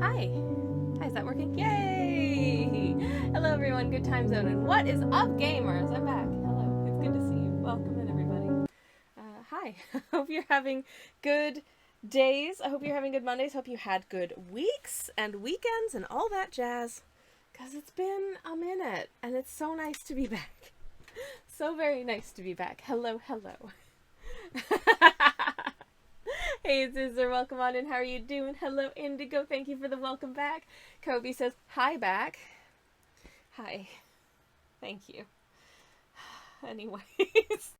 Hi. Hi, is that working? Yay! Hello, everyone. Good time zone. And what is up, gamers? I'm back. Hello. It's good to see you. Welcome in, everybody. Hi. Hope you're having good days. I hope you're having good Mondays. Hope you had good weeks and weekends and all that jazz. Because it's been a minute and it's so nice to be back. So very nice to be back. Hello, hello. Hey, Zizer, welcome on in. How are you doing? Hello, Indigo. Thank you for the welcome back. Kobe says, hi back. Hi. Thank you. Anyways.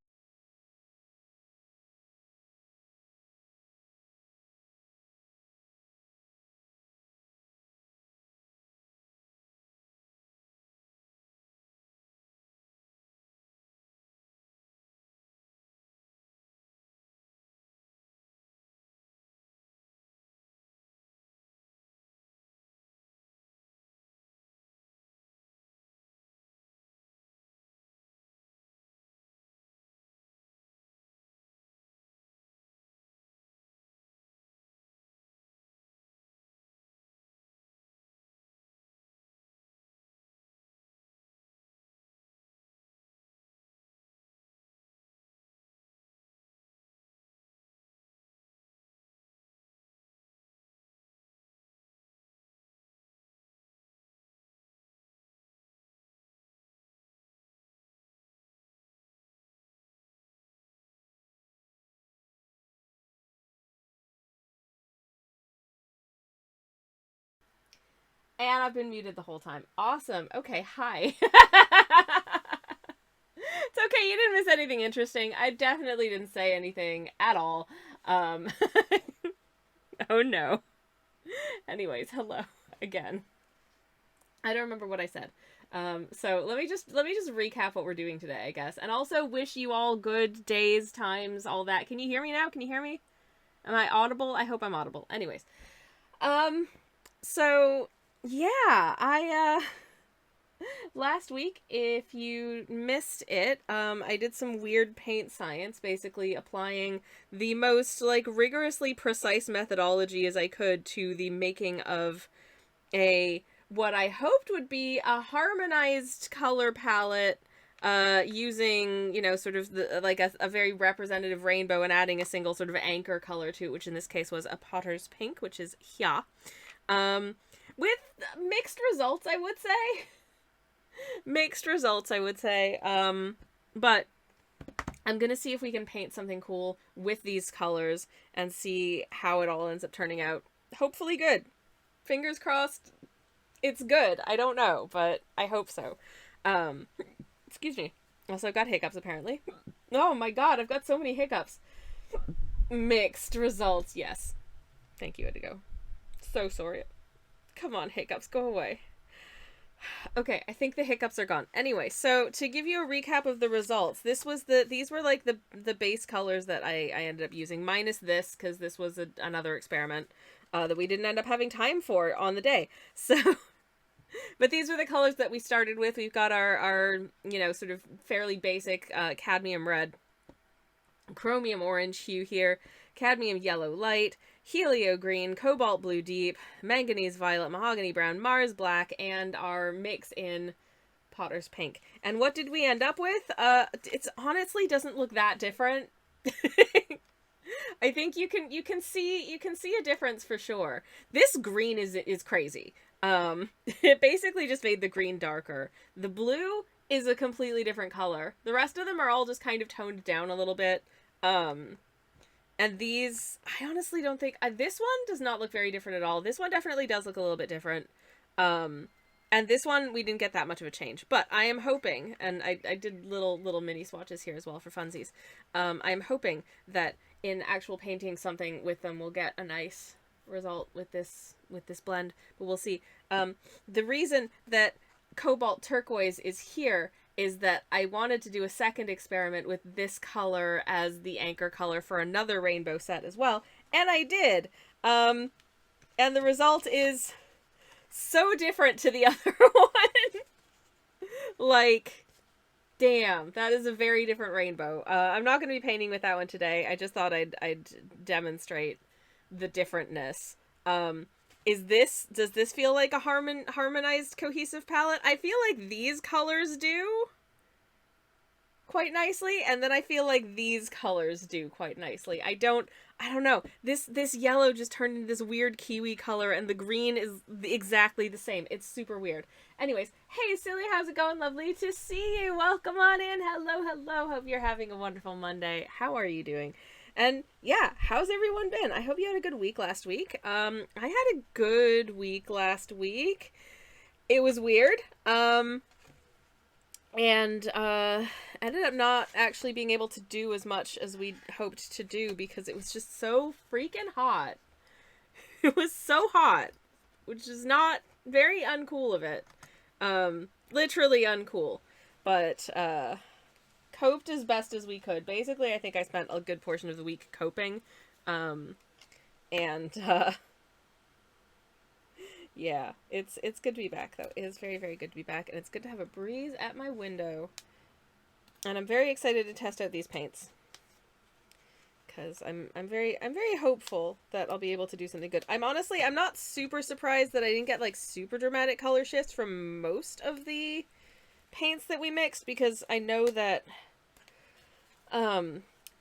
And I've been muted the whole time. Awesome. Okay, hi. It's okay, you didn't miss anything interesting. I definitely didn't say anything at all. Um oh no. Anyways, hello again. I don't remember what I said. So let me just recap what we're doing today, I guess, and also wish you all good days, times, all that. Can you hear me now? Can you hear me? Am I audible? I hope I'm audible. Anyways, um, so yeah, I last week, if you missed it, I did some weird paint science, basically applying the most like rigorously precise methodology as I could to the making of a what I hoped would be a harmonized color palette using, sort of like a very representative rainbow and adding a single sort of anchor color to it, which in this case was a potter's pink, which is here. Um, with mixed results, I would say. Mixed results, I would say. But I'm gonna see if we can paint something cool with these colors and see how it all ends up turning out. Hopefully good. Fingers crossed it's good. I don't know, but I hope so. Um, excuse me. Also, I've got hiccups apparently. Oh my god, I've got so many hiccups. Mixed results, yes. Thank you, Indigo. So sorry. Come on, hiccups, go away. Okay, I think the hiccups are gone. Anyway, so to give you a recap of the results, these were like the base colors that I ended up using, minus this, because this was another experiment that we didn't end up having time for on the day. So but these are the colors that we started with. We've got our sort of fairly basic cadmium red, chromium orange hue here, cadmium yellow light, helio green, cobalt blue deep, manganese violet, mahogany brown, Mars black, and our mix in potter's pink. And what did we end up with? It's honestly doesn't look that different. I think you can see a difference for sure. This green is crazy. It basically just made the green darker. The blue is a completely different color. The rest of them are all just kind of toned down a little bit. Um, and these, I honestly don't think this one does not look very different at all. This one definitely does look a little bit different. Um, and this one we didn't get that much of a change, but I am hoping, and I did little mini swatches here as well for funsies. I am hoping that in actual painting something with them, we'll get a nice result with this blend. But we'll see. The reason that cobalt turquoise is here is that I wanted to do a second experiment with this color as the anchor color for another rainbow set as well, and I did. And the result is so different to the other one. Like, damn, that is a very different rainbow. I'm not going to be painting with that one today. I just thought I'd demonstrate the differentness. does this feel like a harmonized cohesive palette? I feel like these colors do quite nicely, and then I feel like these colors do quite nicely. I don't know. This yellow just turned into this weird kiwi color, and the green is exactly the same. It's super weird. Anyways, hey Silly, how's it going? Lovely to see you. Welcome on in. Hello, hello. Hope you're having a wonderful Monday. How are you doing? And yeah, how's everyone been? I hope you had a good week last week. I had a good week last week. It was weird. And ended up not actually being able to do as much as we hoped to do because it was just so freaking hot. It was so hot, which is not very uncool of it. Literally uncool. But coped as best as we could. Basically, I think I spent a good portion of the week coping. And yeah, it's good to be back though. It is very, very good to be back, and it's good to have a breeze at my window. And I'm very excited to test out these paints. Cause I'm very hopeful that I'll be able to do something good. I'm not super surprised that I didn't get like super dramatic color shifts from most of the paints that we mixed, because I know that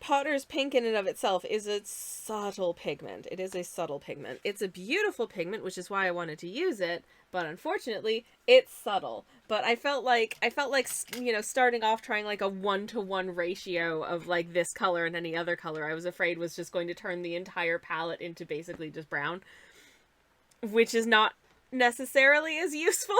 Potter's pink in and of itself is a subtle pigment. It is a subtle pigment. It's a beautiful pigment, which is why I wanted to use it, but unfortunately, it's subtle. But I felt like, you know, starting off trying like a 1-to-1 ratio of like this color and any other color, I was afraid was just going to turn the entire palette into basically just brown, which is not necessarily as useful.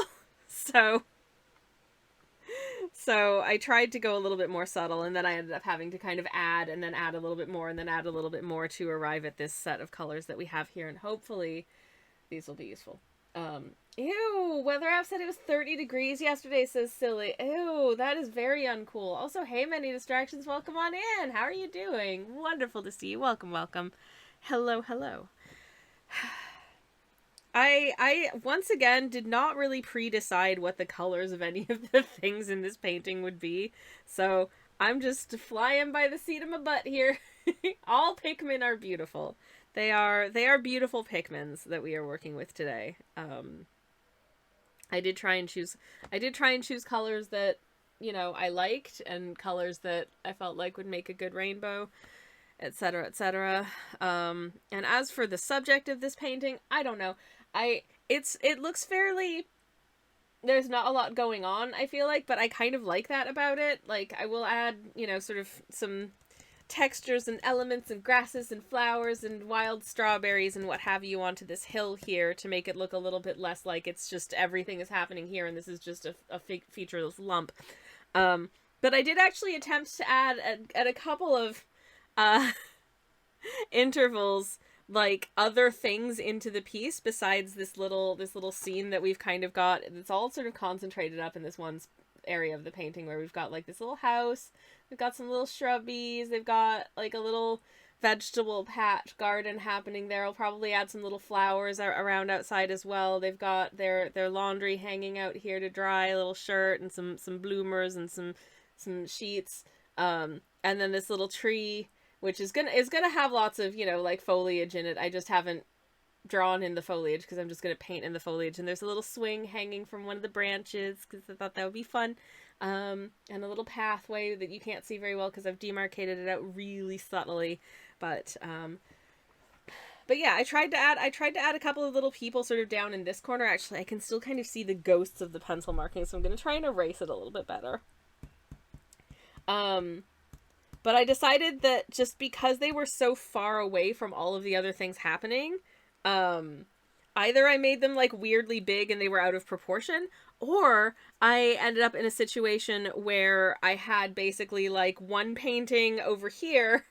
So I tried to go a little bit more subtle, and then I ended up having to kind of add, and then add a little bit more, and then add a little bit more to arrive at this set of colors that we have here, and hopefully these will be useful. Ew, weather app said it was 30 degrees yesterday, says Silly. Ew, that is very uncool. Also, hey, Many Distractions, welcome on in. How are you doing? Wonderful to see you. Welcome, welcome. Hello, hello. I once again did not really pre-decide what the colors of any of the things in this painting would be, so I'm just flying by the seat of my butt here. All Pikmin are beautiful. They are beautiful Pikmins that we are working with today. I did try and choose colors that, you know, I liked, and colors that I felt like would make a good rainbow, etc., etc. And as for the subject of this painting, I don't know. It looks fairly, there's not a lot going on, I feel like, but I kind of like that about it. Like, I will add, you know, sort of some textures and elements and grasses and flowers and wild strawberries and what have you onto this hill here to make it look a little bit less like it's just everything is happening here and this is just a featureless lump. But I did actually attempt to add at a couple of intervals like other things into the piece besides this little scene that we've kind of got. It's all sort of concentrated up in this one area of the painting where we've got like this little house, we've got some little shrubbies, they've got like a little vegetable patch garden happening there. I'll probably add some little flowers around outside as well. They've got their laundry hanging out here to dry, a little shirt and some bloomers and some sheets, and then this little tree which is gonna have lots of, you know, like foliage in it. I just haven't drawn in the foliage because I'm just gonna paint in the foliage. And there's a little swing hanging from one of the branches because I thought that would be fun, and a little pathway that you can't see very well because I've demarcated it out really subtly. But yeah, I tried to add a couple of little people sort of down in this corner. Actually, I can still kind of see the ghosts of the pencil marking, so I'm gonna try and erase it a little bit better. But I decided that just because they were so far away from all of the other things happening, either I made them like weirdly big and they were out of proportion, or I ended up in a situation where I had basically like one painting over here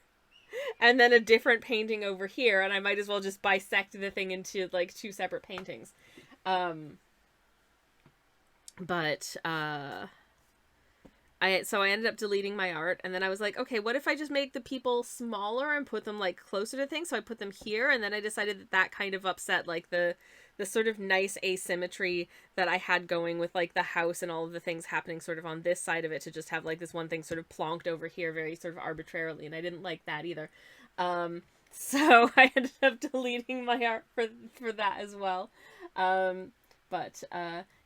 and then a different painting over here, and I might as well just bisect the thing into like two separate paintings. So I ended up deleting my art, and then I was like, okay, what if I just make the people smaller and put them like closer to things? So I put them here, and then I decided that kind of upset like the sort of nice asymmetry that I had going with like the house and all of the things happening sort of on this side of it, to just have like this one thing sort of plonked over here very sort of arbitrarily, and I didn't like that either. So I ended up deleting my art for that as well. Um,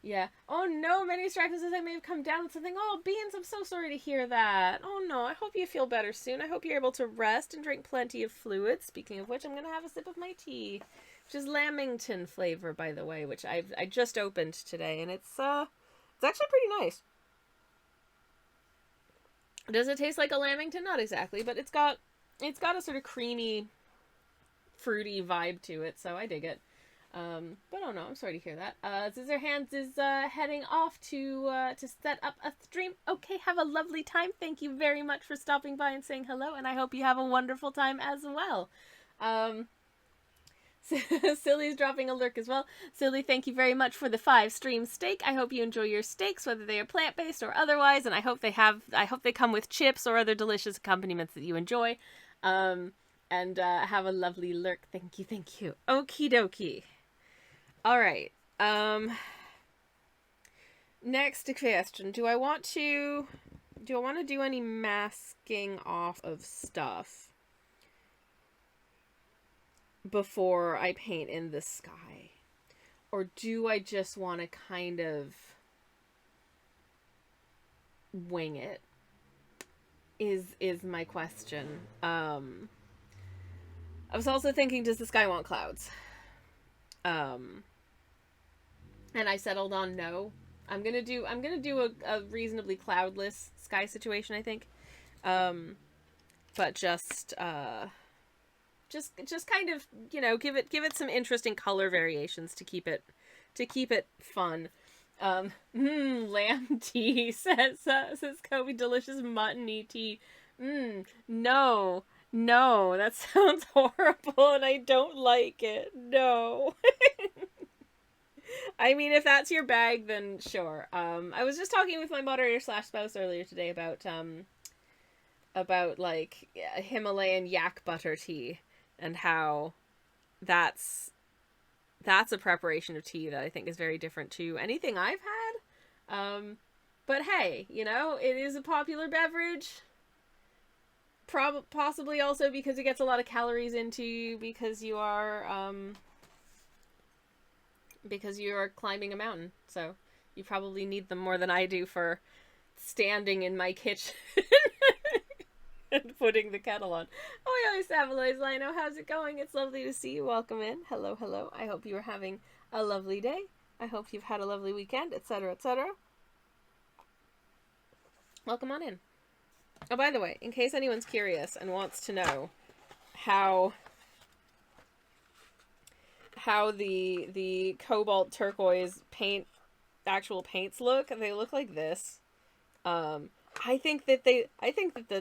yeah. Oh no, many distractions as I may have come down with something. Oh, Beans, I'm so sorry to hear that. Oh no, I hope you feel better soon. I hope you're able to rest and drink plenty of fluids. Speaking of which, I'm gonna have a sip of my tea, which is Lamington flavor, by the way, which I just opened today, and it's actually pretty nice. Does it taste like a Lamington? Not exactly, but it's got a sort of creamy, fruity vibe to it, so I dig it. But oh no, I'm sorry to hear that. Scissorhands is heading off to set up a stream. Okay, have a lovely time. Thank you very much for stopping by and saying hello, and I hope you have a wonderful time as well. Um, Silly's dropping a lurk as well. Silly, thank you very much for the 5 stream steak. I hope you enjoy your steaks, whether they are plant-based or otherwise, and I hope they come with chips or other delicious accompaniments that you enjoy. And have a lovely lurk. Thank you, thank you. Okie dokie. All right. Next question. Do I want to do any masking off of stuff before I paint in the sky? Or do I just want to kind of wing it? Is my question. I was also thinking, does the sky want clouds? And I settled on no. I'm gonna do a reasonably cloudless sky situation, I think. But just kind of, give it some interesting color variations to keep it fun. Lamb tea says Kobe, delicious muttony tea. No, that sounds horrible, and I don't like it. No. I mean, if that's your bag, then sure. I was just talking with my moderator / spouse earlier today about like Himalayan yak butter tea and how that's a preparation of tea that I think is very different to anything I've had. But hey, it is a popular beverage. Possibly also because it gets a lot of calories into you because you are climbing a mountain. So you probably need them more than I do for standing in my kitchen and putting the kettle on. Oh, yeah, Savaloy's Lino, how's it going? It's lovely to see you. Welcome in. Hello, hello. I hope you are having a lovely day. I hope you've had a lovely weekend, etc., etc. Welcome on in. Oh, by the way, in case anyone's curious and wants to know how the cobalt turquoise actual paints look, they look like this. I think that the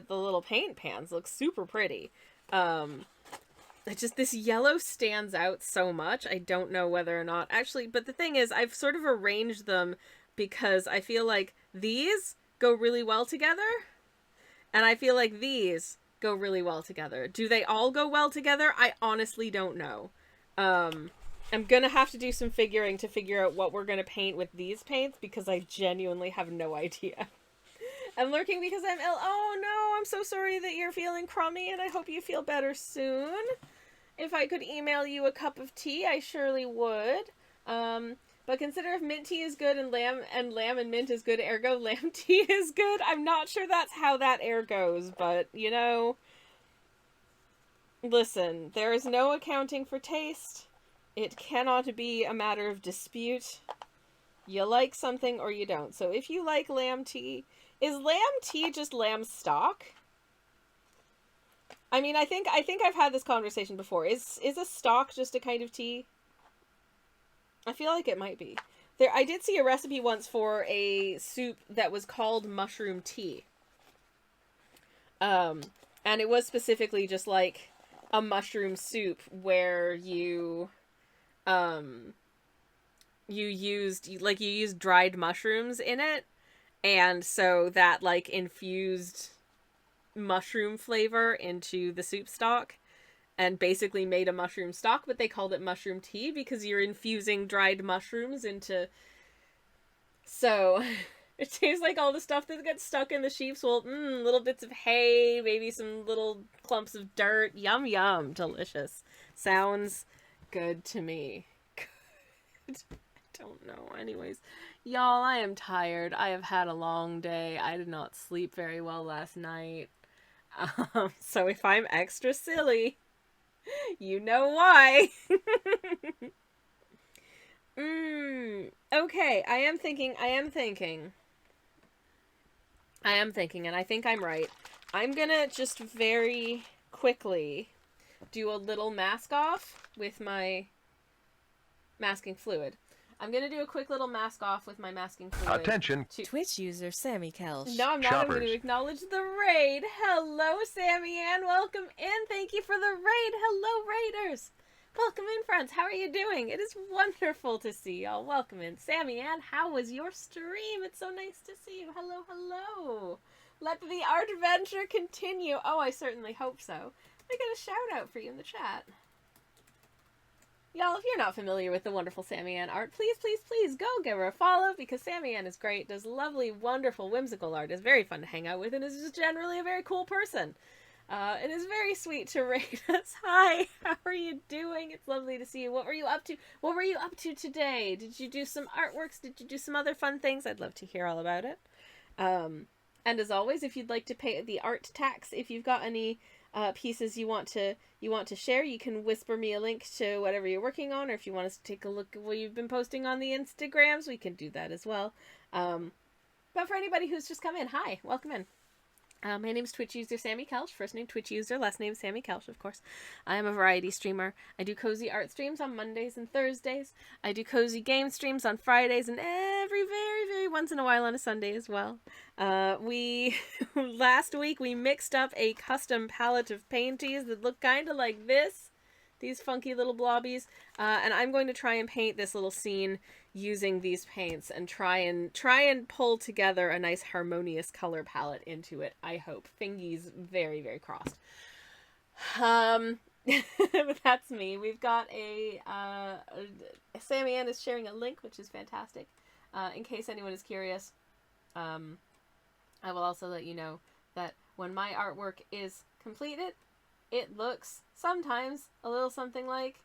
little paint pans look super pretty. This yellow stands out so much. I don't know whether or not actually, but the thing is, I've sort of arranged them because I feel like these go really well together. And I feel like these go really well together. Do they all go well together? I honestly don't know. I'm gonna have to do some figuring to figure out what we're gonna paint with these paints because I genuinely have no idea. I'm lurking because I'm ill. Oh no, I'm so sorry that you're feeling crummy and I hope you feel better soon. If I could email you a cup of tea, I surely would. But consider if mint tea is good and lamb and mint is good, ergo lamb tea is good. I'm not sure that's how that air goes, but, listen, there is no accounting for taste. It cannot be a matter of dispute. You like something or you don't. So if you like lamb tea, is lamb tea just lamb stock? I mean, I think I've had this conversation before. Is a stock just a kind of tea? I feel like it might be. I did see a recipe once for a soup that was called mushroom tea. And it was specifically just like a mushroom soup where you used dried mushrooms in it, and so that like infused mushroom flavor into the soup stock and basically made a mushroom stock, but they called it mushroom tea because you're infusing dried mushrooms into... So, It tastes like all the stuff that gets stuck in the sheep's wool. Little bits of hay, maybe some little clumps of dirt. Yum, yum. Delicious. Sounds good to me. Good. I don't know. Anyways, y'all, I am tired. I have had a long day. I did not sleep very well last night. So if I'm extra silly, you know why. Okay, I am thinking, and I think I'm right. I'm gonna just very quickly do a little mask off with my masking fluid. I'm gonna do a quick little mask off with my masking fluid. Attention. Twitch user Sammy Kelsch. No, I'm not. I'm going to acknowledge the raid. Hello, Sammy Ann. Welcome in. Thank you for the raid. Hello, raiders. Welcome in, friends. How are you doing? It is wonderful to see y'all. Welcome in. Sammy Ann, how was your stream? It's so nice to see you. Hello, hello. Let the art adventure continue. Oh, I certainly hope so. I got a shout out for you in the chat. Y'all, if you're not familiar with the wonderful Sammy Ann art, please, please, please go give her a follow, because Sammy Ann is great, does lovely, wonderful, whimsical art, is very fun to hang out with, and is just generally a very cool person. It is very sweet to rate us. Hi, how are you doing? It's lovely to see you. What were you up to? What were you up to today? Did you do some artworks? Did you do some other fun things? I'd love to hear all about it. And as always, if you'd like to pay the art tax, if you've got any pieces you want to share, you can whisper me a link to whatever you're working on, or if you want us to take a look at what you've been posting on the Instagrams, we can do that as well. But for anybody who's just come in, hi, welcome in. My name is Twitch user Sammy Kelsch, first name Twitch user, last name Sammy Kelsch, of course. I am a variety streamer. I do cozy art streams on Mondays and Thursdays. I do cozy game streams on Fridays, and every very once in a while on a Sunday as well. Last week we mixed up a custom palette of painties that look kind of like this. These funky little blobbies. And I'm going to try and paint this little scene using these paints and try and pull together a nice harmonious color palette into it, I hope. Fingies very crossed. But that's me. We've got Sammy Ann is sharing a link, which is fantastic. In case anyone is curious, I will also let you know that when my artwork is completed, it looks sometimes a little something like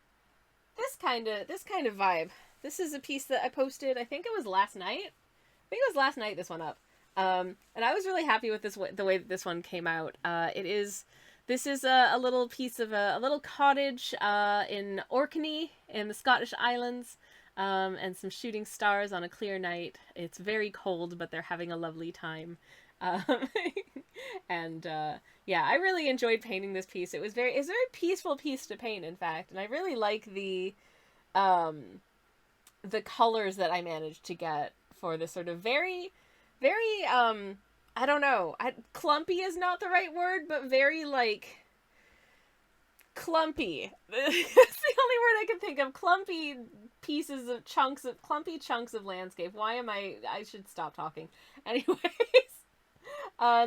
this kind of vibe. This is a piece that I posted, I think it was last night. This one up. And I was really happy with the way that this one came out. This is a little piece of a little cottage in Orkney in the Scottish Islands, and some shooting stars on a clear night. It's very cold, but they're having a lovely time. Yeah, I really enjoyed painting this piece. It's a very peaceful piece to paint, in fact, and I really like the colors that I managed to get for this sort of very, I don't know, clumpy is not the right word, but very, like, clumpy. That's the only word I can think of. Clumpy chunks of landscape. I should stop talking. Anyways.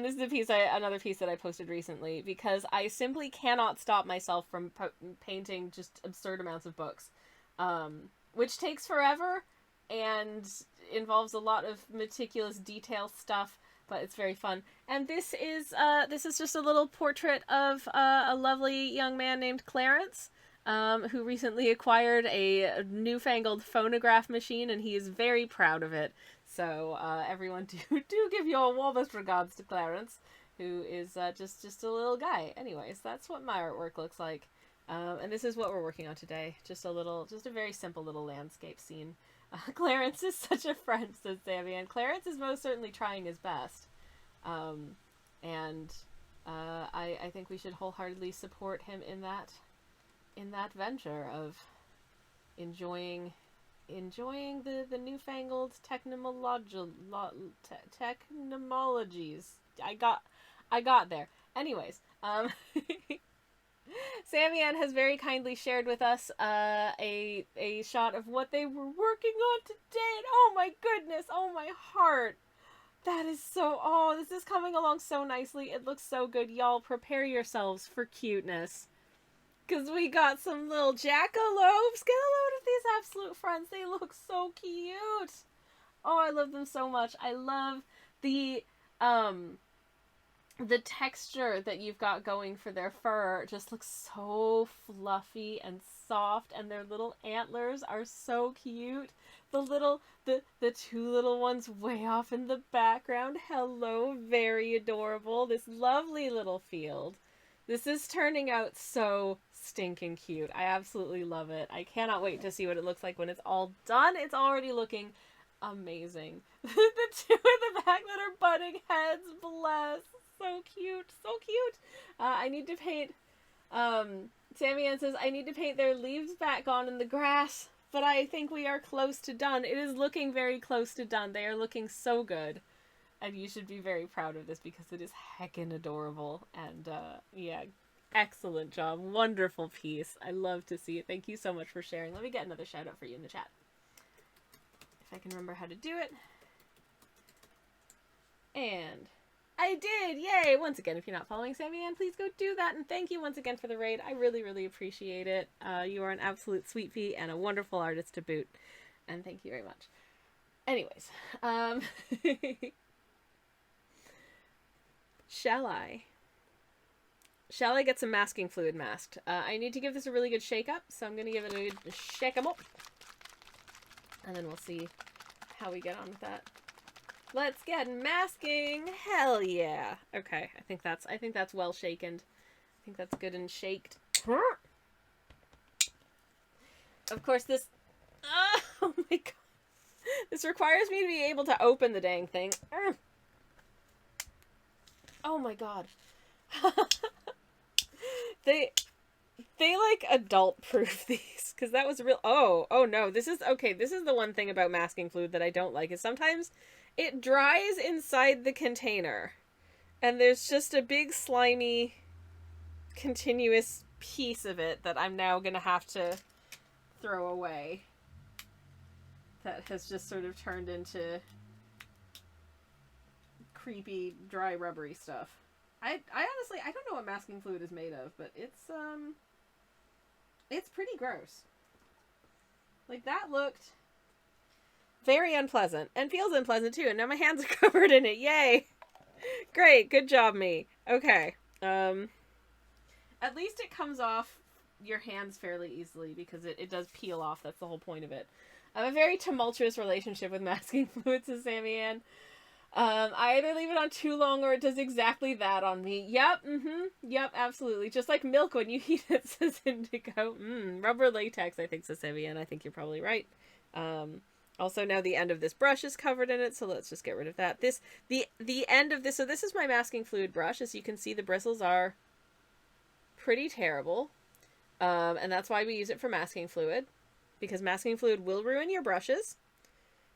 This is another piece that I posted recently, because I simply cannot stop myself from painting just absurd amounts of books, which takes forever and involves a lot of meticulous detail stuff, but it's very fun. And this is just a little portrait of a lovely young man named Clarence, who recently acquired a newfangled phonograph machine, and he is very proud of it. So everyone do give your warmest regards to Clarence, who is just a little guy. Anyways, that's what my artwork looks like. And this is what we're working on today. Just a very simple little landscape scene. Clarence is such a friend, says Sammy, and Clarence is most certainly trying his best. I think we should wholeheartedly support him in that venture of enjoying the newfangled technologies. I got there. Anyways, Sammy Ann has very kindly shared with us a shot of what they were working on today, and oh my goodness, oh my heart. That is this is coming along so nicely. It looks so good. Y'all prepare yourselves for cuteness. Because we got some little jackalopes. Get a load of these absolute friends. They look so cute. Oh, I love them so much. I love the um the texture that you've got going for their fur just looks so fluffy and soft, and their little antlers are so cute. The two little ones way off in the background. Hello, very adorable. This lovely little field. This is turning out so stinking cute. I absolutely love it. I cannot wait to see what it looks like when it's all done. It's already looking amazing. The two in the back that are butting heads, bless. So cute, so cute. I need to paint. Sammy Ann says I need to paint their leaves back on in the grass, but I think we are close to done. It is looking very close to done. They are looking so good, and you should be very proud of this because it is heckin' adorable. And yeah, excellent job, wonderful piece. I love to see it. Thank you so much for sharing. Let me get another shout out for you in the chat if I can remember how to do it. And I did! Yay! Once again, if you're not following Sammy Ann, please go do that. And thank you once again for the raid. I really, really appreciate it. You are an absolute sweet pea and a wonderful artist to boot. And thank you very much. Anyways, shall I get some masking fluid masked? I need to give this a really good shake up, so I'm going to give it a good shake 'em up. And then we'll see how we get on with that. Let's get masking. Hell yeah. Okay, I think that's well shaken. I think that's good and shaked. Of course this oh my god. This requires me to be able to open the dang thing. Oh my god. They like adult proof these because that was real. Oh no, this is okay. This is the one thing about masking fluid that I don't like is sometimes it dries inside the container and there's just a big slimy continuous piece of it that I'm now gonna have to throw away that has just sort of turned into creepy dry rubbery stuff. I honestly I don't know what masking fluid is made of, but it's pretty gross. Like that looked very unpleasant and feels unpleasant too, and now my hands are covered in it. Yay! Great, good job me. Okay. At least it comes off your hands fairly easily because it does peel off. That's the whole point of it. I have a very tumultuous relationship with masking fluid, says Sammy Ann. I either leave it on too long or it does exactly that on me. Yep, yep, absolutely. Just like milk when you heat it, says Indigo. Rubber latex, I think, says Sammy Ann. I think you're probably right. Also, now the end of this brush is covered in it, so let's just get rid of that. The end of this, so this is my masking fluid brush. As you can see, the bristles are pretty terrible. And that's why we use it for masking fluid, because masking fluid will ruin your brushes.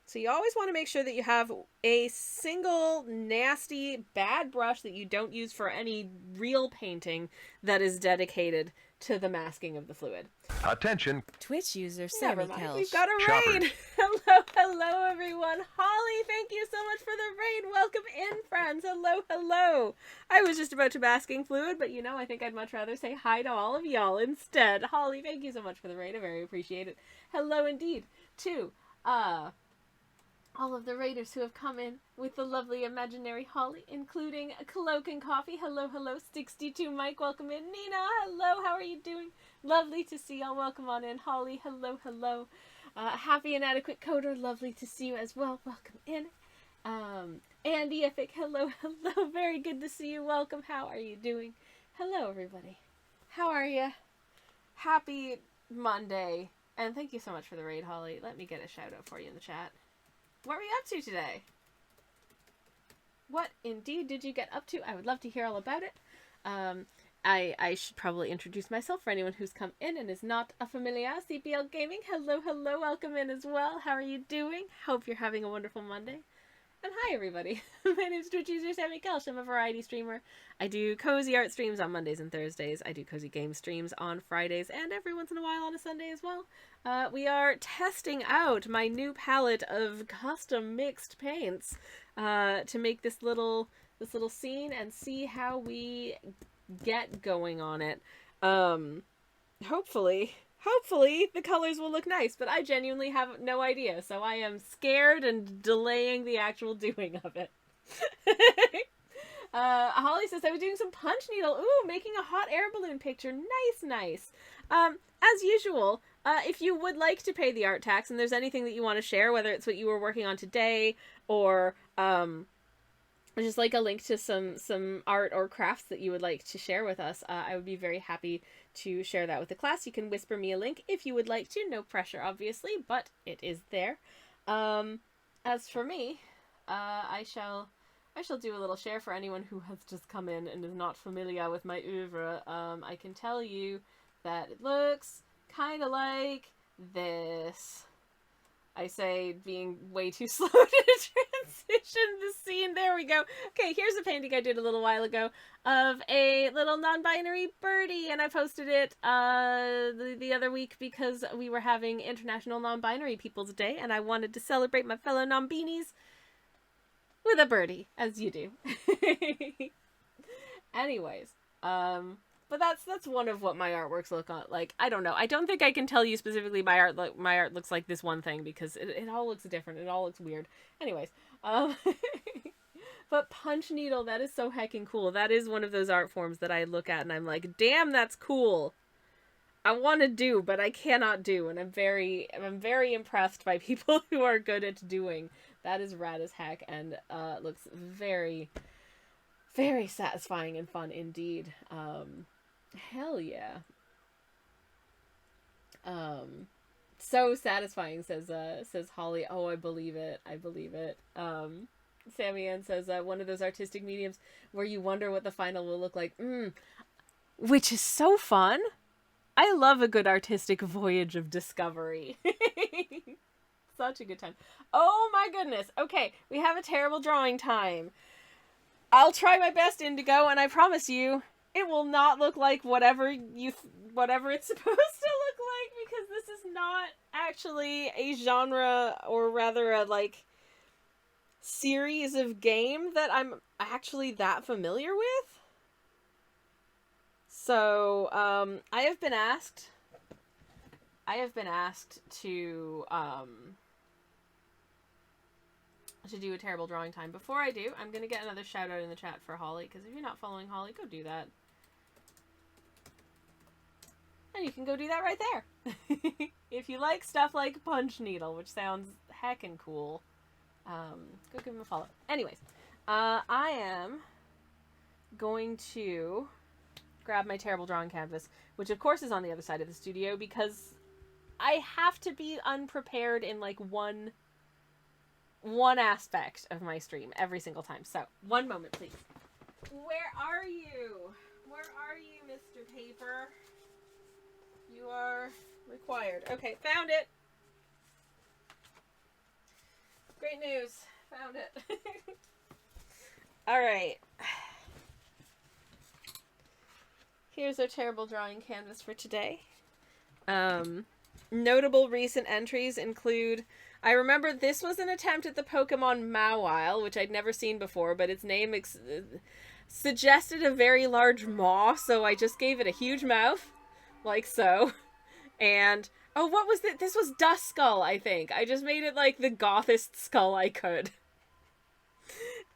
So you always want to make sure that you have a single nasty bad brush that you don't use for any real painting that is dedicated to the masking of the fluid. Attention. Twitch user Sammy Kelch. We've got a raid. Hello everyone. Holly, thank you so much for the raid. Welcome in, friends. Hello. I was just about to masking fluid, but I think I'd much rather say hi to all of y'all instead. Holly, thank you so much for the raid. I very appreciate it. Hello indeed to all of the raiders who have come in with the lovely imaginary Holly, including Cloak and Coffee. Hello, 62 Mike, welcome in. Nina, hello, how are you doing? Lovely to see y'all. Welcome on in. Holly, hello. Happy Inadequate Coder, lovely to see you as well. Welcome in. Andy Epic, hello. Very good to see you. Welcome. How are you doing? Hello, everybody. How are you? Happy Monday. And thank you so much for the raid, Holly. Let me get a shout out for you in the chat. What were you up to today? What indeed did you get up to? I would love to hear all about it. I should probably introduce myself for anyone who's come in and is not a familiar. CPL Gaming, hello, welcome in as well. How are you doing? Hope you're having a wonderful Monday. And hi everybody, my name is Twitch user Sammy Kelch. I'm a variety streamer. I do cozy art streams on Mondays and Thursdays. I do cozy game streams on Fridays and every once in a while on a Sunday as well. We are testing out my new palette of custom mixed paints to make this little scene and see how we get going on it. Hopefully hopefully the colors will look nice, but I genuinely have no idea, so I am scared and delaying the actual doing of it. Holly says, I was doing some punch needle. Ooh, making a hot air balloon picture. Nice, nice. As usual, if you would like to pay the art tax and there's anything that you want to share, whether it's what you were working on today or just like a link to some art or crafts that you would like to share with us, I would be very happy to share that with the class. You can whisper me a link if you would like to. No pressure, obviously, but it is there. As for me, I shall do a little share for anyone who has just come in and is not familiar with my oeuvre. I can tell you that it looks kind of like this. I say, being way too slow to transition the scene. There we go. Okay, here's a painting I did a little while ago of a little non-binary birdie, and I posted it the other week because we were having International Non-Binary People's Day, and I wanted to celebrate my fellow non-beanies with a birdie, as you do. Anyways, but that's one of what my artworks look like. I don't know. I don't think I can tell you specifically my art looks like this one thing because it all looks different. It all looks weird. Anyways, but punch needle, that is so heckin' cool. That is one of those art forms that I look at and I'm like, damn, that's cool. I want to do, but I cannot do, and I'm very impressed by people who are good at doing. That is rad as heck, and looks very, very satisfying and fun indeed. Hell yeah. So satisfying, says Holly. Oh, I believe it. Sammy Ann says, one of those artistic mediums where you wonder what the final will look like. Which is so fun. I love a good artistic voyage of discovery. Such a good time. Oh my goodness. Okay, we have a terrible drawing time. I'll try my best, Indigo, and I promise you, it will not look like whatever it's supposed to look like, because this is not actually a genre, or rather a, like, series of game that I'm actually that familiar with. So, I have been asked to do a terrible drawing time. Before I do, I'm going to get another shout out in the chat for Holly, because if you're not following Holly, go do that. And you can go do that right there. If you like stuff like Punch Needle, which sounds heckin' cool, go give him a follow. Anyways, I am going to grab my terrible drawing canvas, which of course is on the other side of the studio, because I have to be unprepared in like one aspect of my stream every single time. So, one moment, please. Where are you? Where are you, Mr. Paper? You are required. Okay, found it. Great news. Found it. All right. Here's our terrible drawing canvas for today. Notable recent entries include, I remember this was an attempt at the Pokemon Mawile, which I'd never seen before, but its name suggested a very large maw, so I just gave it a huge mouth, like so. And, oh, what was this? This was Duskull, I think. I just made it like the gothest skull I could.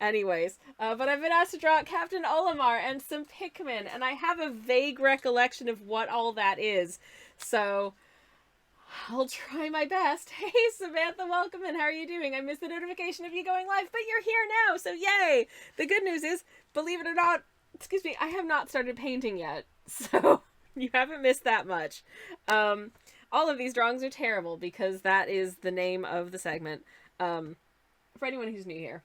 Anyways, but I've been asked to draw Captain Olimar and some Pikmin, and I have a vague recollection of what all that is. So, I'll try my best. Hey, Samantha, welcome in. How are you doing? I missed the notification of you going live, but you're here now, so yay! The good news is, believe it or not, excuse me, I have not started painting yet, so you haven't missed that much. All of these drawings are terrible, because that is the name of the segment. For anyone who's new here,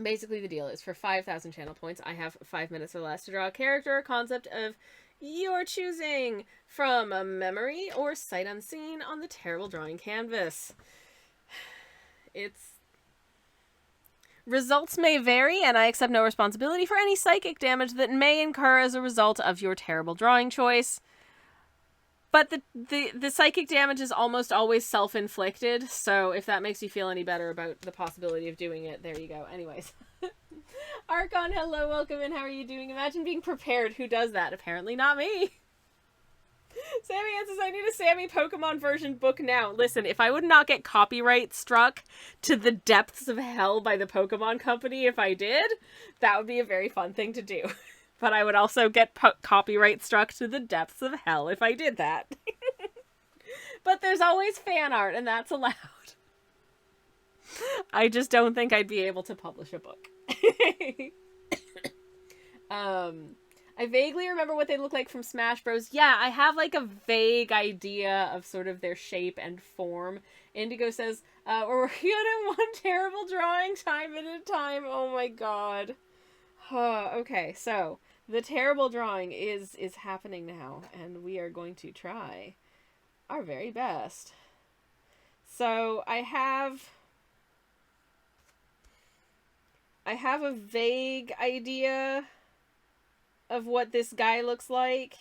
basically the deal is, for 5,000 channel points, I have 5 minutes or less to draw a character or concept of your choosing from a memory or sight unseen on the terrible drawing canvas. Results may vary, and I accept no responsibility for any psychic damage that may incur as a result of your terrible drawing choice. But the psychic damage is almost always self-inflicted, so if that makes you feel any better about the possibility of doing it, there you go. Anyways. Archon, hello, welcome in. How are you doing? Imagine being prepared. Who does that? Apparently not me. Sammy Ann says, I need a Sammy Pokemon version book now. Listen, if I would not get copyright struck to the depths of hell by the Pokemon Company if I did, that would be a very fun thing to do. But I would also get copyright struck to the depths of hell if I did that. But there's always fan art, and that's allowed. I just don't think I'd be able to publish a book. I vaguely remember what they look like from Smash Bros. Yeah, I have like a vague idea of sort of their shape and form. Indigo says, we're working on one terrible drawing time at a time. Oh my god. Okay, so the terrible drawing is happening now, and we are going to try our very best. So I have a vague idea of what this guy looks like,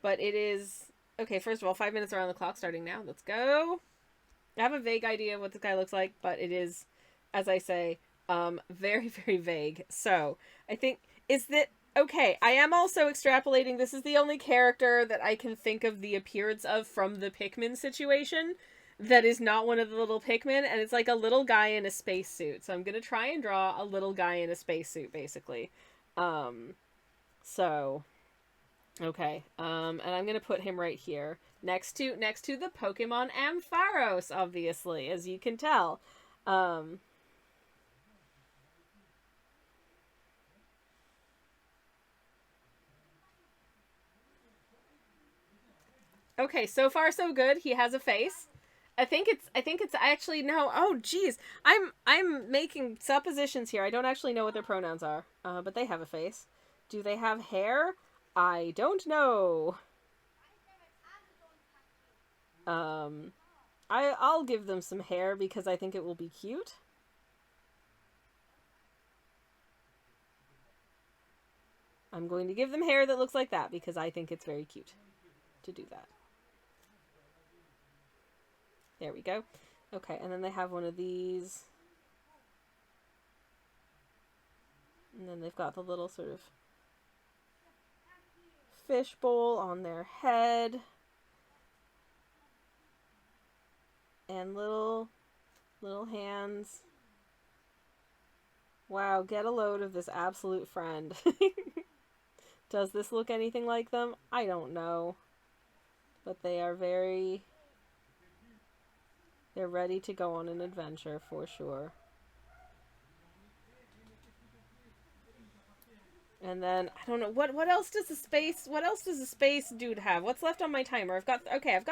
but it is... Okay, first of all, 5 minutes are on the clock starting now. Let's go. I have a vague idea of what this guy looks like, but it is, as I say, very, very vague. So, I think... Is that... Okay, I am also extrapolating. This is the only character that I can think of the appearance of from the Pikmin situation that is not one of the little Pikmin, and it's like a little guy in a spacesuit. So I'm going to try and draw a little guy in a spacesuit, basically. So, okay, and I'm gonna put him right here next to the Pokemon Ampharos, obviously, as you can tell. Okay, so far so good. He has a face. I think it's actually no. Oh, geez, I'm making suppositions here. I don't actually know what their pronouns are. But they have a face. Do they have hair? I don't know. I'll give them some hair because I think it will be cute. I'm going to give them hair that looks like that because I think it's very cute to do that. There we go. Okay, and then they have one of these. And then they've got the little sort of fishbowl on their head. And little hands. Wow, get a load of this absolute friend. Does this look anything like them? I don't know. But they are very... They're ready to go on an adventure for sure. And then I don't know what else does a space dude have? What's left on my timer? I've got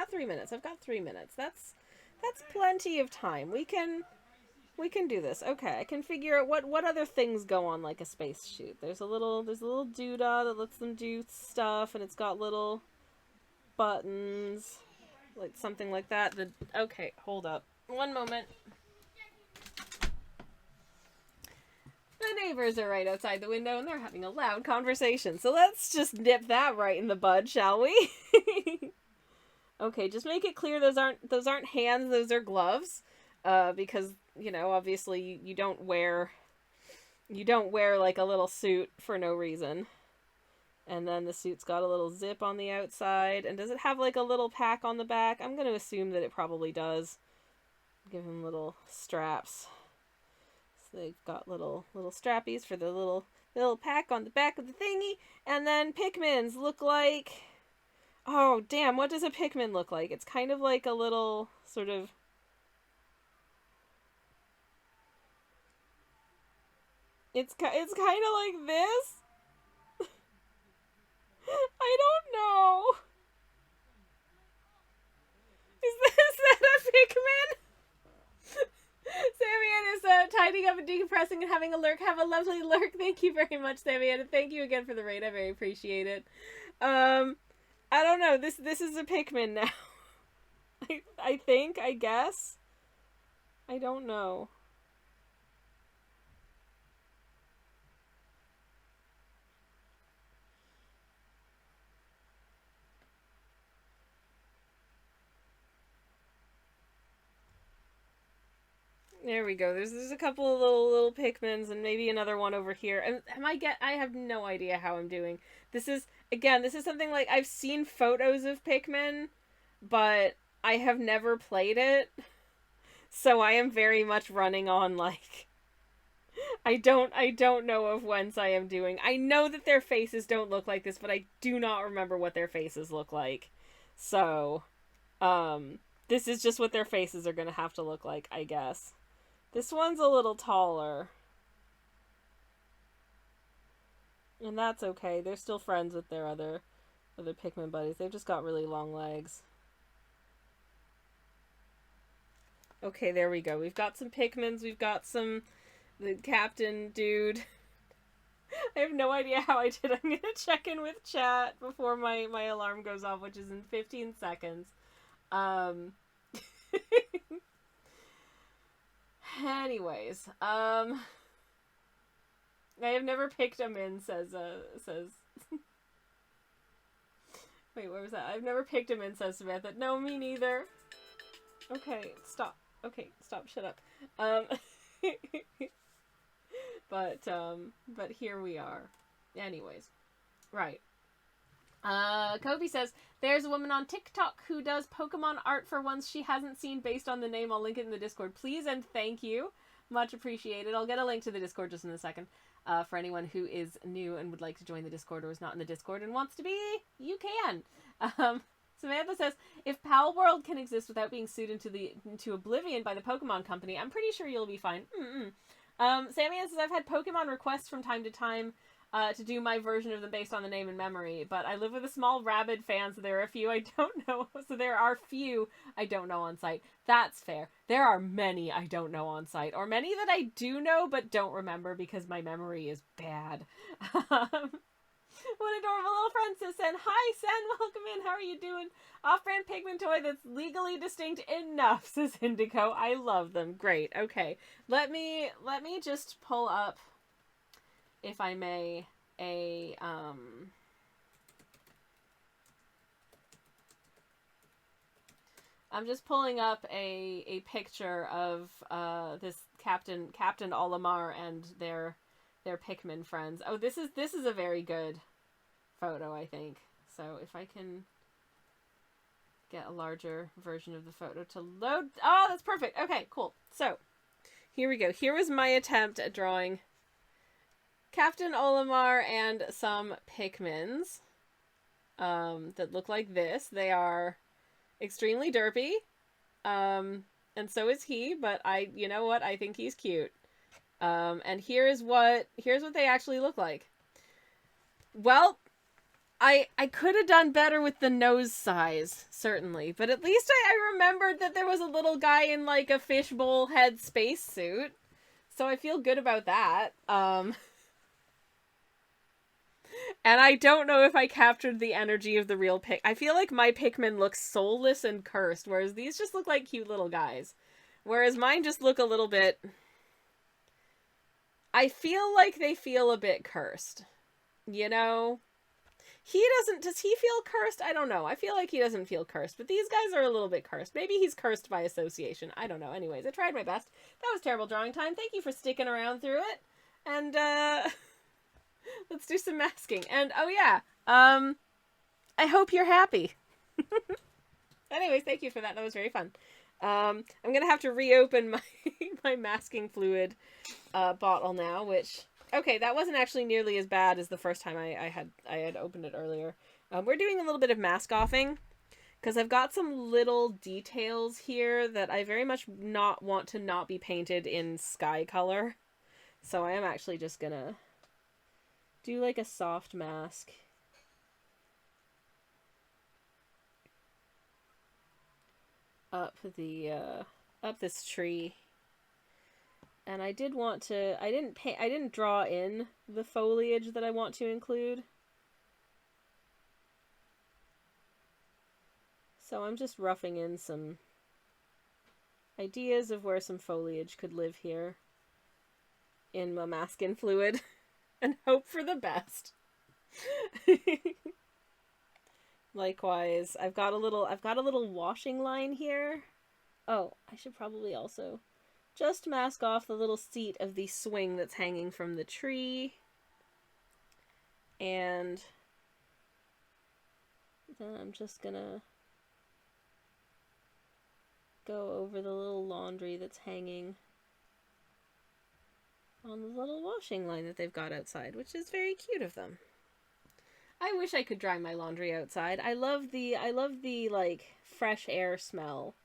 3 minutes. That's plenty of time. We can do this. Okay, I can figure out what other things go on like a space shoot. There's a little doodah that lets them do stuff, and it's got little buttons, like something like that. Okay, hold up. One moment. The neighbors are right outside the window, and they're having a loud conversation. So let's just nip that right in the bud, shall we? Okay, just make it clear those aren't hands, those are gloves. Because, you know, obviously you don't wear like a little suit for no reason. And then the suit's got a little zip on the outside. And does it have like a little pack on the back? I'm going to assume that it probably does. Give them little straps. So they've got little strappies for the little pack on the back of the thingy. And then Pikmins look like... Oh, damn, what does a Pikmin look like? It's kind of like a little sort of... It's kind of like this? I don't know. Is that a Pikmin? Samian is tidying up and decompressing and having a lurk. Have a lovely lurk. Thank you very much, Samian. And thank you again for the raid. I very appreciate it. I don't know. This is a Pikmin now. I guess. I don't know. There we go. There's a couple of little Pikmins and maybe another one over here. And I have no idea how I'm doing. This is again, this is something like I've seen photos of Pikmin, but I have never played it. So I am very much running on like I don't know of whence I am doing. I know that their faces don't look like this, but I do not remember what their faces look like. So, this is just what their faces are going to have to look like, I guess. This one's a little taller. And that's okay. They're still friends with their other Pikmin buddies. They've just got really long legs. Okay, there we go. We've got some Pikmins. We've got the captain dude. I have no idea how I did. I'm gonna check in with chat before my alarm goes off, which is in 15 seconds. Anyways, I have never picked a min, says wait, where was that? I've never picked a min, says Samantha. No, me neither. Okay, stop. Okay, stop, shut up. But here we are. Anyways. Right. Kobe says, there's a woman on TikTok who does Pokemon art for ones she hasn't seen based on the name. I'll link it in the Discord, please, and thank you. Much appreciated. I'll get a link to the Discord just in a second. For anyone who is new and would like to join the Discord or is not in the Discord and wants to be, you can. Samantha says, if Pal World can exist without being sued into oblivion by the Pokemon Company, I'm pretty sure you'll be fine. Sammy says, I've had Pokemon requests from time to time to do my version of them based on the name and memory, but I live with a small rabid fan, so there are a few I don't know. So there are few I don't know on site. That's fair. There are many I don't know on site, or many that I do know but don't remember because my memory is bad. What adorable little Francis and hi Sen, welcome in. How are you doing? Off-brand Pikmin toy that's legally distinct enough, says Indigo. I love them. Great. Okay. Let me just pull up, if I may, I'm just pulling up a picture of this Captain Olimar and their Pikmin friends. Oh, this is a very good photo, I think. So if I can get a larger version of the photo to load. Oh, that's perfect. Okay, cool. So here we go. Here was my attempt at drawing Captain Olimar and some Pikmins that look like this. They are extremely derpy, and so is he, but you know what? I think he's cute. And here's what they actually look like. Well, I could have done better with the nose size, certainly, but at least I remembered that there was a little guy in like a fishbowl head spacesuit, so I feel good about that. And I don't know if I captured the energy of the real Pick. I feel like my Pikmin looks soulless and cursed, whereas these just look like cute little guys. Whereas mine just look a little bit... I feel like they feel a bit cursed. You know? Does he feel cursed? I don't know. I feel like he doesn't feel cursed, but these guys are a little bit cursed. Maybe he's cursed by association. I don't know. Anyways, I tried my best. That was terrible drawing time. Thank you for sticking around through it. And, let's do some masking. And, oh yeah, I hope you're happy. Anyways, thank you for that. That was very fun. I'm gonna have to reopen my masking fluid bottle now, which... Okay, that wasn't actually nearly as bad as the first time I had opened it earlier. We're doing a little bit of mask offing, because I've got some little details here that I very much want to not be painted in sky color. So I am actually just gonna do like a soft mask. Up this tree. And I did want to, I didn't draw in the foliage that I want to include. So I'm just roughing in some ideas of where some foliage could live here in my masking fluid and hope for the best. Likewise, I've got a little washing line here. Oh, I should probably also just mask off the little seat of the swing that's hanging from the tree. And Then I'm just gonna go over the little laundry that's hanging on the little washing line that they've got outside, which is very cute of them. I wish I could dry my laundry outside. I love the like fresh air smell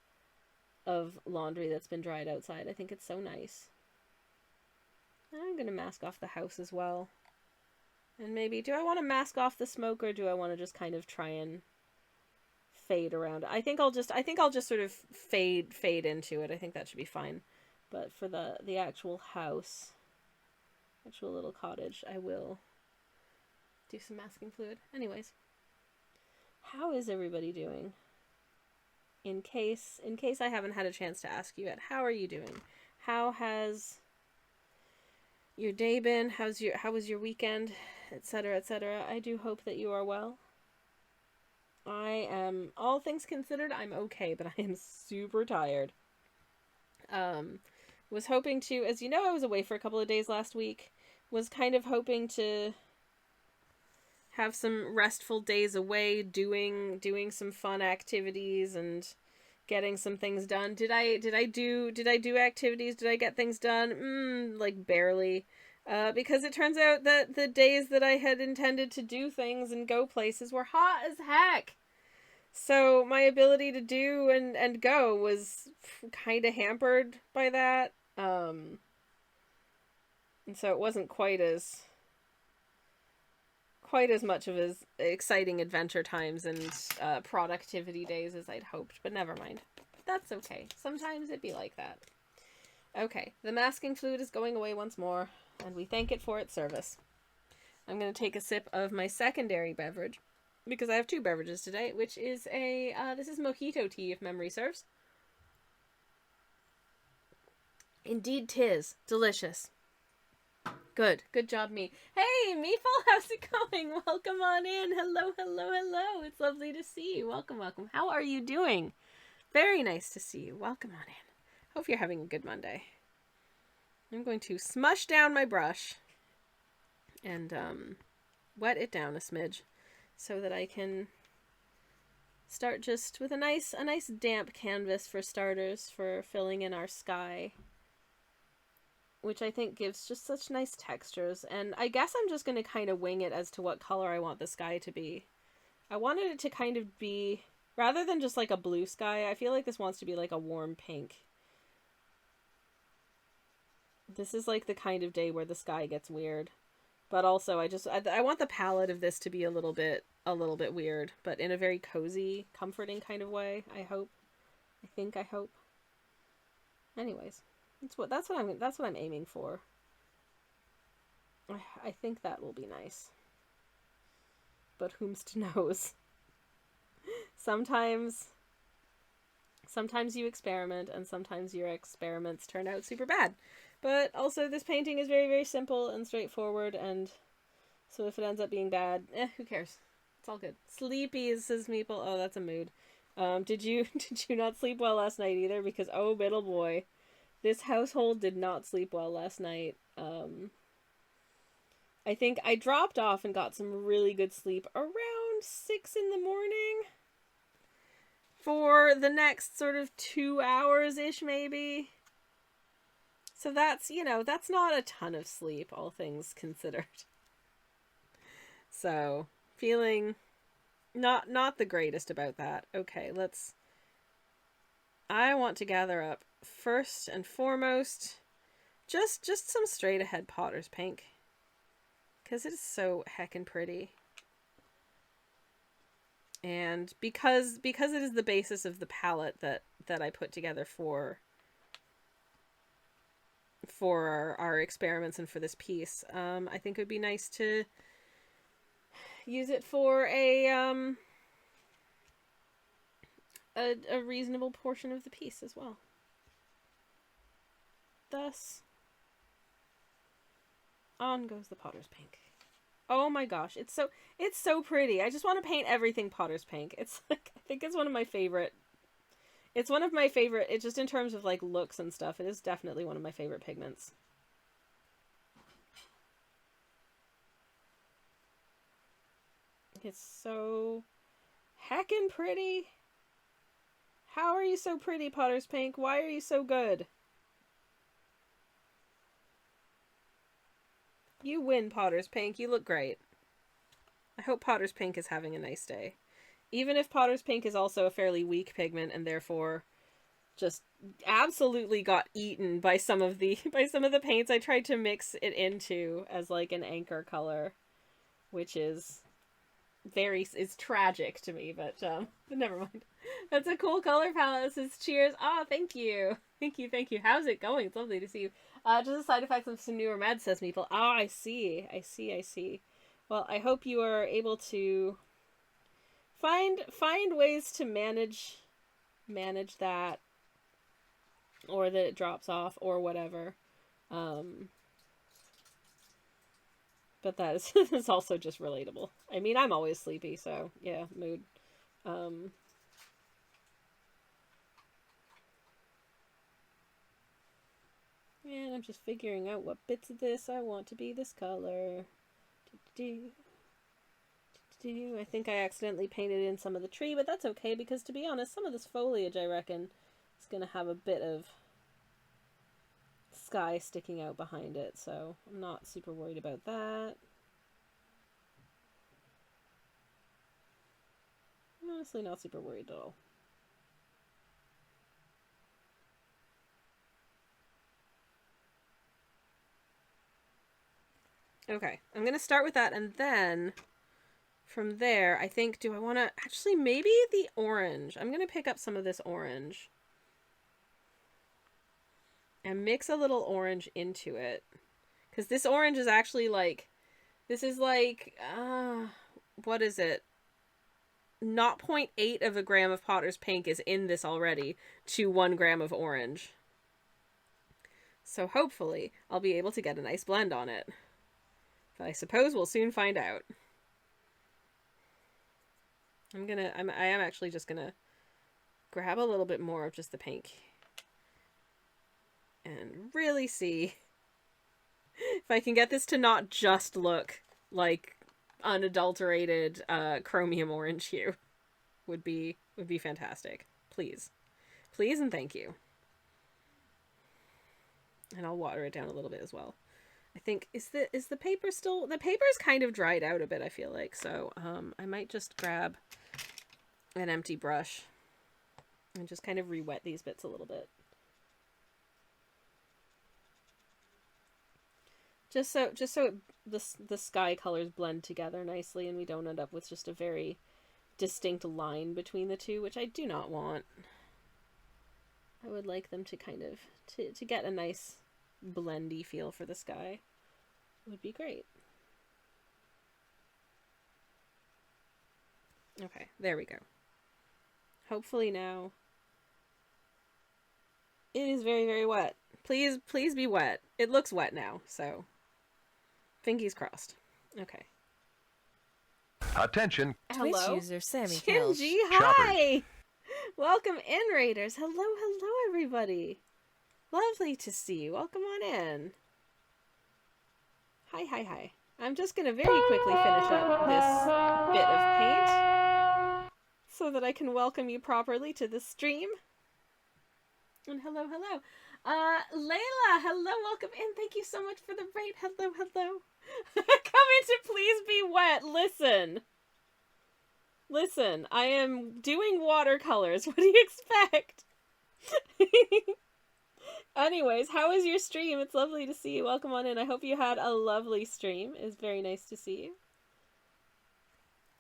of laundry that's been dried outside. I think it's so nice. I'm gonna mask off the house as well. And maybe, do I want to mask off the smoke, or do I want to just kind of try and fade around? I think I'll just sort of fade into it. I think that should be fine. But for the actual house, actual little cottage, I will do some masking fluid. Anyways, how is everybody doing? In case I haven't had a chance to ask you yet, how are you doing? How has your day been? How was your weekend, etc., etc.? I do hope that you are well. I am, all things considered, I'm okay, but I am super tired. Was hoping to, as you know, I was away for a couple of days last week. Was kind of hoping to have some restful days away, doing some fun activities and getting some things done. Did I do activities? Did I get things done? Like barely. Because it turns out that the days that I had intended to do things and go places were hot as heck. So my ability to do and go was kind of hampered by that. And so it wasn't quite as much of as exciting adventure times and productivity days as I'd hoped, but never mind. That's okay. Sometimes it'd be like that. Okay, the masking fluid is going away once more, and we thank it for its service. I'm going to take a sip of my secondary beverage, because I have two beverages today, which is this is mojito tea, if memory serves. Indeed 'tis. Delicious. Good job, me. Hey, Meeful, how's it going? Welcome on in. Hello. It's lovely to see you. Welcome. How are you doing? Very nice to see you. Welcome on in. Hope you're having a good Monday. I'm going to smush down my brush and wet it down a smidge so that I can start just with a nice damp canvas for starters for filling in our sky, which I think gives just such nice textures. And I guess I'm just going to kind of wing it as to what color I want the sky to be. I wanted it to kind of be, rather than just like a blue sky, I feel like this wants to be like a warm pink. This is like the kind of day where the sky gets weird. But also I want the palette of this to be a little bit weird, but in a very cozy, comforting kind of way, I hope. I hope. Anyways, that's what I'm aiming for. I think that will be nice. But whomst knows? Sometimes you experiment, and sometimes your experiments turn out super bad. But also, this painting is very, very simple and straightforward, and so if it ends up being bad, who cares? It's all good. Sleepy, says Meeple. Oh, that's a mood. Did you not sleep well last night either? Because, oh, middle boy, this household did not sleep well last night. I think I dropped off and got some really good sleep around 6 in the morning. For the next sort of 2 hours-ish, maybe. So that's not a ton of sleep, all things considered. So, feeling not the greatest about that. Okay, I want to gather up, first and foremost, just some straight ahead Potter's Pink. Because it is so heckin' pretty. And because it is the basis of the palette that I put together for our experiments and for this piece, I think it would be nice to use it for a reasonable portion of the piece as well. Thus, on goes the Potter's Pink. Oh my gosh, it's so pretty. I just want to paint everything Potter's Pink. It's like, I think it's one of my favorite. It's one of my favorite, it's just in terms of like looks and stuff, it is definitely one of my favorite pigments. It's so heckin' pretty. How are you so pretty, Potter's Pink? Why are you so good? You win, Potter's Pink. You look great. I hope Potter's Pink is having a nice day. Even if Potter's Pink is also a fairly weak pigment and therefore just absolutely got eaten by some of the paints I tried to mix it into as like an anchor color, which is tragic to me, but never mind. That's a cool color palette. This is cheers. Ah, thank you. Thank you. How's it going? It's lovely to see you. Just a side effect of some newer meds, says Meeple. Ah, I see. Well, I hope you are able to find ways to manage that, or that it drops off, or whatever. But that is also just relatable. I mean, I'm always sleepy, so yeah, mood. And I'm just figuring out what bits of this I want to be this color. I think I accidentally painted in some of the tree, but that's okay, because to be honest, some of this foliage, I reckon, is going to have a bit of sky sticking out behind it, so I'm not super worried about that. I'm honestly not super worried at all. Okay, I'm going to start with that, and then from there, I think, do I want to... Actually, maybe the orange. I'm going to pick up some of this orange and mix a little orange into it. Because this orange is actually like... This is like... what is it? 0.8 of a gram of Potter's Pink is in this already to 1 gram of orange. So hopefully I'll be able to get a nice blend on it. But I suppose we'll soon find out. I am actually just gonna grab a little bit more of just the pink and really see if I can get this to not just look like unadulterated chromium orange hue. Would be fantastic. Please and thank you. And I'll water it down a little bit as well. I think, is the paper still... The paper's kind of dried out a bit, I feel like. So, I might just grab an empty brush and just kind of re-wet these bits a little bit. Just so the sky colors blend together nicely and we don't end up with just a very distinct line between the two, which I do not want. I would like them to kind of... to get a nice blendy feel for the sky. Would be great. Okay, there we go. Hopefully now it is very, very wet. Please be wet. It looks wet now, so fingies crossed. Okay. Attention. Twitch Hello? user Sammy Gingy, hi! Welcome in, Raiders. Hello, everybody. Lovely to see you. Welcome on in. Hi. I'm just going to very quickly finish up this bit of paint so that I can welcome you properly to the stream. And hello. Layla, hello, welcome in. Thank you so much for the raid. Hello. Come into Please Be Wet. Listen, I am doing watercolors. What do you expect? Anyways, how was your stream? It's lovely to see you. Welcome on in. I hope you had a lovely stream. It's very nice to see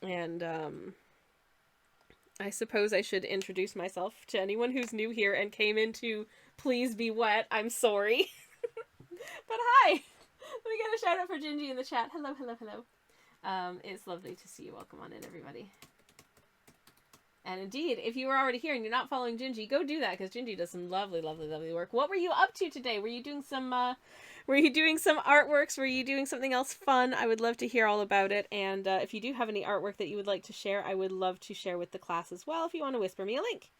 you. And, I suppose I should introduce myself to anyone who's new here and came in to Please Be Wet. I'm sorry. But hi! Let me get a shout out for Gingy in the chat. Hello. It's lovely to see you. Welcome on in, everybody. And indeed, if you were already here and you're not following Gingy, go do that, because Gingy does some lovely work. What were you up to today? Were you doing some artworks? Were you doing something else fun? I would love to hear all about it. And if you do have any artwork that you would like to share, I would love to share with the class as well, if you want to whisper me a link.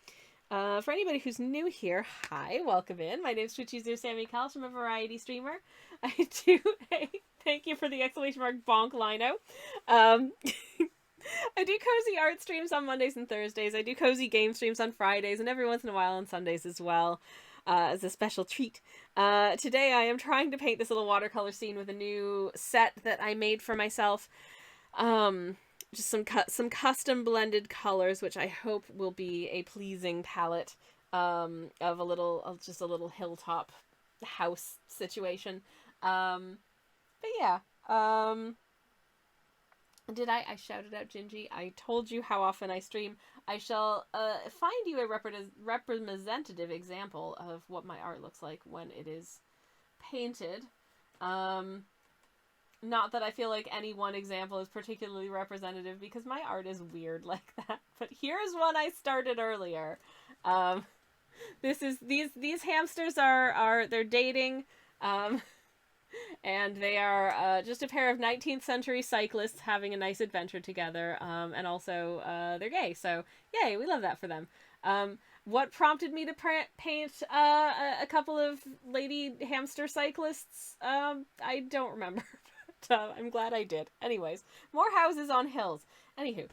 For anybody who's new here, hi, welcome in. My name's Twitch user Sammy Calsh. I'm a variety streamer. I do thank you for the exclamation mark bonk lino. I do cozy art streams on Mondays and Thursdays. I do cozy game streams on Fridays, and every once in a while on Sundays as well, as a special treat. Today I am trying to paint this little watercolor scene with a new set that I made for myself. Just some custom blended colors, which I hope will be a pleasing palette of just a little hilltop house situation. But yeah. I shouted out Gingy. I told you how often I stream. I shall find you a representative example of what my art looks like when it is painted. Not that I feel like any one example is particularly representative because my art is weird like that. But here's one I started earlier. These hamsters are they're dating. And they are just a pair of 19th century cyclists having a nice adventure together, and also they're gay, so yay, we love that for them. What prompted me to paint a couple of lady hamster cyclists? I don't remember, but I'm glad I did. Anyways, more houses on hills. Anywho,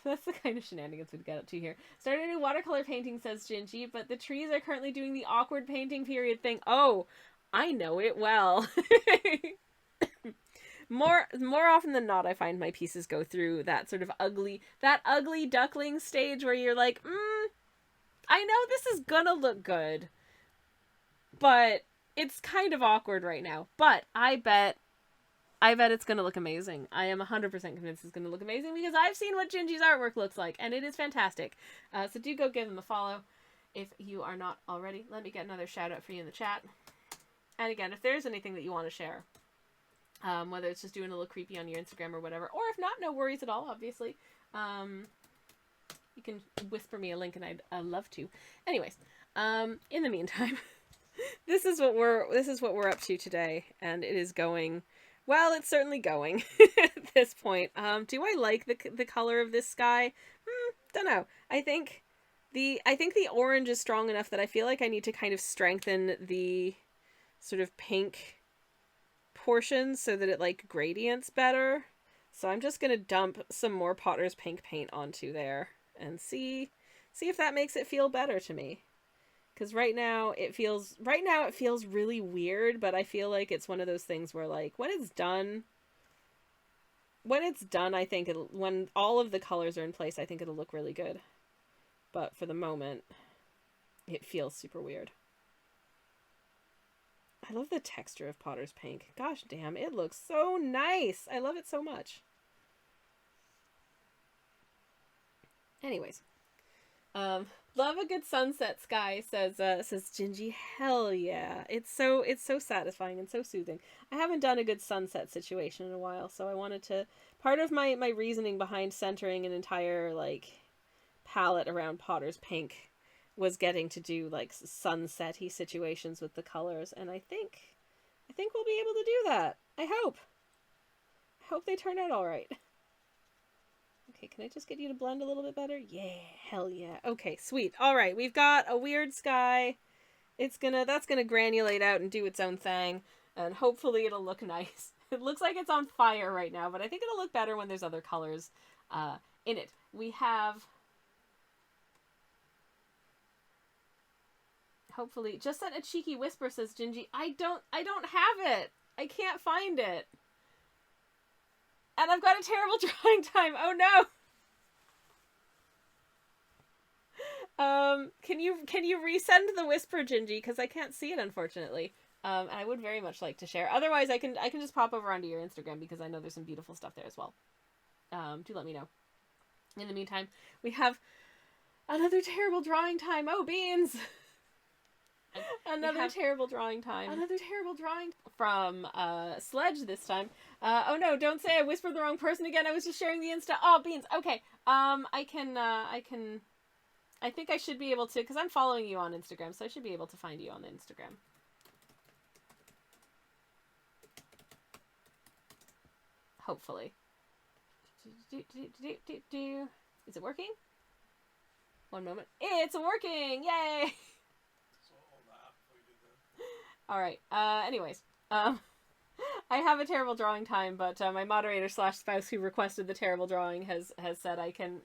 that's the kind of shenanigans we'd get up to here. Started a new watercolor painting, says Gingy, but the trees are currently doing the awkward painting period thing. Oh, I know it well. More often than not, I find my pieces go through that sort of ugly duckling stage where you're like, I know this is gonna look good, but it's kind of awkward right now. But I bet it's gonna look amazing. I am 100% convinced it's gonna look amazing because I've seen what Gingy's artwork looks like, and it is fantastic. So do go give them a follow if you are not already. Let me get another shout out for you in the chat. And again, if there's anything that you want to share, whether it's just doing a little creepy on your Instagram or whatever, or if not, no worries at all, obviously. You can whisper me a link and I'd love to. Anyways, in the meantime, this is what we're up to today, and it is going, well, it's certainly going at this point. Do I like the color of this sky? Don't know. I think the orange is strong enough that I feel like I need to kind of strengthen the sort of pink portions so that it like gradients better. So I'm just gonna dump some more Potter's Pink paint onto there and see if that makes it feel better to me. Because right now it feels really weird, but I feel like it's one of those things where like when it's done, I think when all of the colors are in place, I think it'll look really good. But for the moment, it feels super weird. I love the texture of Potter's Pink. Gosh damn, it looks so nice. I love it so much. Anyways, love a good sunset sky, says Gingy. Hell yeah, it's so satisfying and so soothing. I haven't done a good sunset situation in a while, so I wanted to. Part of my reasoning behind centering an entire like palette around Potter's Pink was getting to do like sunset-y situations with the colors, and I think we'll be able to do that. I hope they turn out all right. Okay, can I just get you to blend a little bit better? Yeah, hell yeah. Okay, sweet. All right, we've got a weird sky. That's gonna granulate out and do its own thing, and hopefully it'll look nice. It looks like it's on fire right now, but I think it'll look better when there's other colors in it. We have. Hopefully, just sent a cheeky whisper, says Gingy. I don't have it. I can't find it. And I've got a terrible drawing time. Oh no. Can you resend the whisper, Gingy? Because I can't see it, unfortunately. And I would very much like to share. Otherwise, I can just pop over onto your Instagram because I know there's some beautiful stuff there as well. Do let me know. In the meantime, we have another terrible drawing time. Oh, beans. Another terrible drawing from Sledge this time. Oh no, don't say I whispered the wrong person again. I was just sharing the Insta. Oh, beans. Okay. I think I should be able to, because I'm following you on Instagram, so I should be able to find you on the Instagram. Hopefully. Is it working? One moment. It's working! Yay! All right. Anyways, I I have a terrible drawing time, but my moderator slash spouse who requested the terrible drawing has said I can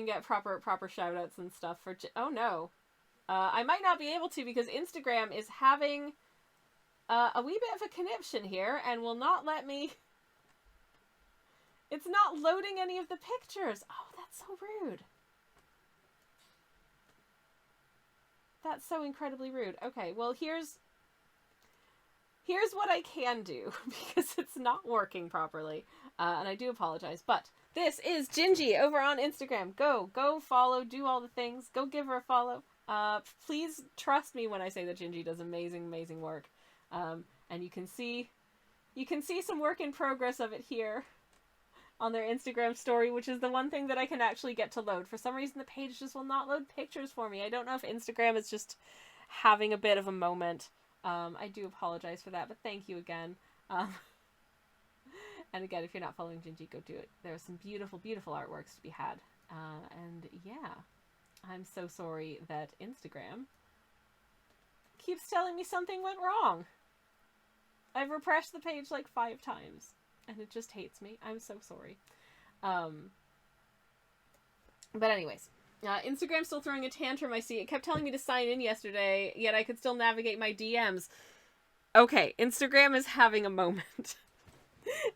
get proper shout outs and stuff for. Oh no, I might not be able to because Instagram is having a wee bit of a conniption here and will not let me. It's not loading any of the pictures. Oh, that's so rude. That's so incredibly rude. Okay, well here's what I can do because it's not working properly, and I do apologize. But this is Gingy over on Instagram. Go follow, do all the things. Go give her a follow. Please trust me when I say that Gingy does amazing work. And you can see some work in progress of it here on their Instagram story, which is the one thing that I can actually get to load. For some reason, the page just will not load pictures for me. I don't know if Instagram is just having a bit of a moment. I do apologize for that, but thank you again. And again, if you're not following Gingy, go do it. There are some beautiful artworks to be had. And yeah, I'm so sorry that Instagram keeps telling me something went wrong. I've refreshed the page like 5 times, and it just hates me. I'm so sorry. But anyways, Instagram's still throwing a tantrum, I see. It kept telling me to sign in yesterday, yet I could still navigate my DMs. Okay, Instagram is having a moment.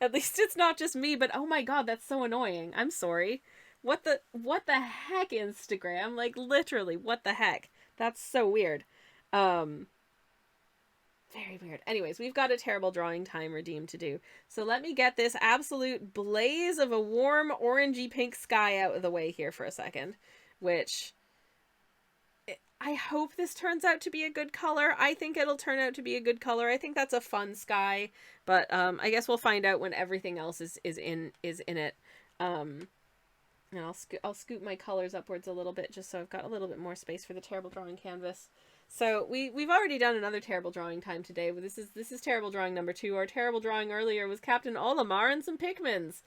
At least it's not just me, but oh my god, that's so annoying. I'm sorry. What the heck, Instagram? Like, literally, what the heck? That's so weird. Very weird. Anyways, we've got a terrible drawing time redeem to do. So let me get this absolute blaze of a warm orangey pink sky out of the way here for a second. Which, I hope this turns out to be a good color. I think it'll turn out to be a good color. I think that's a fun sky. But I guess we'll find out when everything else is in it. And I'll scoop my colors upwards a little bit just so I've got a little bit more space for the terrible drawing canvas. So we've already done another terrible drawing time today. This is terrible drawing number 2. Our terrible drawing earlier was Captain Olimar and some Pikmins.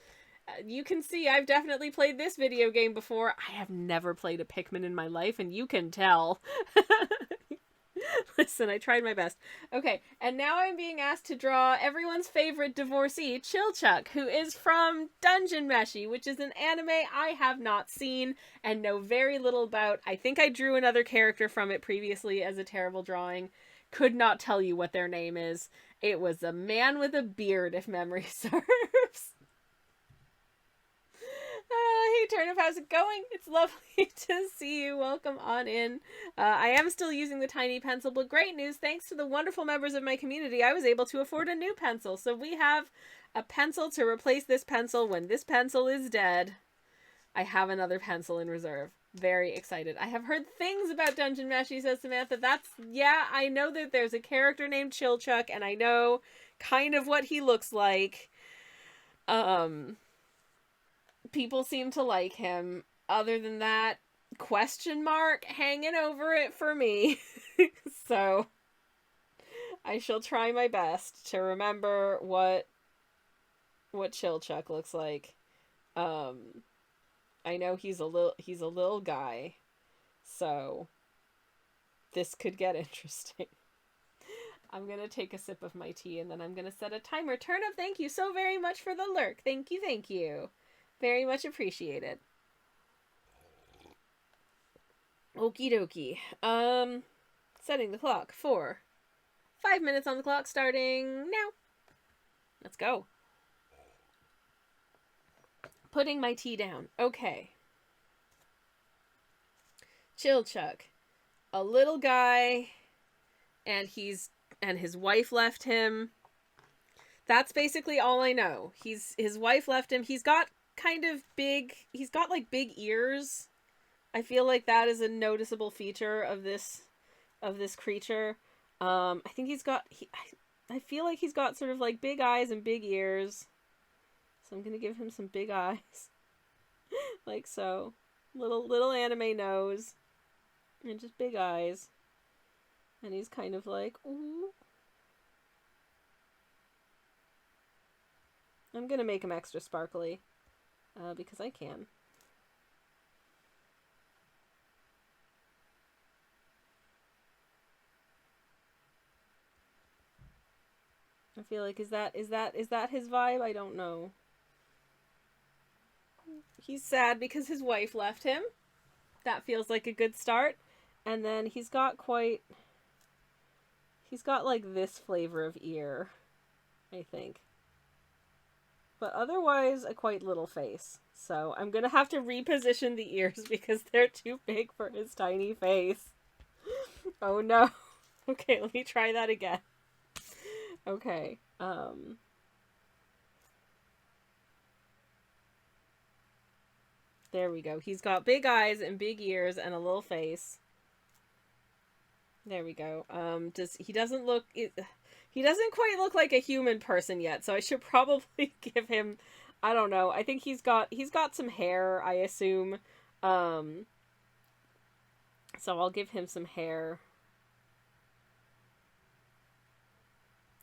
You can see I've definitely played this video game before. I have never played a Pikmin in my life, and you can tell. Listen, I tried my best. Okay, and now I'm being asked to draw everyone's favorite divorcee, Chilchuck, who is from Dungeon Meshi, which is an anime I have not seen and know very little about. I think I drew another character from it previously as a terrible drawing. Could not tell you what their name is. It was a man with a beard, if memory serves. Hey Turnip, how's it going? It's lovely to see you. Welcome on in. I am still using the tiny pencil, but great news. Thanks to the wonderful members of my community, I was able to afford a new pencil. So we have a pencil to replace this pencil when this pencil is dead. I have another pencil in reserve. Very excited. I have heard things about Dungeon Meshi, says Samantha. Yeah, I know that there's a character named Chilchuck, and I know kind of what he looks like. People seem to like him. Other than that, question mark hanging over it for me. So I shall try my best to remember what Chilchuck looks like. I know he's a little guy. So this could get interesting. I'm going to take a sip of my tea and then I'm going to set a timer. Turnip, thank you so very much for the lurk. Thank you. Very much appreciated. Okie dokie. Setting the clock for 5 minutes on the clock starting now. Let's go. Putting my tea down. Okay. Chilchuck. A little guy, and his wife left him. That's basically all I know. His wife left him. He's got like big ears. I feel like that is a noticeable feature of this creature. I think I feel like he's got sort of like big eyes and big ears. So I'm gonna give him some big eyes. Like so. Little anime nose. And just big eyes. And he's kind of like, ooh. I'm gonna make him extra sparkly. Because I can. I feel like is that his vibe? I don't know. He's sad because his wife left him. That feels like a good start. And then he's got like this flavor of ear, I think. But otherwise, a quite little face. So I'm gonna have to reposition the ears because they're too big for his tiny face. Oh no. Okay, let me try that again. Okay. There we go. He's got big eyes and big ears and a little face. There we go. He doesn't quite look like a human person yet, so I should probably give him, I don't know. I think he's got some hair, I assume. So I'll give him some hair.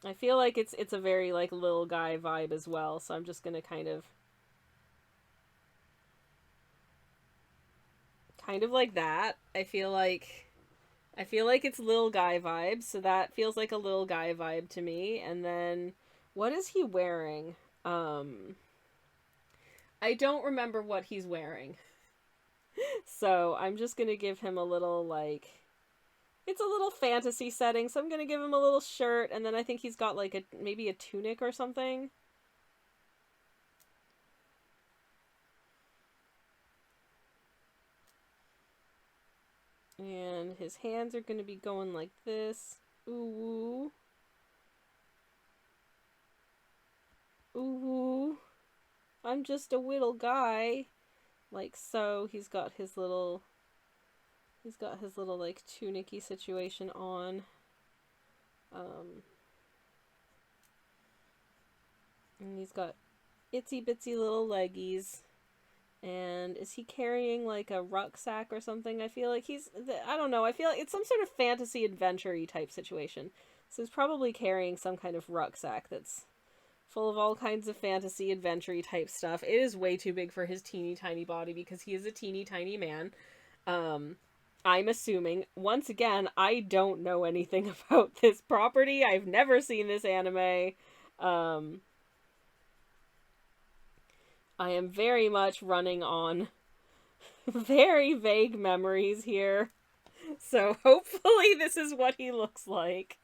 I feel like it's a very like little guy vibe as well, so I'm just going to kind of like that. I feel like it's little guy vibes, so that feels like a little guy vibe to me. And then what is he wearing? I don't remember what he's wearing. So I'm just going to give him a little like, it's a little fantasy setting, so I'm going to give him a little shirt, and then I think he's got like maybe a tunic or something. And his hands are going to be going like this. Ooh. Ooh. I'm just a little guy. Like so. He's got his little like tunicky situation on. And he's got itsy bitsy little leggies. And is he carrying like a rucksack or something? I feel like I don't know. I feel like it's some sort of fantasy adventure-y type situation. So he's probably carrying some kind of rucksack that's full of all kinds of fantasy adventure-y type stuff. It is way too big for his teeny tiny body because he is a teeny tiny man. I'm assuming, once again, I don't know anything about this property. I've never seen this anime. I am very much running on very vague memories here. So hopefully this is what he looks like.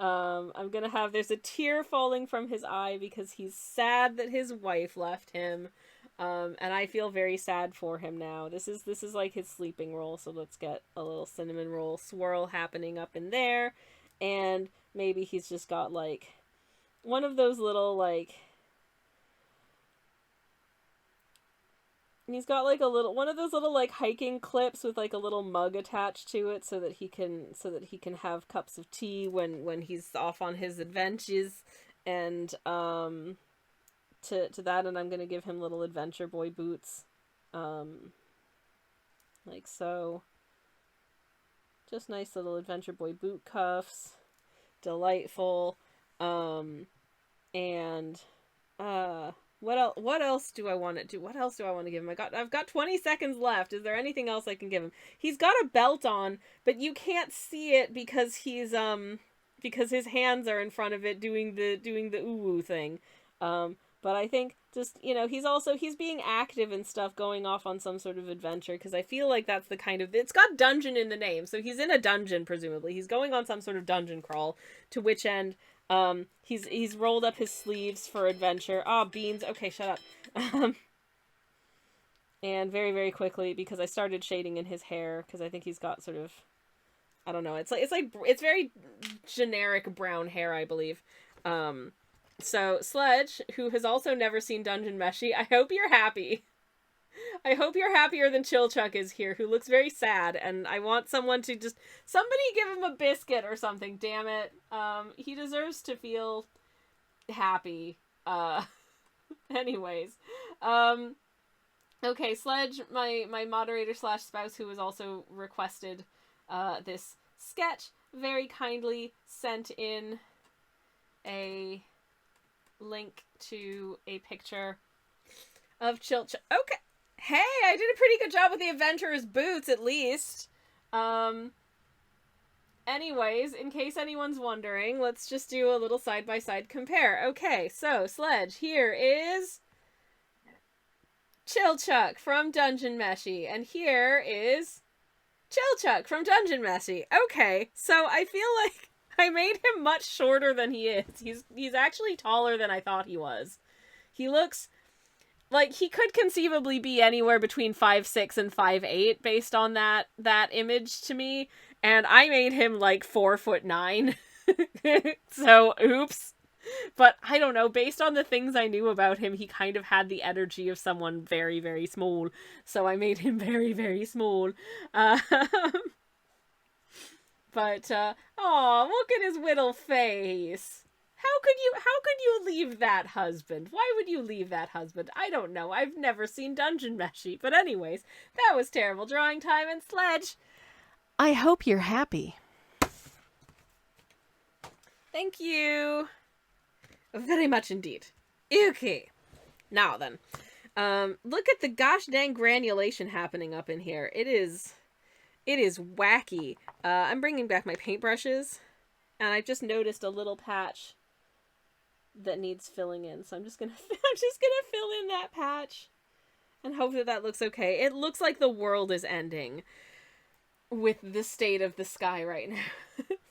I'm gonna have, there's a tear falling from his eye because he's sad that his wife left him. And I feel very sad for him now. This is like his sleeping roll, so let's get a little cinnamon roll swirl happening up in there. And maybe he's just got like one of those little like, he's got like one of those little like hiking clips with like a little mug attached to it so that he can have cups of tea when he's off on his adventures. And to that, and I'm gonna give him little adventure boy boots, like so. Just nice little adventure boy boot cuffs, delightful. And what else do I want to do? What else do I want to give him? I've got 20 seconds left. Is there anything else I can give him? He's got a belt on, but you can't see it because he's because his hands are in front of it doing the ooh thing. But I think just, he's being active and stuff, going off on some sort of adventure, because I feel like that's the kind of, it's got dungeon in the name, so he's in a dungeon, presumably. He's going on some sort of dungeon crawl, to which end, he's rolled up his sleeves for adventure. Ah, beans. Okay, shut up. And very, very quickly, because I started shading in his hair, because I think he's got sort of, I don't know, it's very generic brown hair, I believe. So, Sledge, who has also never seen Dungeon Meshi, I hope you're happy. I hope you're happier than Chillchuck is here, who looks very sad, and I want someone to somebody give him a biscuit or something, damn it. He deserves to feel happy. Anyways. Okay, Sledge, my moderator / spouse, who has also requested, this sketch, very kindly sent in a link to a picture of Chillchuck. Okay. Hey, I did a pretty good job with the adventurer's boots, at least. And Anyways, in case anyone's wondering, let's just do a little side-by-side compare. Okay, so Sledge here is Chillchuck from Dungeon Meshi, and here is Chillchuck from Dungeon Meshi. Okay, so I feel like I made him much shorter than he is. He's actually taller than I thought he was. He looks like he could conceivably be anywhere between 5'6" and 5'8" based on that image to me, and I made him like 4'9". So oops. But I don't know, based on the things I knew about him, he kind of had the energy of someone very, very small. So I made him very, very small. But oh, look at his little face. How could you leave that husband? Why would you leave that husband? I don't know. I've never seen Dungeon Meshi. But anyways, that was terrible drawing time, and Sledge, I hope you're happy. Thank you. Very much indeed. Okay. Now then. Look at the gosh dang granulation happening up in here. It is wacky. I'm bringing back my paintbrushes, and I just noticed a little patch that needs filling in. So I'm just gonna fill in that patch and hope that looks okay. It looks like the world is ending with the state of the sky right now.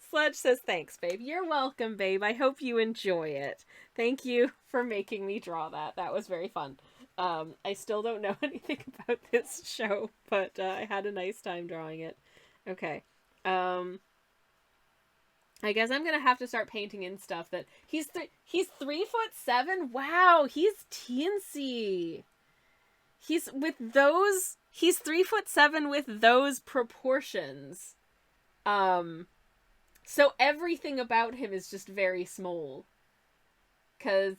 Sledge says, thanks, babe. You're welcome, babe. I hope you enjoy it. Thank you for making me draw that. That was very fun. I still don't know anything about this show, but I had a nice time drawing it. Okay. I guess I'm gonna have to start painting in stuff that he's 3'7". Wow, he's teensy. He's 3'7" with those proportions. So everything about him is just very small. So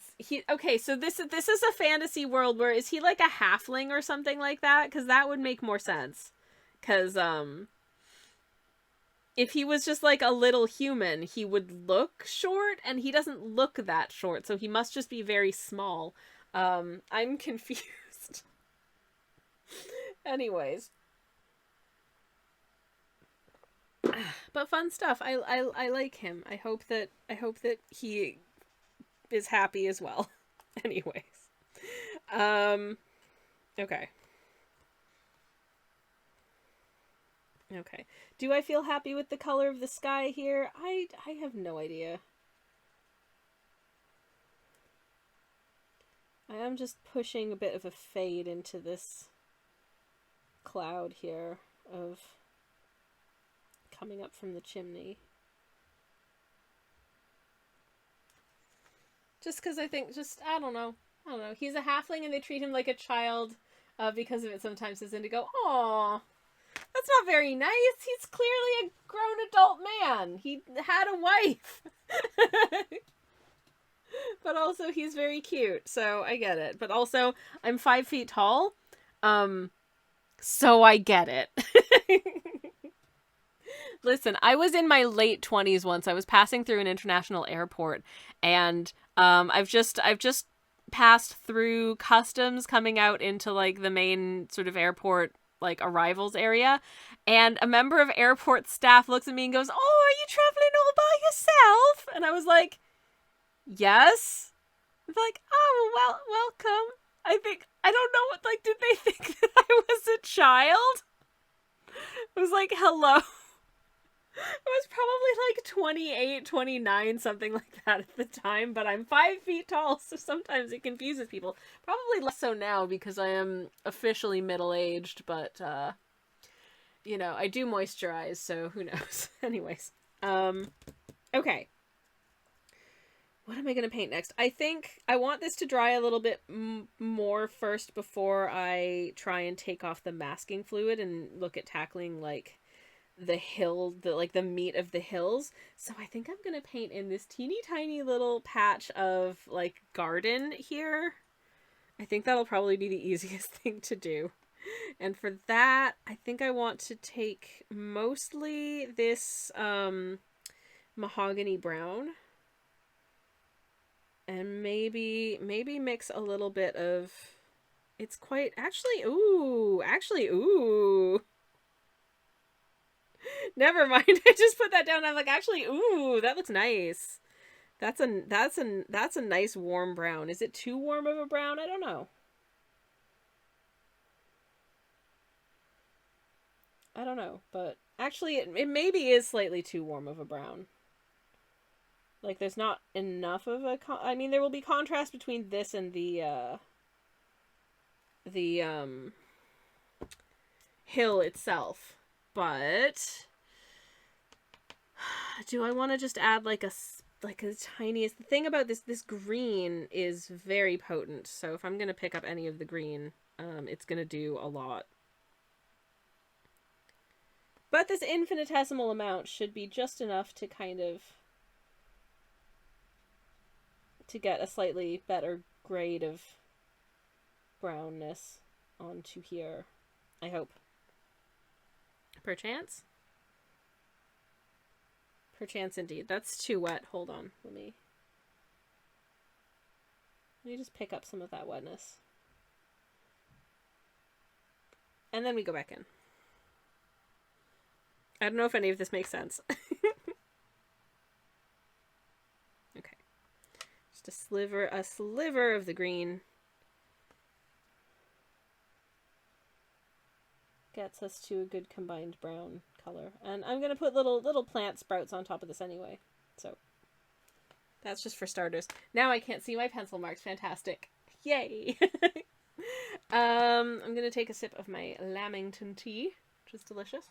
this is a fantasy world where, is he like a halfling or something like that? Because that would make more sense. Because, if he was just like a little human, he would look short, and he doesn't look that short, so he must just be very small. I'm confused. Anyways. But fun stuff. I like him. I hope that he is happy as well. Anyways. Okay. Okay. Do I feel happy with the color of the sky here? I have no idea. I am just pushing a bit of a fade into this cloud here of coming up from the chimney. Just because I think, I don't know. He's a halfling and they treat him like a child because of it sometimes, as in to go, aww, that's not very nice. He's clearly a grown adult man. He had a wife. But also he's very cute, so I get it. But also, I'm 5 feet tall, so I get it. Listen, I was in my late 20s once. I was passing through an international airport, and I've just passed through customs coming out into like the main sort of airport like arrivals area, and a member of airport staff looks at me and goes, "Oh, are you traveling all by yourself?" And I was like, "Yes." They're like, "Oh, well, welcome." I don't know what, like, did they think that I was a child? I was like, "Hello." I was probably like 28, 29, something like that at the time, but I'm 5 feet tall, so sometimes it confuses people. Probably less so now because I am officially middle-aged, but, you know, I do moisturize, so who knows. Anyways, okay. What am I going to paint next? I think I want this to dry a little bit more first before I try and take off the masking fluid and look at tackling, like, the meat of the hills. So I think I'm gonna paint in this teeny tiny little patch of like garden here. I think that'll probably be the easiest thing to do. And for that, I think I want to take mostly this mahogany brown and maybe mix a little bit of, ooh. Never mind. I just put that down. I'm like, actually, ooh, that looks nice. That's a nice warm brown. Is it too warm of a brown? I don't know. I don't know, but actually, it maybe is slightly too warm of a brown. Like, there's not enough of a. I mean, there will be contrast between this and the hill itself, but do I want to just add like a tiniest? The thing about this green is very potent. So if I'm gonna pick up any of the green, it's gonna do a lot. But this infinitesimal amount should be just enough to kind of to get a slightly better grade of brownness onto here. I hope. Perchance? Perchance indeed. That's too wet. Hold on. Let me just pick up some of that wetness. And then we go back in. I don't know if any of this makes sense. Okay. Just a sliver of the green. Gets us to a good combined brown color. And I'm going to put little plant sprouts on top of this anyway. So that's just for starters. Now I can't see my pencil marks. Fantastic. Yay. I'm going to take a sip of my Lamington tea, which is delicious.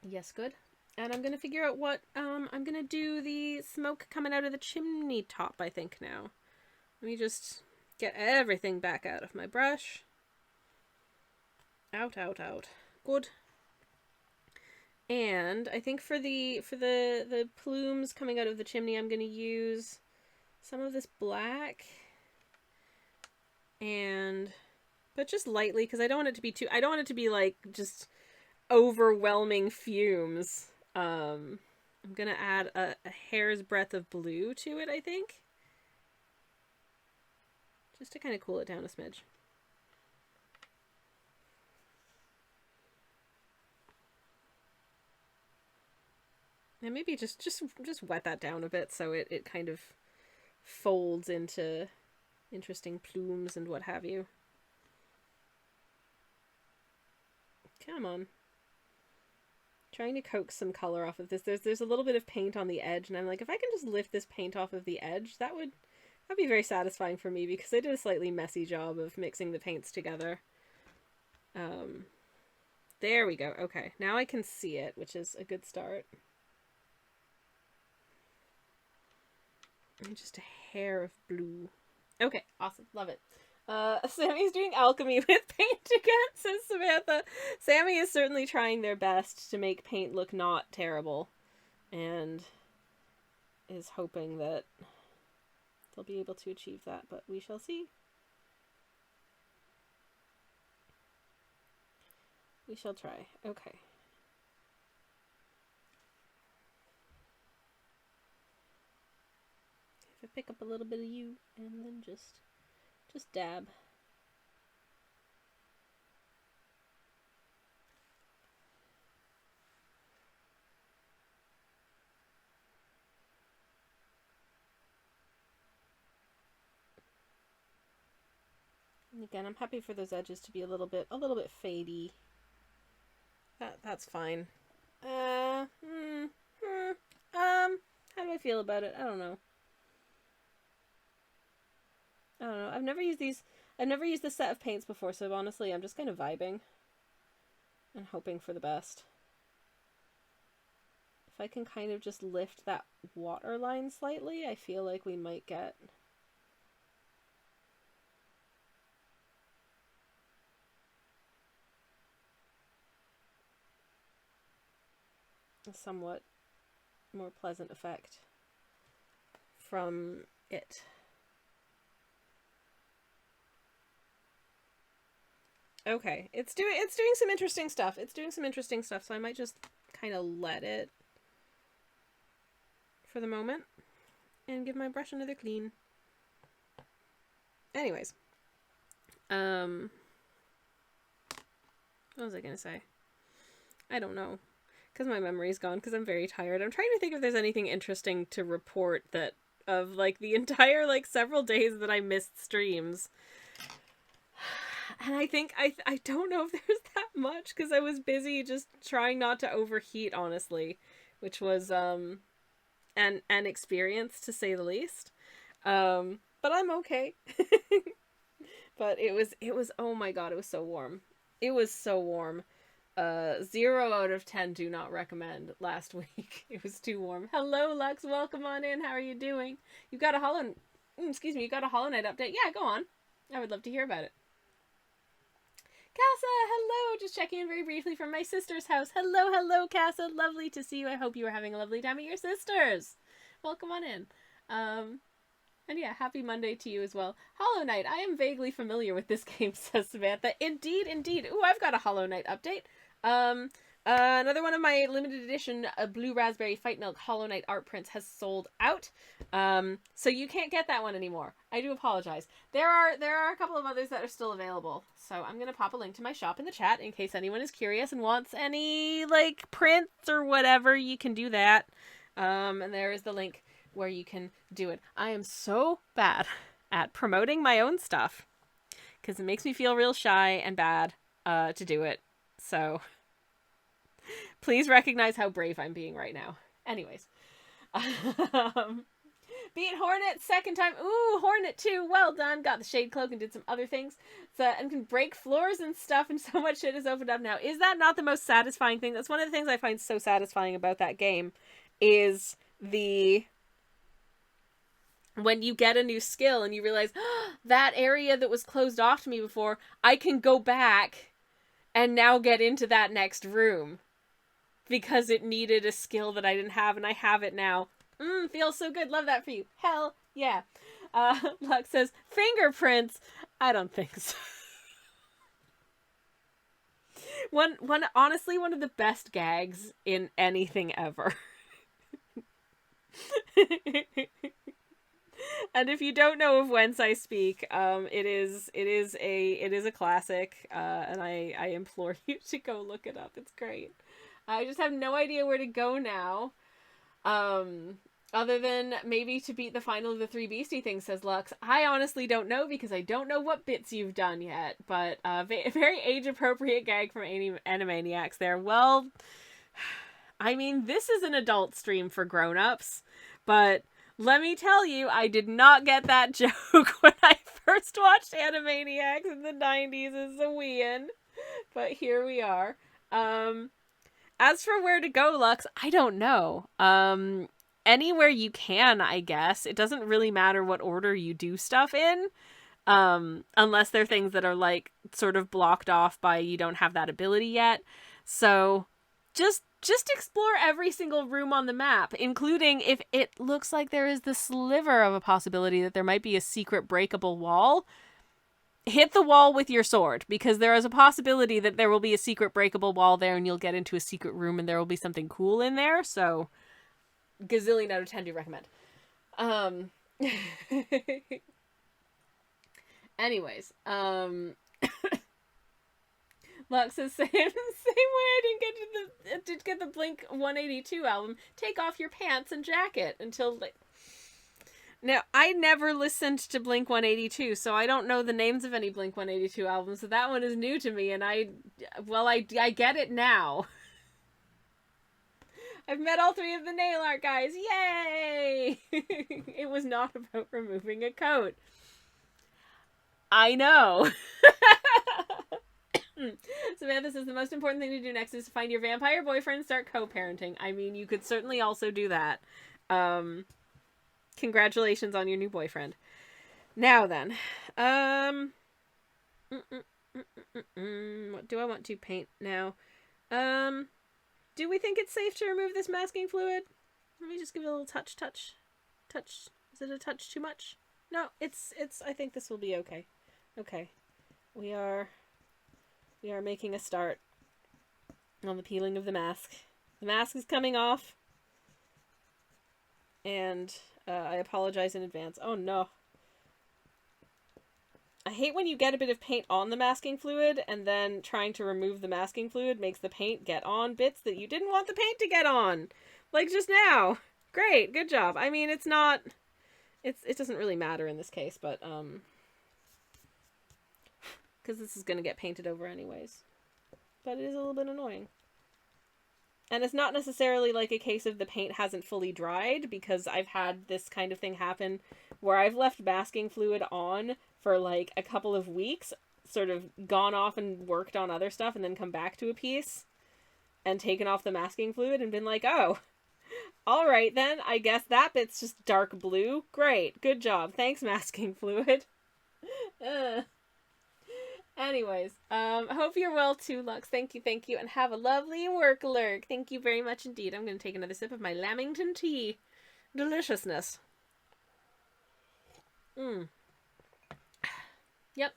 Yes, good. And I'm going to figure out what, I'm going to do the smoke coming out of the chimney top, I think, now. Let me just get everything back out of my brush. Out. Good. And I think for the plumes coming out of the chimney, I'm going to use some of this black. But just lightly, because I don't want it to be I don't want it to be like just overwhelming fumes. I'm gonna add a hair's breadth of blue to it, I think. Just to kind of cool it down a smidge. And maybe just wet that down a bit so it kind of folds into interesting plumes and what have you. Come on. Trying to coax some color off of this. There's a little bit of paint on the edge, and I'm like, if I can just lift this paint off of the edge, that'd be very satisfying for me, because I did a slightly messy job of mixing the paints together. There we go. Okay, now I can see it, which is a good start. And just a hair of blue. Okay, awesome. Love it. Sammy's doing alchemy with paint again, says Samantha. Sammy is certainly trying their best to make paint look not terrible, and is hoping that they'll be able to achieve that, but we shall see. We shall try. Okay. If I pick up a little bit of you, and then just dab. And again, I'm happy for those edges to be a little bit fadey. That's fine. How do I feel about it? I don't know. I've never used this set of paints before, so honestly, I'm just kind of vibing and hoping for the best. If I can kind of just lift that water line slightly, I feel like we might get a somewhat more pleasant effect from it. Okay, it's doing some interesting stuff. So I might just kind of let it for the moment and give my brush another clean. Anyways, What was I going to say? I don't know. Because my memory's gone, because I'm very tired. I'm trying to think if there's anything interesting to report that, of, like, the entire, like, several days that I missed streams. And I think, I don't know if there's that much, because I was busy just trying not to overheat, honestly. Which was, an experience, to say the least. But I'm okay. But it was, oh my god, it was so warm. It was so warm. 0 out of 10 do not recommend last week. It was too warm. Hello, Lux. Welcome on in. How are you doing? You got a you got a Hollow Knight update. Yeah, go on. I would love to hear about it. Casa, hello. Just checking in very briefly from my sister's house. Hello, hello, Casa. Lovely to see you. I hope you are having a lovely time at your sister's. Welcome on in. And yeah, happy Monday to you as well. Hollow Knight, I am vaguely familiar with this game, says Samantha. Indeed, indeed. Ooh, I've got a Hollow Knight update. Another one of my limited edition Blue Raspberry Fight Milk Hollow Knight art prints has sold out. So you can't get that one anymore. I do apologize. There are a couple of others that are still available. So I'm going to pop a link to my shop in the chat in case anyone is curious and wants any, like, prints or whatever. You can do that. And there is the link where you can do it. I am so bad at promoting my own stuff because it makes me feel real shy and bad to do it. So please recognize how brave I'm being right now. Anyways. Beat Hornet second time. Ooh, Hornet 2. Well done. Got the Shade Cloak and did some other things. So, and can break floors and stuff, and so much shit is opened up now. Is that not the most satisfying thing? That's one of the things I find so satisfying about that game is when you get a new skill and you realize, oh, that area that was closed off to me before, I can go back and now get into that next room. Because it needed a skill that I didn't have, and I have it now. Feels so good. Love that for you. Hell yeah. Lux says, fingerprints. I don't think so. Honestly, one of the best gags in anything ever. And if you don't know of whence I speak, it is a classic, and I implore you to go look it up. It's great. I just have no idea where to go now. Other than maybe to beat the final of the 3 beastie things, says Lux. I honestly don't know because I don't know what bits you've done yet. But very age-appropriate gag from Animaniacs there. Well, I mean, this is an adult stream for grown-ups, but let me tell you, I did not get that joke when I first watched Animaniacs in the 90s as a weein'. But here we are. As for where to go, Lux, I don't know. Anywhere you can, I guess. It doesn't really matter what order you do stuff in. Unless they're things that are, like, sort of blocked off by you don't have that ability yet. So, just explore every single room on the map, including if it looks like there is the sliver of a possibility that there might be a secret breakable wall. Hit the wall with your sword, because there is a possibility that there will be a secret breakable wall there and you'll get into a secret room and there will be something cool in there, so gazillion out of 10 do recommend. Anyways, Lux says, same way I didn't get the Blink 182 album. Take off your pants and jacket until, like... Now, I never listened to Blink 182, so I don't know the names of any Blink 182 albums, so that one is new to me, and I get it now. I've met all 3 of the nail art guys. Yay! It was not about removing a coat. I know. Samantha says the most important thing to do next is to find your vampire boyfriend and start co-parenting. I mean, you could certainly also do that. Congratulations on your new boyfriend. Now then. What do I want to paint now? Do we think it's safe to remove this masking fluid? Let me just give it a little touch. Is it a touch too much? No, it's I think this will be okay. Okay. We are making a start on the peeling of the mask. The mask is coming off. And I apologize in advance. Oh no. I hate when you get a bit of paint on the masking fluid and then trying to remove the masking fluid makes the paint get on bits that you didn't want the paint to get on. Like just now. Great, good job. I mean, it doesn't really matter in this case, but because this is going to get painted over anyways. But it is a little bit annoying. And it's not necessarily like a case of the paint hasn't fully dried, because I've had this kind of thing happen where I've left masking fluid on for like a couple of weeks, sort of gone off and worked on other stuff, and then come back to a piece and taken off the masking fluid and been like, oh, alright then, I guess that bit's just dark blue. Great, good job. Thanks, masking fluid. Anyways, hope you're well too, Lux. Thank you, and have a lovely work lurk. Thank you very much indeed. I'm going to take another sip of my Lamington tea. Deliciousness. Yep.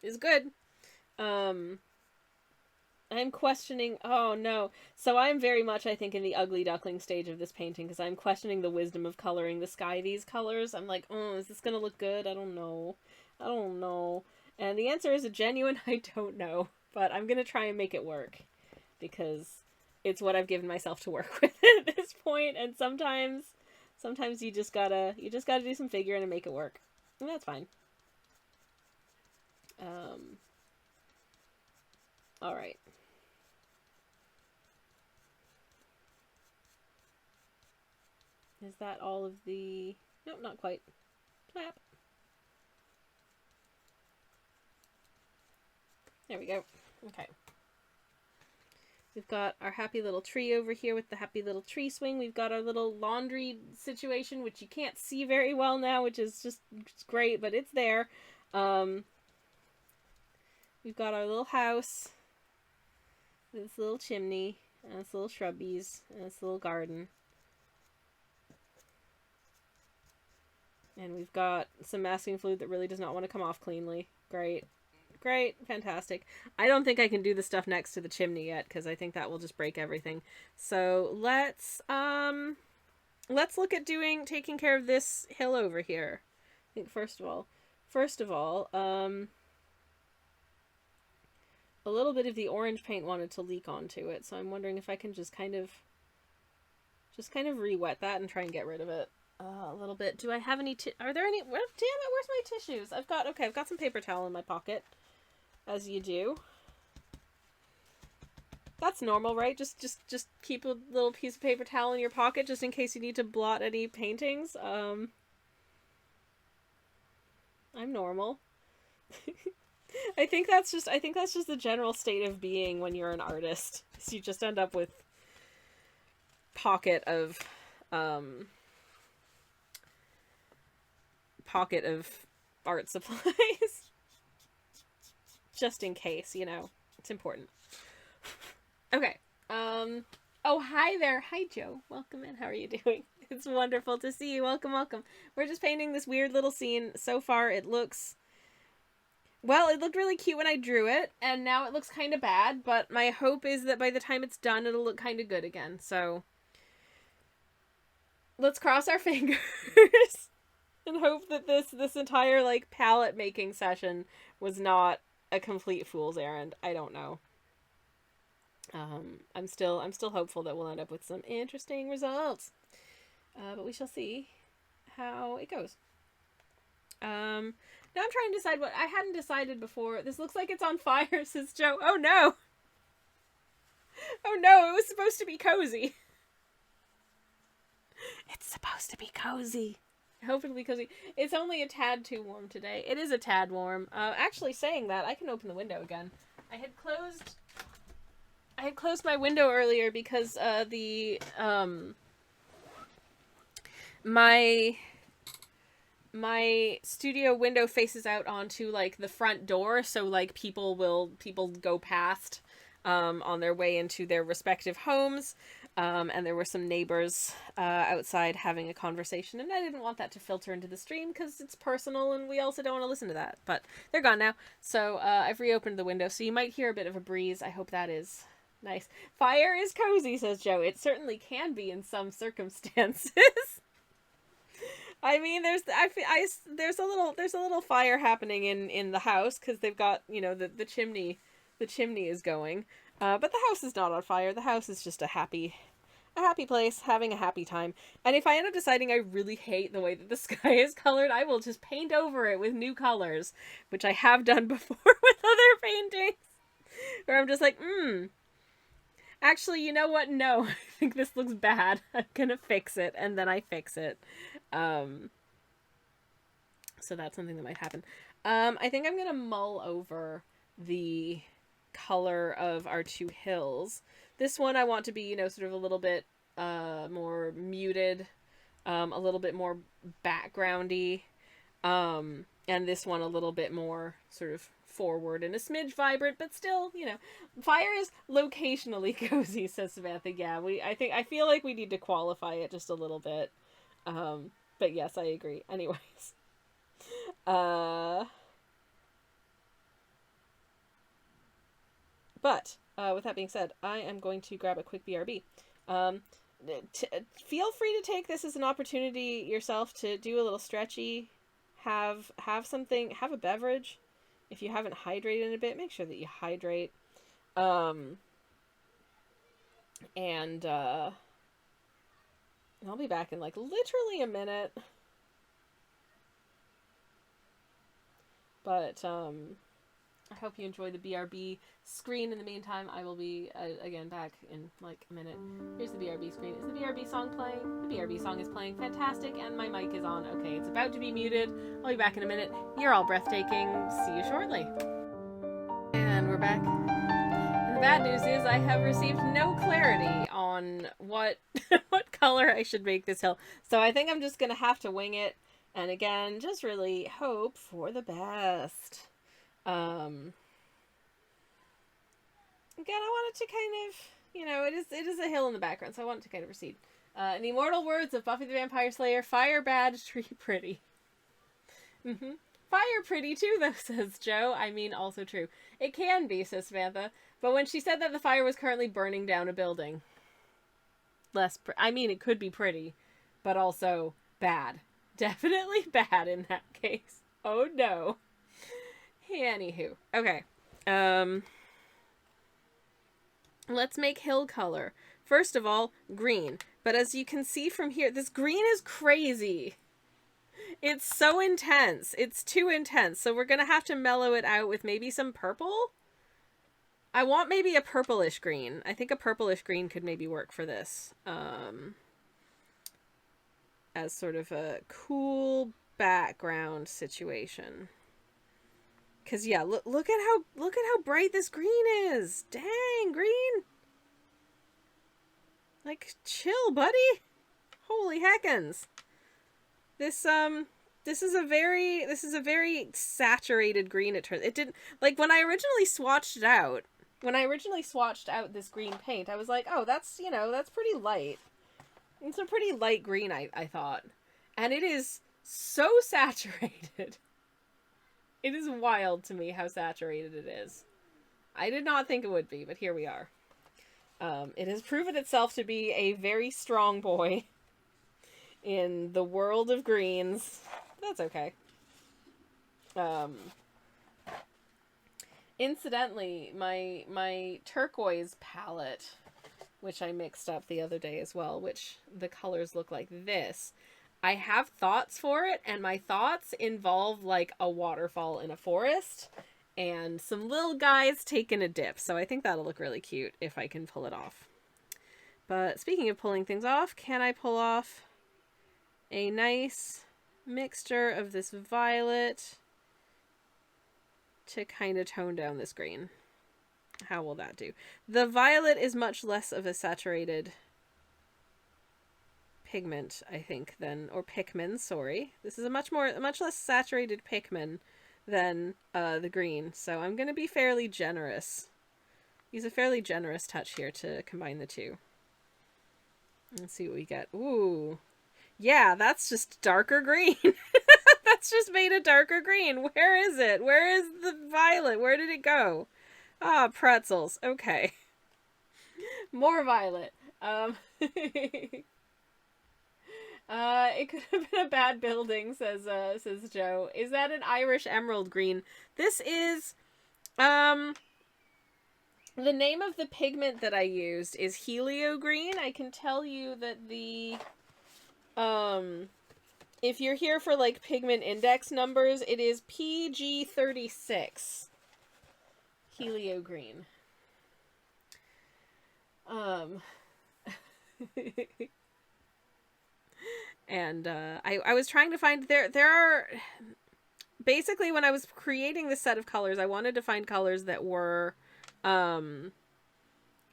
It's good. I'm questioning, oh no. So I'm very much, I think, in the ugly duckling stage of this painting, because I'm questioning the wisdom of coloring the sky these colors. I'm like, oh, is this going to look good? I don't know. And the answer is a genuine I don't know, but I'm going to try and make it work, because it's what I've given myself to work with at this point, and sometimes you just gotta do some figuring and make it work. And that's fine. Alright. Is that all of the... Nope, not quite. Clap. There we go. Okay. We've got our happy little tree over here with the happy little tree swing. We've got our little laundry situation, which you can't see very well now, which is just great, but it's there. We've got our little house, this little chimney, and this little shrubbies, and this little garden. And we've got some masking fluid that really does not want to come off cleanly. Great. Great. Fantastic. I don't think I can do the stuff next to the chimney yet, because I think that will just break everything. So let's look at taking care of this hill over here. I think first of all, a little bit of the orange paint wanted to leak onto it, so I'm wondering if I can just kind of re-wet that and try and get rid of it. A little bit. Do I have any are there any... Damn it, where's my tissues? I've got some paper towel in my pocket. As you do. That's normal, right? Just keep a little piece of paper towel in your pocket just in case you need to blot any paintings. I'm normal. I think that's just the general state of being when you're an artist. So you just end up with pocket of art supplies. Just in case, you know. It's important. Okay. Oh, hi there. Hi, Joe. Welcome in. How are you doing? It's wonderful to see you. Welcome, welcome. We're just painting this weird little scene. So far, it looks... Well, it looked really cute when I drew it, and now it looks kind of bad, but my hope is that by the time it's done, it'll look kind of good again. So, let's cross our fingers and hope that this entire, like, palette making session was not a complete fool's errand. I don't know. I'm still hopeful that we'll end up with some interesting results. But we shall see how it goes. Now I'm trying to decide what I hadn't decided before. This looks like it's on fire, says Joe. Oh no! Oh no, it was supposed to be cozy. It's supposed to be cozy. I hope it'll be cozy. It's only a tad too warm today. It is a tad warm. Actually, saying that, I can open the window again. I had closed my window earlier because my studio window faces out onto like the front door, so like people go past on their way into their respective homes. And there were some neighbors outside having a conversation, and I didn't want that to filter into the stream because it's personal, and we also don't want to listen to that. But they're gone now, so I've reopened the window, so you might hear a bit of a breeze. I hope that is nice. Fire is cozy, says Joe. It certainly can be in some circumstances. I mean, there's a little fire happening in the house because they've got, you know, the chimney is going, but the house is not on fire. The house is just a happy place, having a happy time. And if I end up deciding I really hate the way that the sky is colored, I will just paint over it with new colors, which I have done before with other paintings, where I'm just like, actually, you know what? No, I think this looks bad. I'm gonna fix it, and then I fix it. Um, so that's something that might happen. I think I'm gonna mull over the color of our two hills. This one I want to be, you know, sort of a little bit more muted, a little bit more backgroundy, and this one a little bit more sort of forward and a smidge vibrant, but still, you know, fire is locationally cozy, says Samantha. Yeah, I feel like we need to qualify it just a little bit. But yes, I agree. Anyways. But with that being said, I am going to grab a quick BRB. Feel free to take this as an opportunity yourself to do a little stretchy, have something, have a beverage. If you haven't hydrated in a bit, make sure that you hydrate. And I'll be back in like literally a minute. But I hope you enjoy the BRB screen. In the meantime, I will be, again, back in like a minute. Here's the BRB screen. Is the BRB song playing? The BRB song is playing. Fantastic. And my mic is on. Okay, it's about to be muted. I'll be back in a minute. You're all breathtaking. See you shortly. And we're back. And the bad news is I have received no clarity on what what color I should make this hill. So I think I'm just going to have to wing it. And again, just really hope for the best. Again, I wanted to kind of, you know, it is a hill in the background, so I wanted to kind of proceed. In the immortal words of Buffy the Vampire Slayer, fire bad, tree pretty. Fire pretty too, though, says Joe. I mean, also true. It can be, says Samantha. But when she said that the fire was currently burning down a building, I mean, it could be pretty, but also bad. Definitely bad in that case. Oh no. Anywho. Okay. Let's make hill color. First of all, green. But as you can see from here, this green is crazy. It's so intense. It's too intense. So we're going to have to mellow it out with maybe some purple. I want maybe a purplish green. I think a purplish green could maybe work for this. As sort of a cool background situation. Cause yeah, look at how bright this green is. Dang, green. Like, chill, buddy. Holy heckins. This is a very saturated green. It turns. It didn't, like, when I originally swatched out this green paint, I was like, oh, that's, you know, that's pretty light. It's a pretty light green, I thought. And it is so saturated. It is wild to me how saturated it is. I did not think it would be, but here we are. It has proven itself to be a very strong boy in the world of greens. That's okay. Incidentally, my turquoise palette, which I mixed up the other day as well, which the colors look like this. I have thoughts for it, and my thoughts involve like a waterfall in a forest and some little guys taking a dip. So I think that'll look really cute if I can pull it off. But speaking of pulling things off, can I pull off a nice mixture of this violet to kind of tone down this green? How will that do? The violet is much less of a saturated pigment, I think, than, or Pikmin, sorry. This is a much less saturated Pikmin than the green, so I'm going to be fairly generous. Use a fairly generous touch here to combine the two. Let's see what we get. Ooh. Yeah, that's just darker green. That's just made a darker green. Where is it? Where is the violet? Where did it go? Ah, pretzels. Okay. More violet. It could have been a bad building, says Joe. Is that an Irish emerald green? This is, the name of the pigment that I used is helio green. I can tell you that if you're here for, like, pigment index numbers, it is PG36. Helio green. And I was trying to find there are basically, when I was creating this set of colors, I wanted to find colors that were of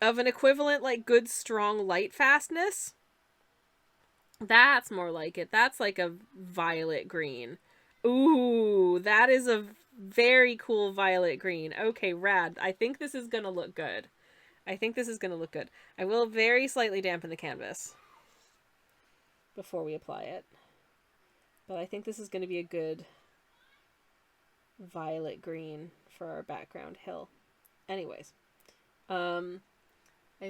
an equivalent, like, good strong light fastness. That's more like it. That's like a violet green. Ooh, that is a very cool violet green. Okay, rad. I think this is gonna look good. I think this is gonna look good. I will very slightly dampen the canvas before we apply it. But I think this is going to be a good violet green for our background hill. Anyways, I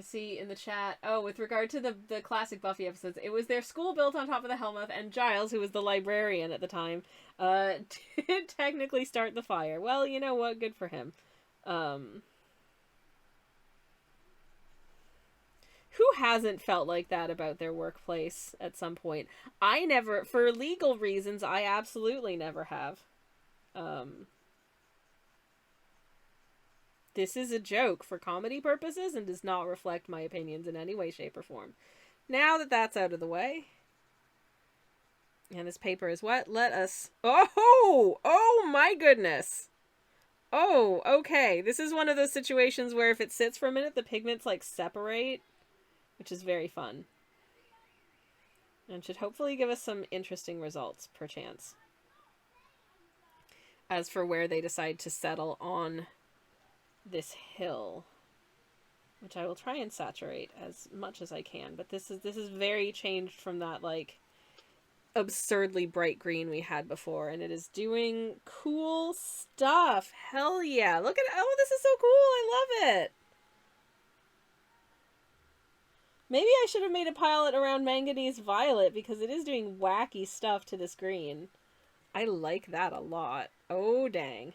see in the chat, with regard to the classic Buffy episodes, it was their school built on top of the Hellmouth, and Giles, who was the librarian at the time, did technically start the fire. Well, you know what? Good for him. Who hasn't felt like that about their workplace at some point? I never, for legal reasons, I absolutely never have. This is a joke for comedy purposes and does not reflect my opinions in any way, shape, or form. Now that that's out of the way, and this paper is wet, let us... Oh my goodness! Oh, okay. This is one of those situations where if it sits for a minute, the pigments, like, separate, which is very fun. And should hopefully give us some interesting results, perchance. As for where they decide to settle on this hill, which I will try and saturate as much as I can, but this is very changed from that, like, absurdly bright green we had before, and it is doing cool stuff. Hell yeah. Look at it. Oh, this is so cool. I love it. Maybe I should have made a palette around manganese violet because it is doing wacky stuff to this green. I like that a lot. Oh, dang.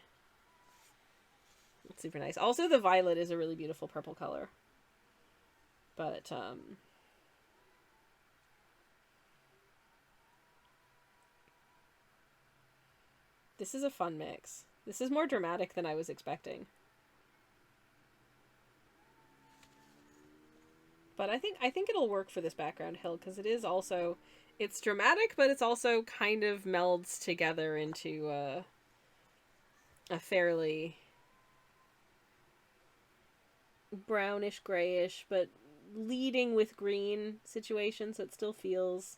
It's super nice. Also, the violet is a really beautiful purple color. But, this is a fun mix. This is more dramatic than I was expecting. But I think it'll work for this background hill because it is also... It's dramatic, but it's also kind of melds together into a fairly brownish, grayish, but leading with green situation, so it still feels,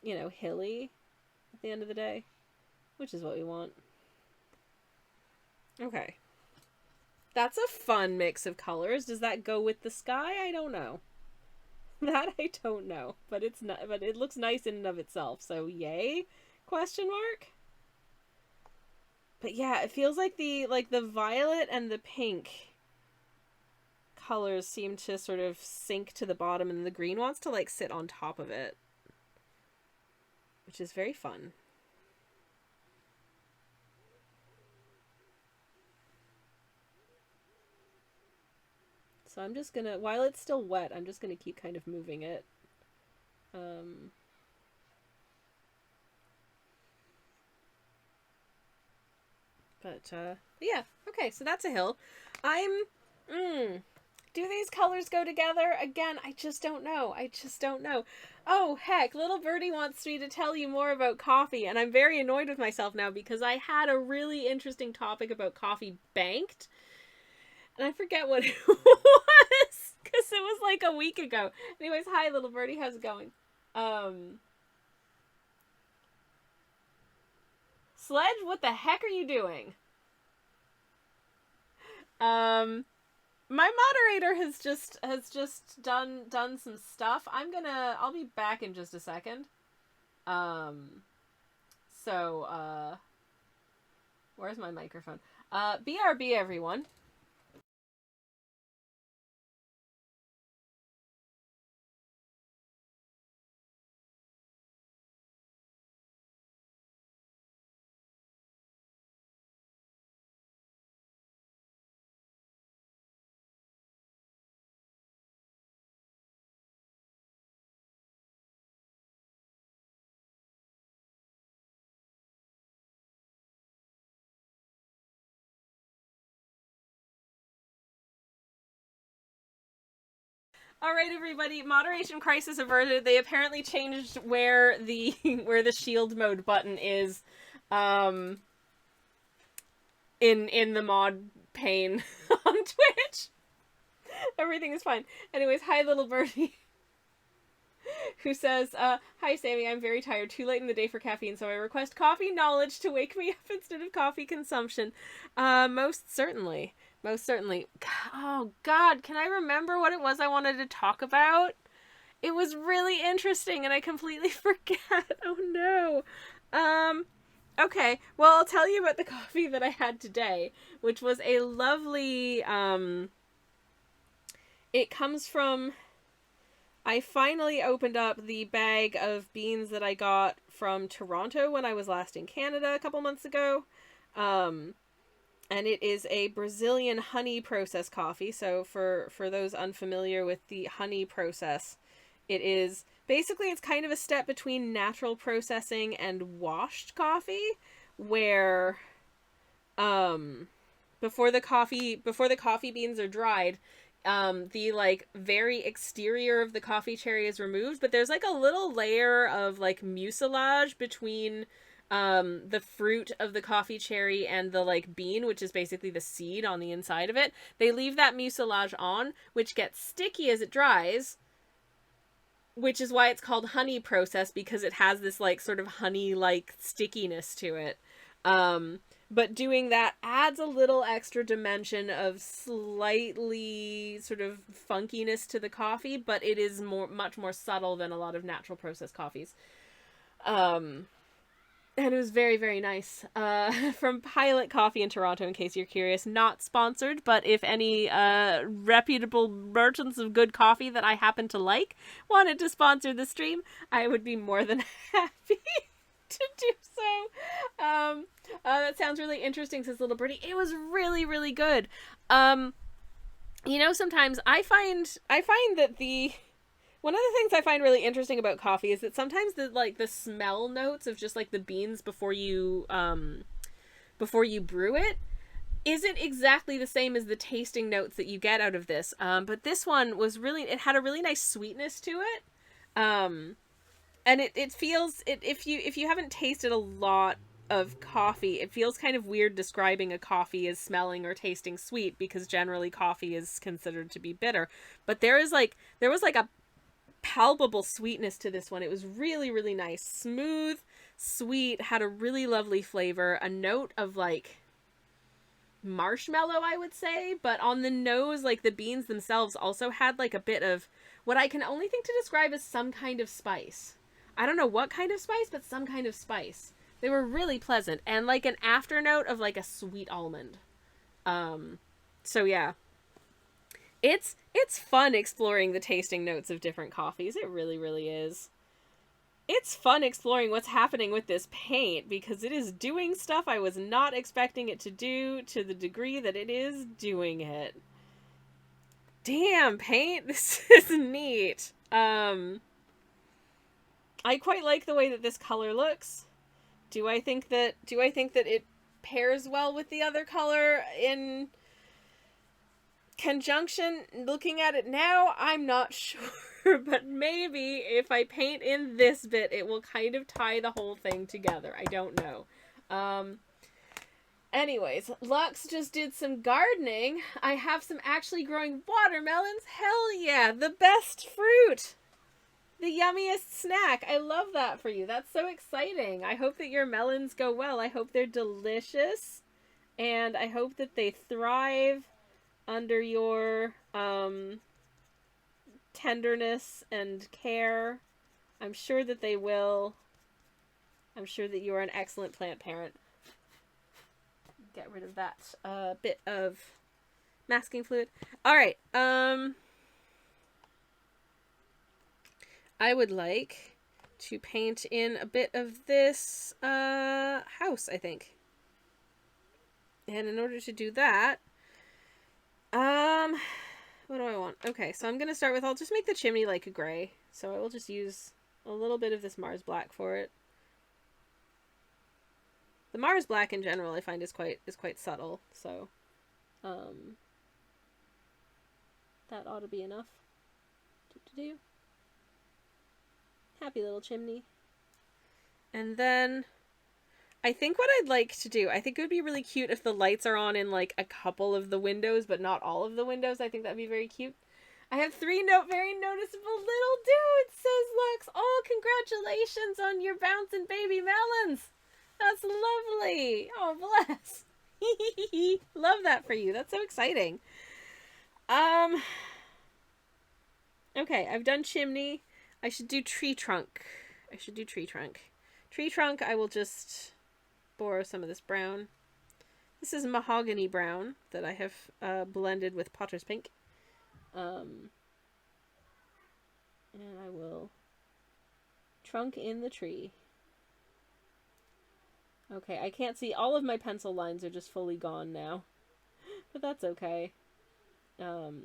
you know, hilly at the end of the day, which is what we want. Okay. That's a fun mix of colors. Does that go with the sky? I don't know. That I don't know, but it's not. But it looks nice in and of itself. So yay? Question mark. But yeah, it feels like the violet and the pink colors seem to sort of sink to the bottom, and the green wants to, like, sit on top of it, which is very fun. So I'm just gonna, while it's still wet, I'm just gonna keep kind of moving it. But yeah, okay, so that's a hill. Do these colors go together? Again, I just don't know. I just don't know. Oh, heck, little birdie wants me to tell you more about coffee, and I'm very annoyed with myself now because I had a really interesting topic about coffee banked, and I forget what it was, because it was like a week ago. Anyways, hi, little birdie, how's it going? Sledge, what the heck are you doing? My moderator has just done some stuff. I'll be back in just a second. Where's my microphone? BRB, everyone. All right, everybody. Moderation crisis averted. They apparently changed where the where the shield mode button is, um, in the mod pane on Twitch. Everything is fine. Anyways, hi, little birdie. Who says, hi, Sammy, I'm very tired. Too late in the day for caffeine, so I request coffee knowledge to wake me up instead of coffee consumption. Most certainly. Most certainly. Oh, God, can I remember what it was I wanted to talk about? It was really interesting, and I completely forget. Oh, no. Okay, well, I'll tell you about the coffee that I had today, which was a lovely, it comes from... I finally opened up the bag of beans that I got from Toronto when I was last in Canada a couple months ago. And it is a Brazilian honey process coffee. So for those unfamiliar with the honey process, it is basically, it's kind of a step between natural processing and washed coffee, where before the coffee beans are dried, the like very exterior of the coffee cherry is removed, but there's like a little layer of like mucilage between the fruit of the coffee cherry and the like bean, which is basically the seed on the inside of it. They leave that mucilage on, which gets sticky as it dries, which is why it's called honey process, because it has this like sort of honey like stickiness to it. But doing that adds a little extra dimension of slightly sort of funkiness to the coffee, but it is much more subtle than a lot of natural processed coffees. And it was very, very nice. From Pilot Coffee in Toronto, in case you're curious. Not sponsored, but if any reputable merchants of good coffee that I happen to like wanted to sponsor the stream, I would be more than happy to do so. That sounds really interesting, says Little Birdie. It was really, really good. Sometimes I find that one of the things I find really interesting about coffee is that sometimes the smell notes of just like the beans before you brew it isn't exactly the same as the tasting notes that you get out of this. But this one was it had a really nice sweetness to it. And it feels, if you haven't tasted a lot of coffee, it feels kind of weird describing a coffee as smelling or tasting sweet, because generally coffee is considered to be bitter. But there was like a palpable sweetness to this one. It was really, really nice. Smooth, sweet, had a really lovely flavor, a note of like marshmallow, I would say, but on the nose, like the beans themselves also had like a bit of what I can only think to describe as some kind of spice. I don't know what kind of spice, but some kind of spice. They were really pleasant, and like an afternote of like a sweet almond. So yeah. It's fun exploring the tasting notes of different coffees. It really, really is. It's fun exploring what's happening with this paint, because it is doing stuff I was not expecting it to do to the degree that it is doing it. Damn, paint, this is neat. I quite like the way that this color looks. Do I think that it pairs well with the other color in conjunction? Looking at it now, I'm not sure, but maybe if I paint in this bit, it will kind of tie the whole thing together. I don't know. Anyways, Lux just did some gardening. I have some actually growing watermelons. Hell yeah, the best fruit. The yummiest snack. I love that for you. That's so exciting. I hope that your melons go well. I hope they're delicious. And I hope that they thrive under your tenderness and care. I'm sure that they will. I'm sure that you are an excellent plant parent. Get rid of that bit of masking fluid. Alright, I would like to paint in a bit of this house, I think. And in order to do that, what do I want? Okay, so I'm going to start with, I'll just make the chimney like a gray. So I will just use a little bit of this Mars Black for it. The Mars Black in general I find is quite subtle, so that ought to be enough. do. Happy little chimney. And then I think what I'd like to do, I think it would be really cute if the lights are on in like a couple of the windows, but not all of the windows. I think that'd be very cute. I have three very noticeable little dudes, says Lex. Oh, congratulations on your bouncing baby melons. That's lovely. Oh, bless. Love that for you. That's so exciting. Okay, I've done chimney. I should do tree trunk. Tree trunk, I will just borrow some of this brown. This is mahogany brown that I have blended with potter's pink. And I will trunk in the tree. Okay, I can't see. All of my pencil lines are just fully gone now. But that's okay. It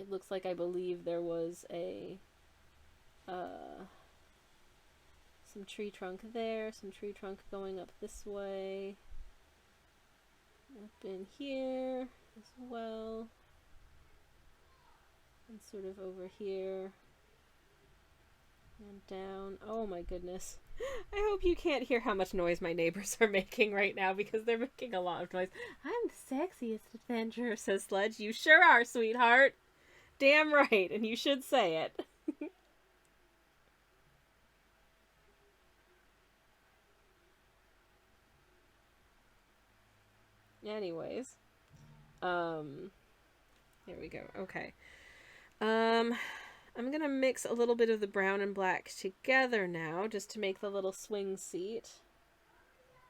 looks like I believe there was some tree trunk there, some tree trunk going up this way. Up in here as well. And sort of over here. And down. Oh my goodness. I hope you can't hear how much noise my neighbors are making right now because they're making a lot of noise. I'm the sexiest adventurer, says Sledge. You sure are, sweetheart. Damn right, and you should say it. Anyways. There we go. Okay. I'm gonna mix a little bit of the brown and black together now, just to make the little swing seat.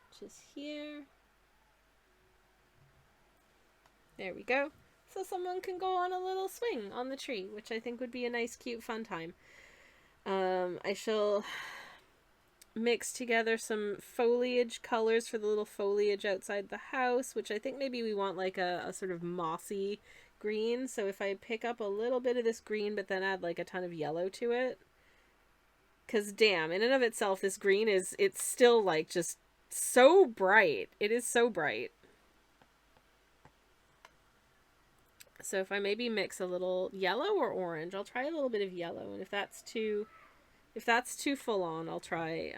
Which is here. There we go. So someone can go on a little swing on the tree, which I think would be a nice, cute, fun time. I shall mix together some foliage colors for the little foliage outside the house, which I think maybe we want like a sort of mossy green. So if I pick up a little bit of this green, but then add like a ton of yellow to it. Because damn, in and of itself, this green it's still like just so bright. It is so bright. So if I maybe mix a little yellow or orange, I'll try a little bit of yellow. And if that's too full on, I'll try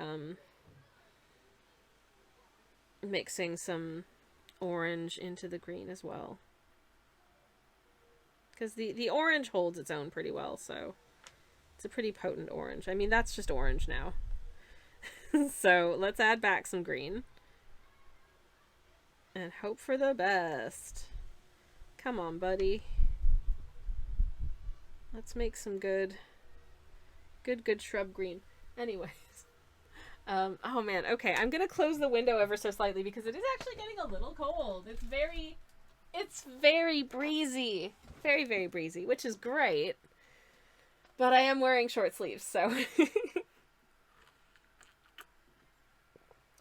mixing some orange into the green as well. Because the orange holds its own pretty well, so it's a pretty potent orange. I mean, that's just orange now. So let's add back some green. And hope for the best. Come on, buddy. Let's make some good shrub green. Anyways. Oh man, okay. I'm gonna close the window ever so slightly because it is actually getting a little cold. It's very breezy. Very, very breezy, which is great. But I am wearing short sleeves, so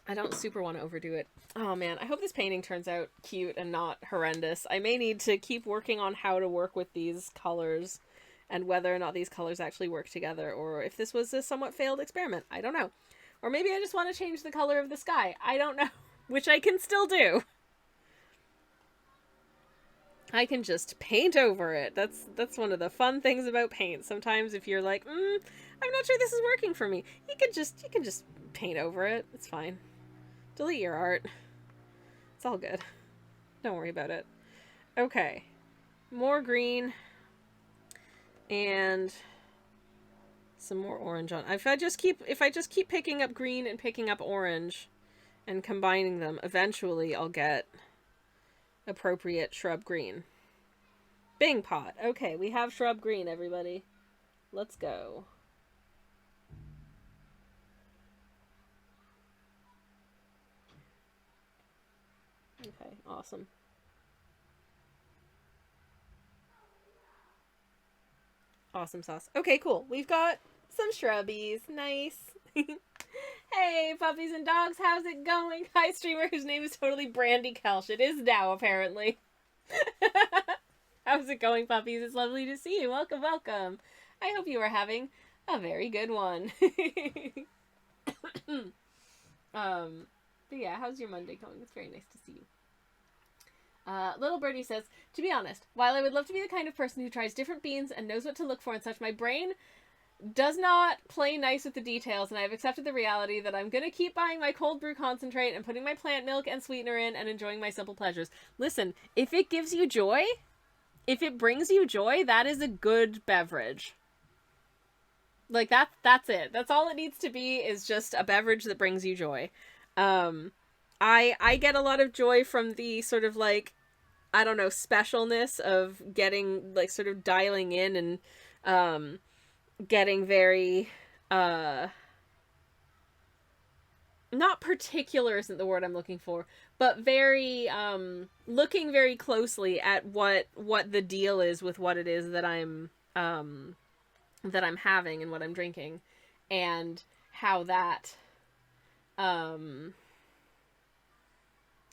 I don't super want to overdo it. Oh man, I hope this painting turns out cute and not horrendous. I may need to keep working on how to work with these colors and whether or not these colors actually work together, or if this was a somewhat failed experiment. I don't know. Or maybe I just want to change the color of the sky. I don't know. Which I can still do. I can just paint over it. That's one of the fun things about paint. Sometimes if you're like, I'm not sure this is working for me, you can just paint over it. It's fine. Delete your art. It's all good. Don't worry about it. Okay. More green. And some more orange on. If I just keep picking up green and picking up orange and combining them, eventually I'll get appropriate shrub green. Bing pot. Okay, we have shrub green, everybody. Let's go. Okay, awesome. Awesome sauce. Okay, cool. We've got some shrubbies. Nice. Hey, puppies and dogs, how's it going? Hi, streamer whose name is totally Brandy Kelsch. It is now, apparently. How's it going, puppies? It's lovely to see you. Welcome, welcome. I hope you are having a very good one. But yeah, how's your Monday going? It's very nice to see you. Little Birdie says, to be honest, while I would love to be the kind of person who tries different beans and knows what to look for and such, my brain does not play nice with the details, and I've accepted the reality that I'm gonna keep buying my cold brew concentrate and putting my plant milk and sweetener in and enjoying my simple pleasures. Listen, if it gives you joy, if it brings you joy, that is a good beverage. Like, that's it. That's all it needs to be, is just a beverage that brings you joy. I get a lot of joy from the sort of, like, I don't know, specialness of getting, like, sort of dialing in and getting very not particular isn't the word I'm looking for, but very looking very closely at what the deal is with what it is that I'm having and what I'm drinking, and how that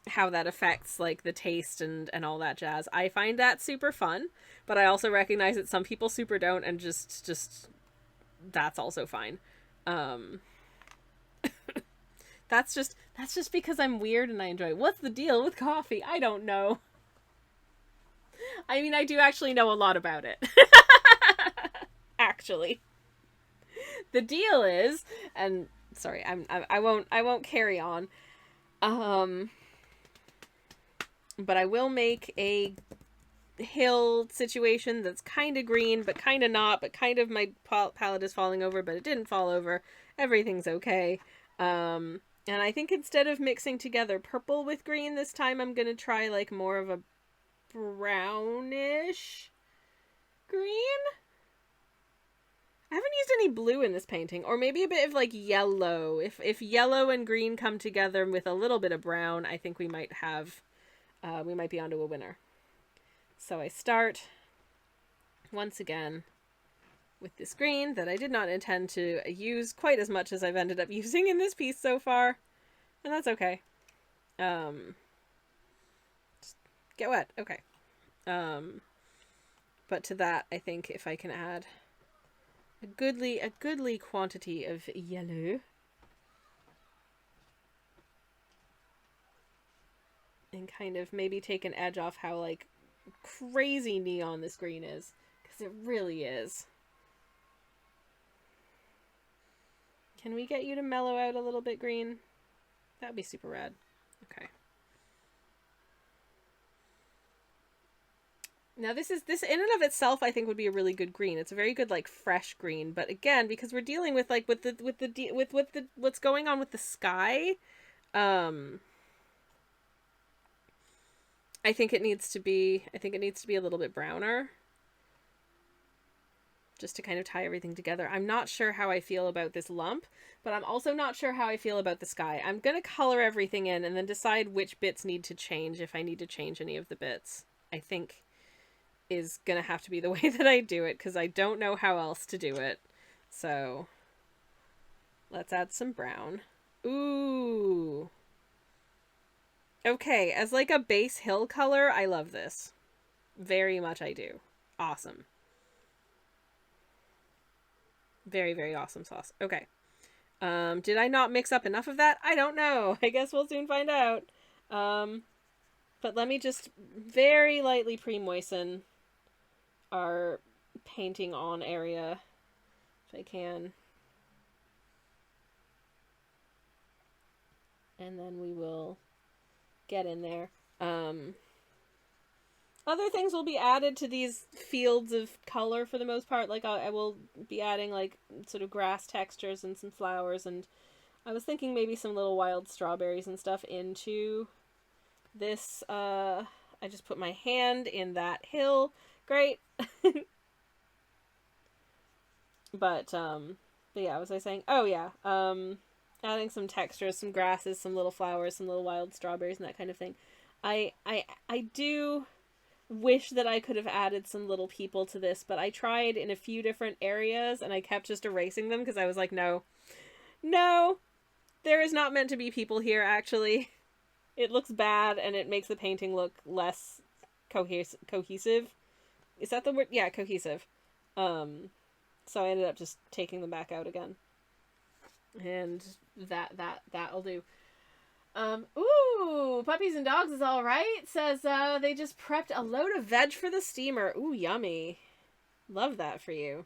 affects, like, the taste and all that jazz. I find that super fun, but I also recognize that some people super don't, and just that's also fine. That's just because I'm weird and I enjoy it. What's the deal with coffee? I don't know. I mean, I do actually know a lot about it. Actually. The deal is, and sorry, I won't carry on. But I will make a hill situation that's kind of green, but kind of not, but kind of my palette is falling over, but it didn't fall over. Everything's okay. And I think instead of mixing together purple with green this time, I'm going to try, like, more of a brownish green? I haven't used any blue in this painting, or maybe a bit of, like, yellow. If yellow and green come together with a little bit of brown, I think we might have, we might be onto a winner. So I start, once again, with this green that I did not intend to use quite as much as I've ended up using in this piece so far. And that's okay. Just get wet. Okay. But to that, I think if I can add a goodly quantity of yellow, and kind of maybe take an edge off how, like, crazy neon this green is, because it really is. Can we get you to mellow out a little bit, green? That'd be super rad. Okay. Now this in and of itself, I think, would be a really good green. It's a very good, like, fresh green. But again, because we're dealing with, like, with what's going on with the sky, I think it needs to be a little bit browner, just to kind of tie everything together. I'm not sure how I feel about this lump, but I'm also not sure how I feel about the sky. I'm going to color everything in and then decide which bits need to change, if I need to change any of the bits. I think is going to have to be the way that I do it, because I don't know how else to do it. So let's add some brown. Ooh. Okay, as, like, a base hill color, I love this. Very much I do. Awesome. Very, very awesome sauce. Okay. Did I not mix up enough of that? I don't know. I guess we'll soon find out. But let me just very lightly pre-moisten our painting on area, if I can. And then we will get in there. Other things will be added to these fields of color for the most part. Like, I will be adding, like, sort of grass textures and some flowers, and I was thinking maybe some little wild strawberries and stuff into this. I just put my hand in that hill. Great. But yeah, what was I saying? Oh, yeah. Adding some textures, some grasses, some little flowers, some little wild strawberries, and that kind of thing. I do wish that I could have added some little people to this, but I tried in a few different areas and I kept just erasing them because I was like, no, there is not meant to be people here, actually. It looks bad and it makes the painting look less cohesive. Is that the word? Yeah, cohesive. So I ended up just taking them back out again. And that'll do. Ooh, Puppies and Dogs is all right. Says they just prepped a load of veg for the steamer. Ooh, yummy. Love that for you.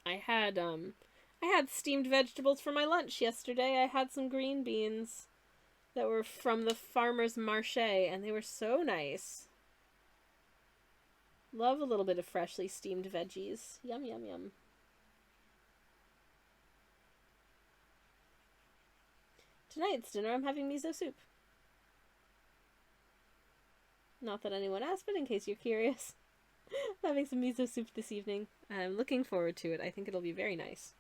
I had steamed vegetables for my lunch yesterday. I had some green beans that were from the farmer's marché, and they were so nice. Love a little bit of freshly steamed veggies. Yum, yum, yum. Tonight's dinner, I'm having miso soup. Not that anyone asked, but in case you're curious. I'm having some miso soup this evening. I'm looking forward to it. I think it'll be very nice.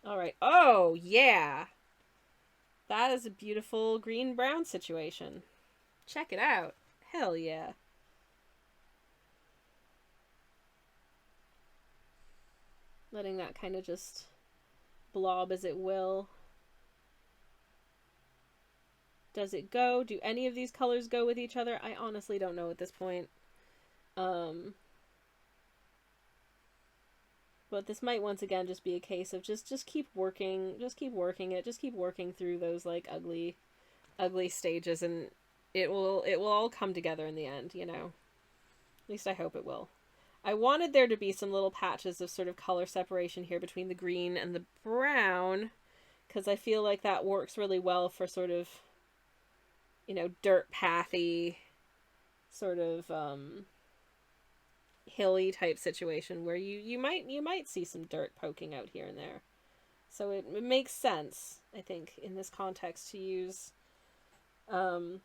Alright. Oh, yeah! That is a beautiful green-brown situation. Check it out. Hell yeah. Letting that kind of just blob as it will. Does it go? Do any of these colors go with each other? I honestly don't know at this point. But this might once again just be a case of just keep working, just keep working it, just keep working through those like ugly stages, and it will all come together in the end, you know. At least I hope it will. I wanted there to be some little patches of sort of color separation here between the green and the brown, because I feel like that works really well for sort of, you know, dirt pathy, sort of hilly type situation where you might see some dirt poking out here and there. So it makes sense, I think, in this context to use, because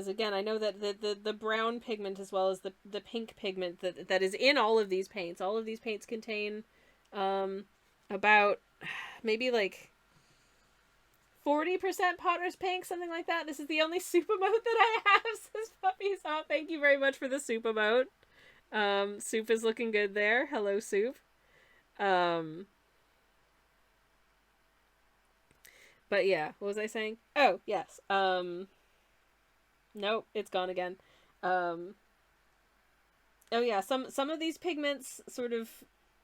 again, I know that the brown pigment as well as the pink pigment that is in all of these paints. All of these paints contain about maybe like 40% Potter's Pink, something like that. This is the only soup emote that I have, says Puppies. Oh, thank you very much for the soup emote. Soup is looking good there. Hello, Soup. But yeah, what was I saying? Oh, yes. Nope, it's gone again. Oh yeah, some of these pigments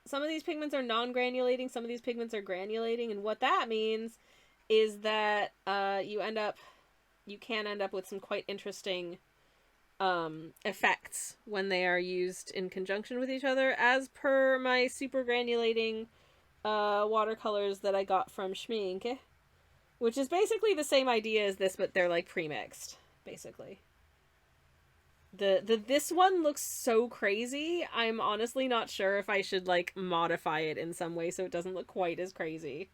some of these pigments are non-granulating, some of these pigments are granulating, and what that means is that you can end up with some quite interesting effects when they are used in conjunction with each other, as per my super granulating watercolors that I got from Schmink, which is basically the same idea as this, but they're like pre-mixed, basically. This one looks so crazy. I'm honestly not sure if I should like modify it in some way so it doesn't look quite as crazy,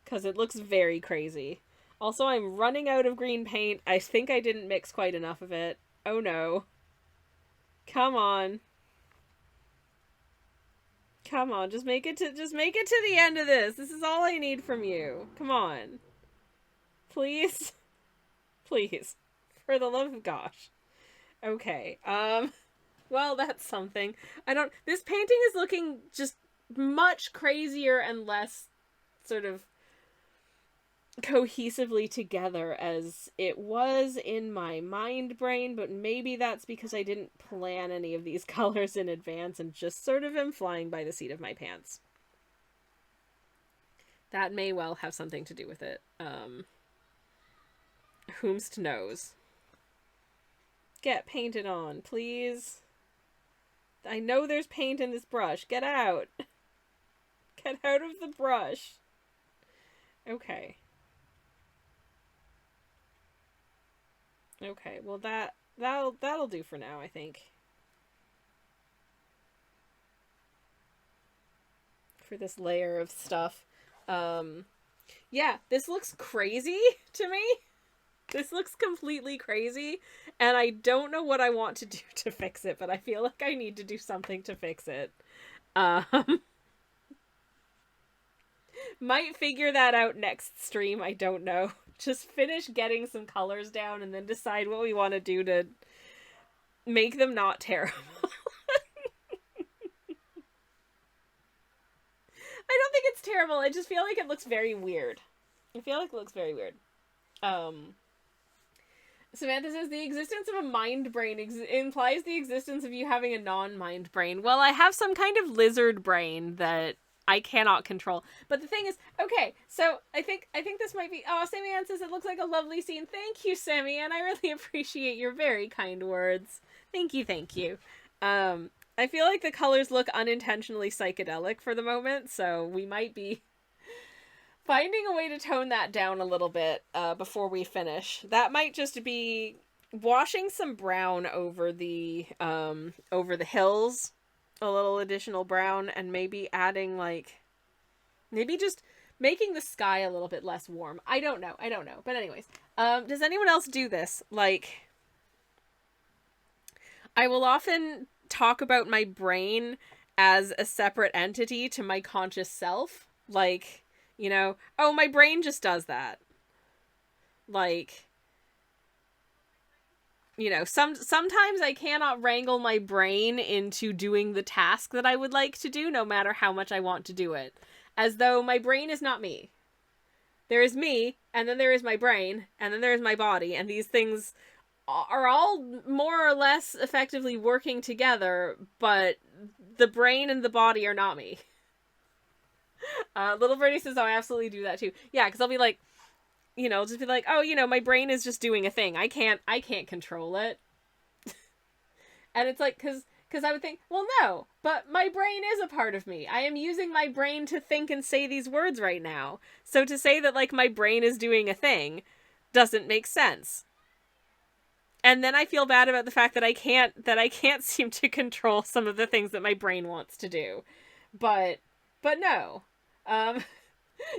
because it looks very crazy. Also, I'm running out of green paint. I think I didn't mix quite enough of it. Oh no. Come on. Come on, just make it to the end of this. This is all I need from you. Come on. Please. Please. For the love of gosh. Okay. Well, that's something. This painting is looking just much crazier and less sort of cohesively together as it was in my mind brain, but maybe that's because I didn't plan any of these colors in advance and just sort of am flying by the seat of my pants. That may well have something to do with it. Whomst knows. Get painted on, please. I know there's paint in this brush. Get out. Get out of the brush. Okay. Okay, well that'll do for now, I think. For this layer of stuff. Yeah, this looks crazy to me. This looks completely crazy, and I don't know what I want to do to fix it, but I feel like I need to do something to fix it. Might figure that out next stream, I don't know. Just finish getting some colors down and then decide what we want to do to make them not terrible. I don't think it's terrible. I just feel like it looks very weird. I feel like it looks very weird. Samantha says the existence of a mind brain implies the existence of you having a non-mind brain. Well, I have some kind of lizard brain that I cannot control. But the thing is, okay, so I think this might be. Oh, Sammy Ann says it looks like a lovely scene. Thank you, Sammy Ann. I really appreciate your very kind words. Thank you, thank you. I feel like the colors look unintentionally psychedelic for the moment, so we might be finding a way to tone that down a little bit before we finish. That might just be washing some brown over the hills, a little additional brown, and maybe adding like maybe just making the sky a little bit less warm. I don't know. But anyways, does anyone else do this? Like, I will often talk about my brain as a separate entity to my conscious self. Like, you know, oh, my brain just does that. Like, you know, sometimes I cannot wrangle my brain into doing the task that I would like to do, no matter how much I want to do it. As though my brain is not me. There is me, and then there is my brain, and then there is my body, and these things are all more or less effectively working together, but the brain and the body are not me. Little Birdie says, oh, I absolutely do that too. Yeah, because I'll be like, you know, just be like, oh, you know, my brain is just doing a thing. I can't control it. And it's like, because I would think, well, no, but my brain is a part of me. I am using my brain to think and say these words right now. So to say that, like, my brain is doing a thing doesn't make sense. And then I feel bad about the fact that I can't seem to control some of the things that my brain wants to do. But no.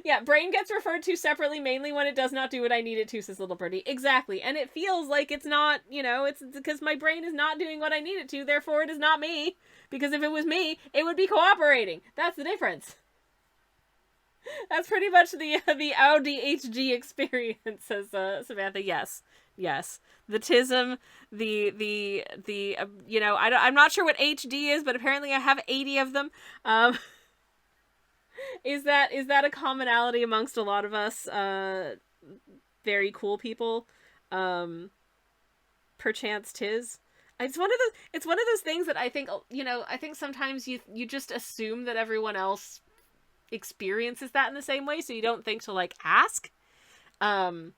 Yeah, brain gets referred to separately mainly when it does not do what I need it to, says Little Birdie. Exactly. And it feels like it's not, you know, it's because my brain is not doing what I need it to, therefore it is not me. Because if it was me, it would be cooperating. That's the difference. That's pretty much the ADHD experience, says Samantha. Yes. The tism, the you know, I'm not sure what HD is, but apparently I have 80 of them. Is that a commonality amongst a lot of us very cool people? Perchance tis. It's one of those things that I think, you know, I think sometimes you just assume that everyone else experiences that in the same way, so you don't think to like ask. And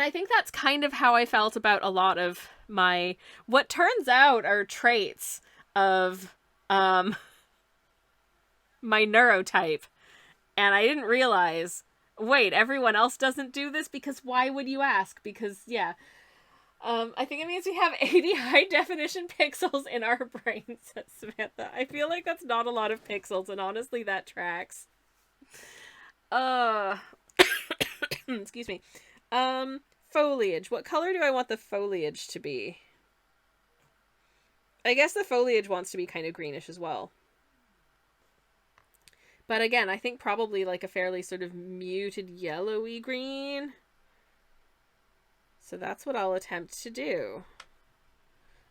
I think that's kind of how I felt about a lot of my what turns out are traits of my neurotype. And I didn't realize, wait, everyone else doesn't do this? Because why would you ask? Because, yeah. I think it means we have 80 high definition pixels in our brains, says Samantha. I feel like that's not a lot of pixels, and honestly, that tracks. Excuse me. Foliage. What color do I want the foliage to be? I guess the foliage wants to be kind of greenish as well. But again, I think probably like a fairly sort of muted yellowy green. So that's what I'll attempt to do.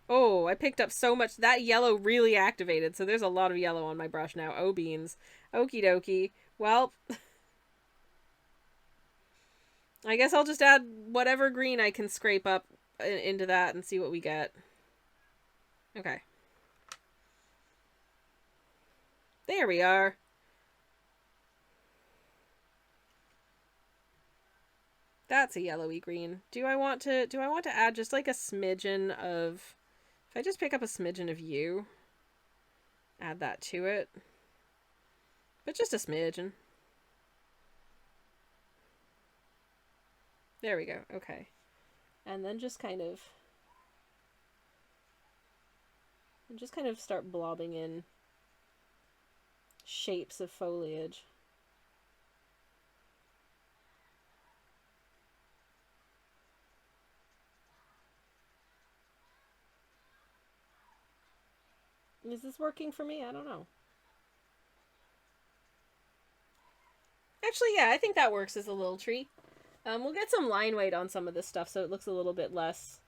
Oh, I picked up so much. That yellow really activated, so there's a lot of yellow on my brush now. Oh, beans. Okie dokie. Well, I guess I'll just add whatever green I can scrape up into that and see what we get. Okay. There we are. That's a yellowy green. Do I want to add just like a smidgen of, if I just pick up a smidgen of you, add that to it. But just a smidgen. There we go. Okay. And then just kind of start blobbing in shapes of foliage. Is this working for me? I don't know. Actually, yeah, I think that works as a little tree. We'll get some line weight on some of this stuff so it looks a little bit less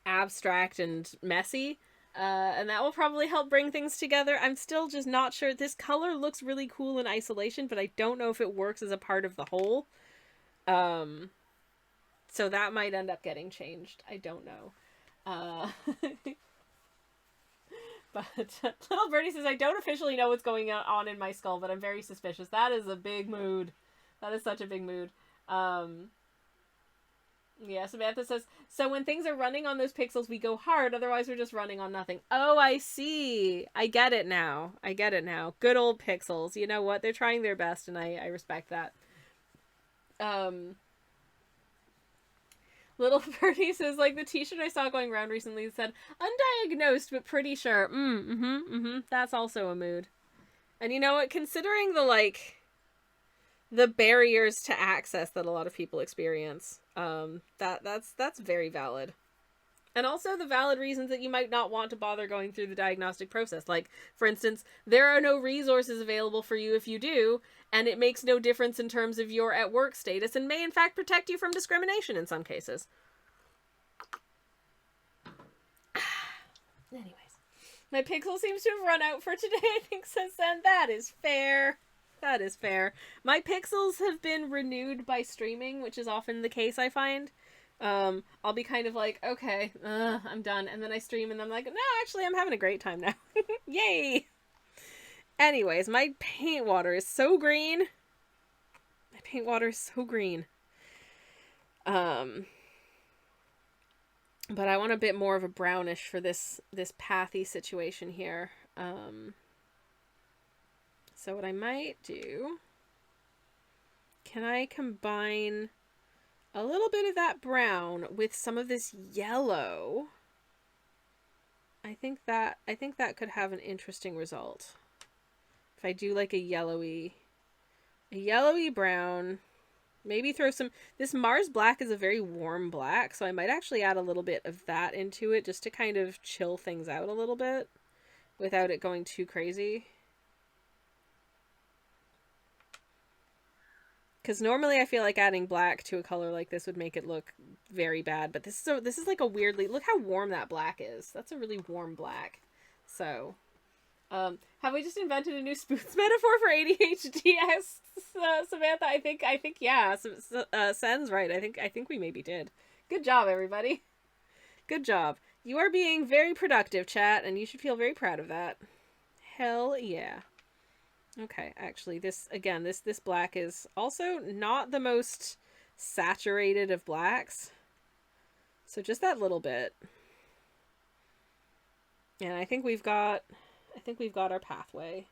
abstract and messy. And that will probably help bring things together. I'm still just not sure. This color looks really cool in isolation, but I don't know if it works as a part of the whole. So that might end up getting changed. I don't know. But Little Birdie says, I don't officially know what's going on in my skull, but I'm very suspicious. That is a big mood. That is such a big mood. Yeah, Samantha says, so when things are running on those pixels, we go hard, otherwise we're just running on nothing. Oh, I see. I get it now. Good old pixels. You know what? They're trying their best, and I respect that. Little Birdie says, like, the t-shirt I saw going around recently said, undiagnosed, but pretty sure. That's also a mood. And you know what? Considering the barriers to access that a lot of people experience, that's very valid. And also the valid reasons that you might not want to bother going through the diagnostic process. Like, for instance, there are no resources available for you if you do, and it makes no difference in terms of your at work status and may in fact protect you from discrimination in some cases. Anyways. My pixel seems to have run out for today, I think, says Sen. That is fair. That is fair. My pixels have been renewed by streaming, which is often the case, I find. I'll be kind of like, okay, I'm done. And then I stream and I'm like, no, actually, I'm having a great time now. Yay! Anyways, my paint water is so green. My paint water is so green. But I want a bit more of a brownish for this pathy situation here. So what I might do, can I combine a little bit of that brown with some of this yellow? I think that could have an interesting result. If I do like a yellowy brown, maybe throw some, this Mars black is a very warm black, so I might actually add a little bit of that into it just to kind of chill things out a little bit without it going too crazy. Because normally I feel like adding black to a color like this would make it look very bad. But this is like a weirdly... Look how warm that black is. That's a really warm black. So, have we just invented a new spoons metaphor for ADHD? Samantha, I think yeah. Sen's right. I think we maybe did. Good job, everybody. Good job. You are being very productive, chat, and you should feel very proud of that. Hell yeah. Okay, actually, this black is also not the most saturated of blacks. So just that little bit. And I think we've got our pathway.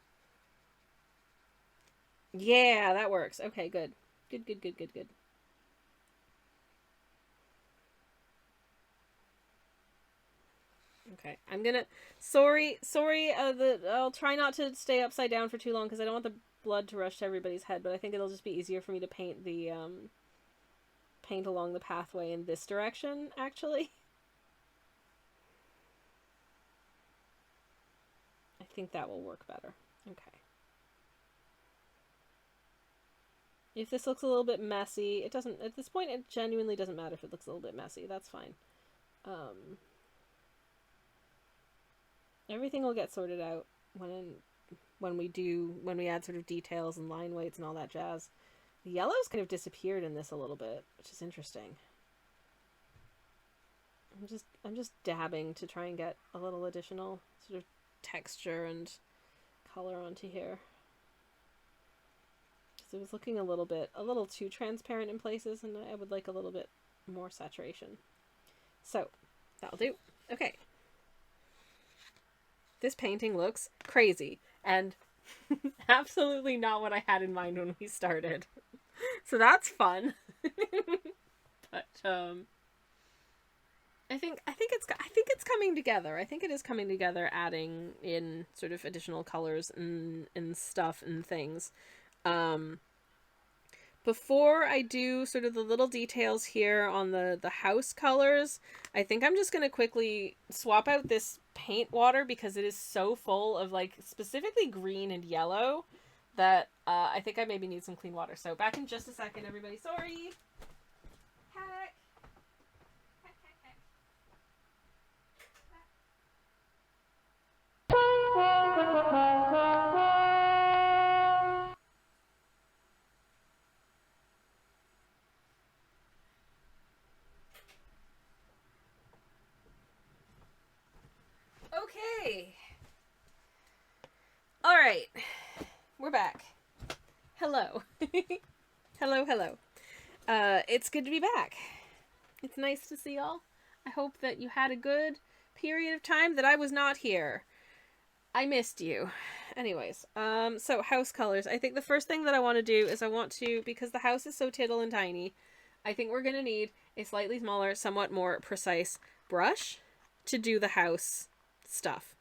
Yeah, that works. Okay, good. Good. Okay, I'm gonna... Sorry, I'll try not to stay upside down for too long because I don't want the blood to rush to everybody's head, but I think it'll just be easier for me to paint the, paint along the pathway in this direction, actually. I think that will work better. Okay. If this looks a little bit messy, it doesn't... At this point, it genuinely doesn't matter if it looks a little bit messy. That's fine. Everything will get sorted out when we add sort of details and line weights and all that jazz. The yellow's kind of disappeared in this a little bit, which is interesting. I'm just dabbing to try and get a little additional sort of texture and color onto here. Because it was looking a little too transparent in places, and I would like a little bit more saturation. So, that'll do. Okay. This painting looks crazy and absolutely not what I had in mind when we started. So that's fun. But I think it's coming together. I think it is coming together, adding in sort of additional colors and stuff and things. Before I do sort of the little details here on the house colors, I think I'm just going to quickly swap out this paint water because it is so full of, like, specifically green and yellow that I think I maybe need some clean water. So back in just a second, everybody. Sorry. Heck. Okay. right. We're back. Hello. Hello. It's good to be back. It's nice to see y'all. I hope that you had a good period of time that I was not here. I missed you. Anyways, so house colors. I think the first thing that I want to do is because the house is so tittle and tiny, I think we're going to need a slightly smaller, somewhat more precise brush to do the house stuff.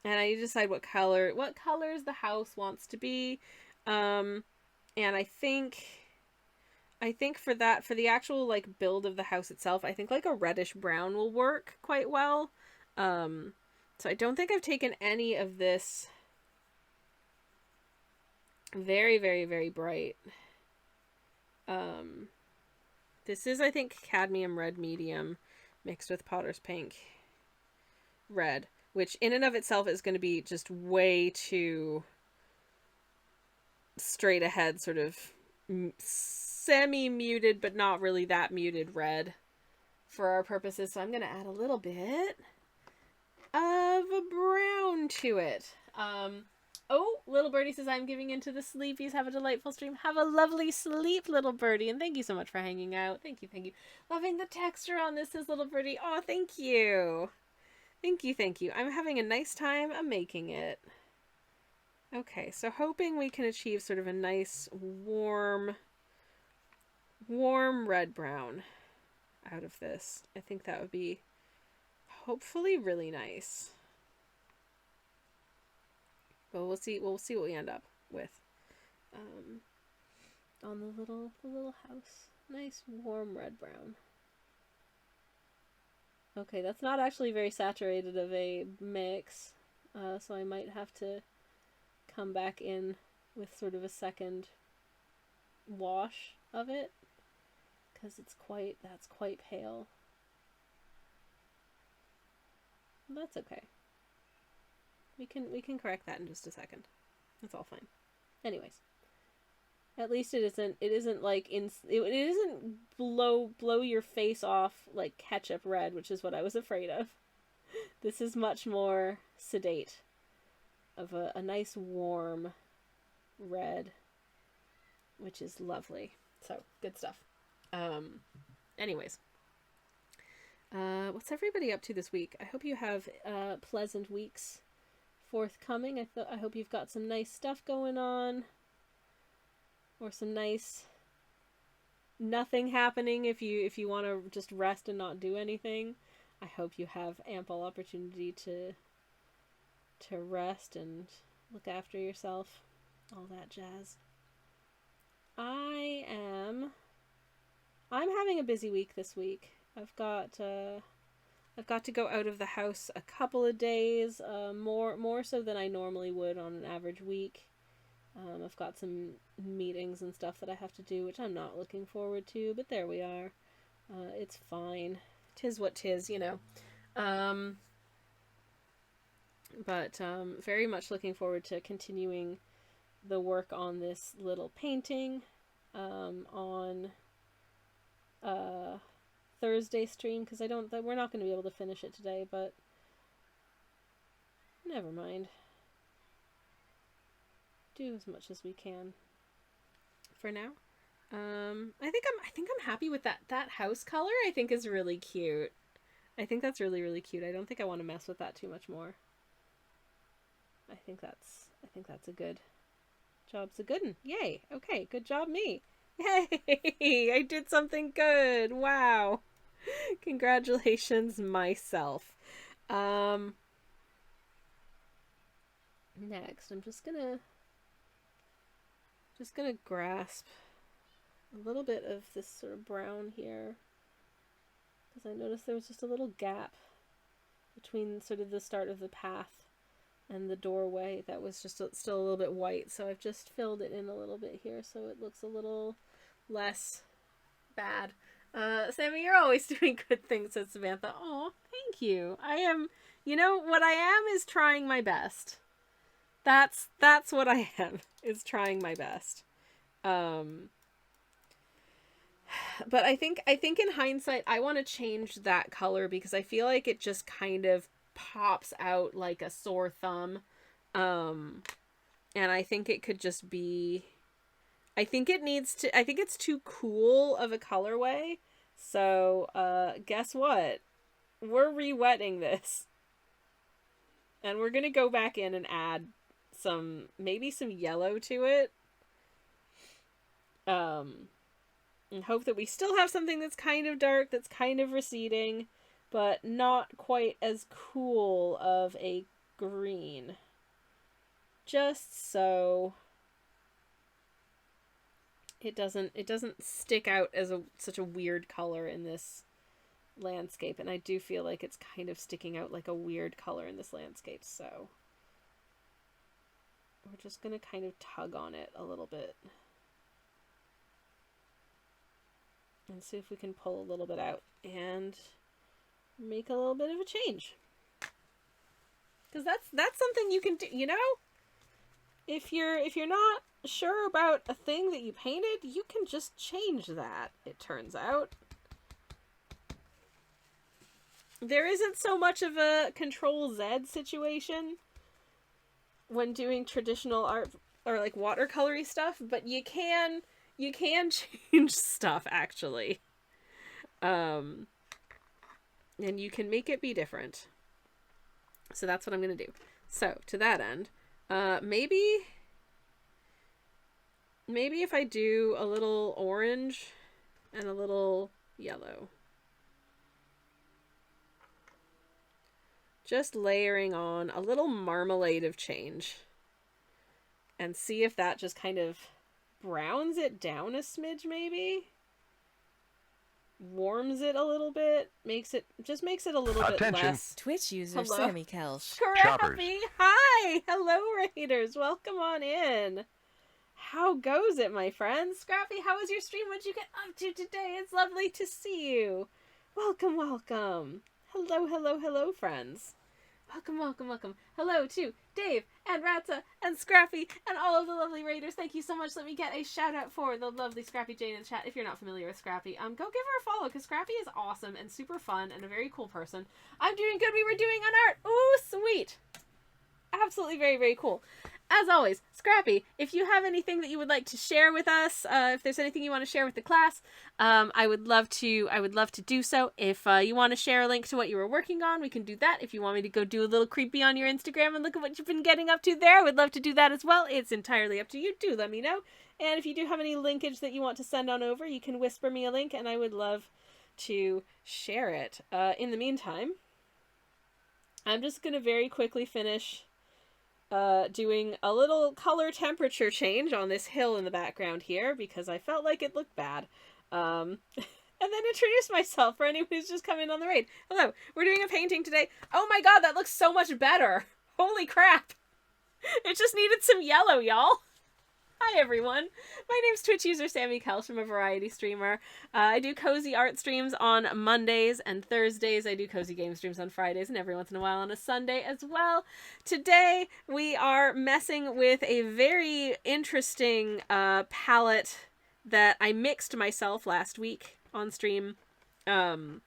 And I need to decide what colors the house wants to be. And I think for the actual like build of the house itself, I think like a reddish brown will work quite well. So I don't think I've taken any of this very, very, very bright. This is, I think, cadmium red medium mixed with Potter's Pink red, which in and of itself is going to be just way too straight ahead, sort of semi-muted, but not really that muted red for our purposes. So I'm going to add a little bit of a brown to it. Oh, little birdie says I'm giving into the sleepies. Have a delightful stream. Have a lovely sleep, little birdie. And thank you so much for hanging out. Thank you. Loving the texture on this, says little birdie. Oh, thank you. Thank you. I'm having a nice time making it. Okay, so hoping we can achieve sort of a nice warm red brown out of this. I think that would be hopefully really nice. But we'll see what we end up with on the little house. Nice warm red brown. Okay, that's not actually very saturated of a mix, so I might have to come back in with sort of a second wash of it, because that's quite pale. That's okay. We can correct that in just a second. That's all fine. Anyways, at least it isn't like it isn't blow your face off like ketchup red, which is what I was afraid of. This is much more sedate, of a nice warm red, which is lovely. So good stuff. Anyways, what's everybody up to this week? I hope you have pleasant weeks forthcoming. I hope you've got some nice stuff going on, or some nice nothing happening if you want to just rest and not do anything. I hope you have ample opportunity to rest and look after yourself, all that jazz. I'm having a busy week this week. I've got to go out of the house a couple of days, more so than I normally would on an average week. I've got some meetings and stuff that I have to do, which I'm not looking forward to, but there we are. It's fine. 'Tis what 'tis, you know. But very much looking forward to continuing the work on this little painting on Thursday stream, because we're not going to be able to finish it today, but never mind. Do as much as we can for now. I think I'm happy with that house color. I think is really cute. I think that's really, really cute. I don't think I want to mess with that too much more. I think that's a good job's a good one. Yay. Okay, good job me. Yay! I did something good. Wow. Congratulations myself. Next, I'm just gonna grasp a little bit of this sort of brown here, because I noticed there was just a little gap between sort of the start of the path and the doorway that was just still a little bit white, so I've just filled it in a little bit here so it looks a little less bad. Sammy, you're always doing good things, said Samantha. Oh, thank you. I am, what I am is trying my best. That's what I am, is trying my best. But I think in hindsight, I want to change that color because I feel like it just kind of pops out like a sore thumb. And I think it could just be, I think it's too cool of a colorway. So, guess what? We're re-wetting this. And we're gonna go back in and add maybe some yellow to it. And hope that we still have something that's kind of dark, that's kind of receding, but not quite as cool of a green. Just so it doesn't stick out as such a weird color in this landscape, and I do feel like it's kind of sticking out like a weird color in this landscape, so we're just gonna kind of tug on it a little bit and see if we can pull a little bit out and make a little bit of a change, because that's something you can do, you know. If you're not sure about a thing that you painted, you can just change that, it turns out. There isn't so much of a Control-Z situation when doing traditional art or like watercolory stuff, but you can change stuff, actually. And you can make it be different. So that's what I'm gonna do. So to that end, maybe if I do a little orange and a little yellow. Just layering on a little marmalade of change. And see if that just kind of browns it down a smidge, maybe? Warms it a little bit. Makes it a little bit less. Twitch user Sammy Kelch. Scrappy! Hi! Hello, Raiders! Welcome on in! How goes it, my friends? Scrappy, how was your stream? What'd you get up to today? It's lovely to see you. Welcome, welcome. Hello, hello, hello, friends. Welcome, welcome, welcome. Hello to Dave and Ratza and Scrappy and all of the lovely Raiders. Thank you so much. Let me get a shout out for the lovely Scrappy Jane in the chat. If you're not familiar with Scrappy, go give her a follow, because Scrappy is awesome and super fun and a very cool person. I'm doing good. We were doing an art. Ooh, sweet. Absolutely very, very cool. As always, Scrappy, if you have anything that you would like to share with us, if there's anything you want to share with the class, I would love to do so. If you want to share a link to what you were working on, we can do that. If you want me to go do a little creepy on your Instagram and look at what you've been getting up to there, I would love to do that as well. It's entirely up to you. Do let me know. And if you do have any linkage that you want to send on over, you can whisper me a link and I would love to share it. In the meantime, I'm just going to very quickly finish doing a little color temperature change on this hill in the background here, because I felt like it looked bad. And then introduce myself for anyone who's just come in on the raid. Hello, we're doing a painting today. Oh my god, that looks so much better! Holy crap! It just needed some yellow, y'all! Hi everyone, my name's Twitch user Sammy Kelch. I'm a variety streamer. I do cozy art streams on Mondays and Thursdays. I do cozy game streams on Fridays and every once in a while on a Sunday as well. Today we are messing with a very interesting palette that I mixed myself last week on stream. And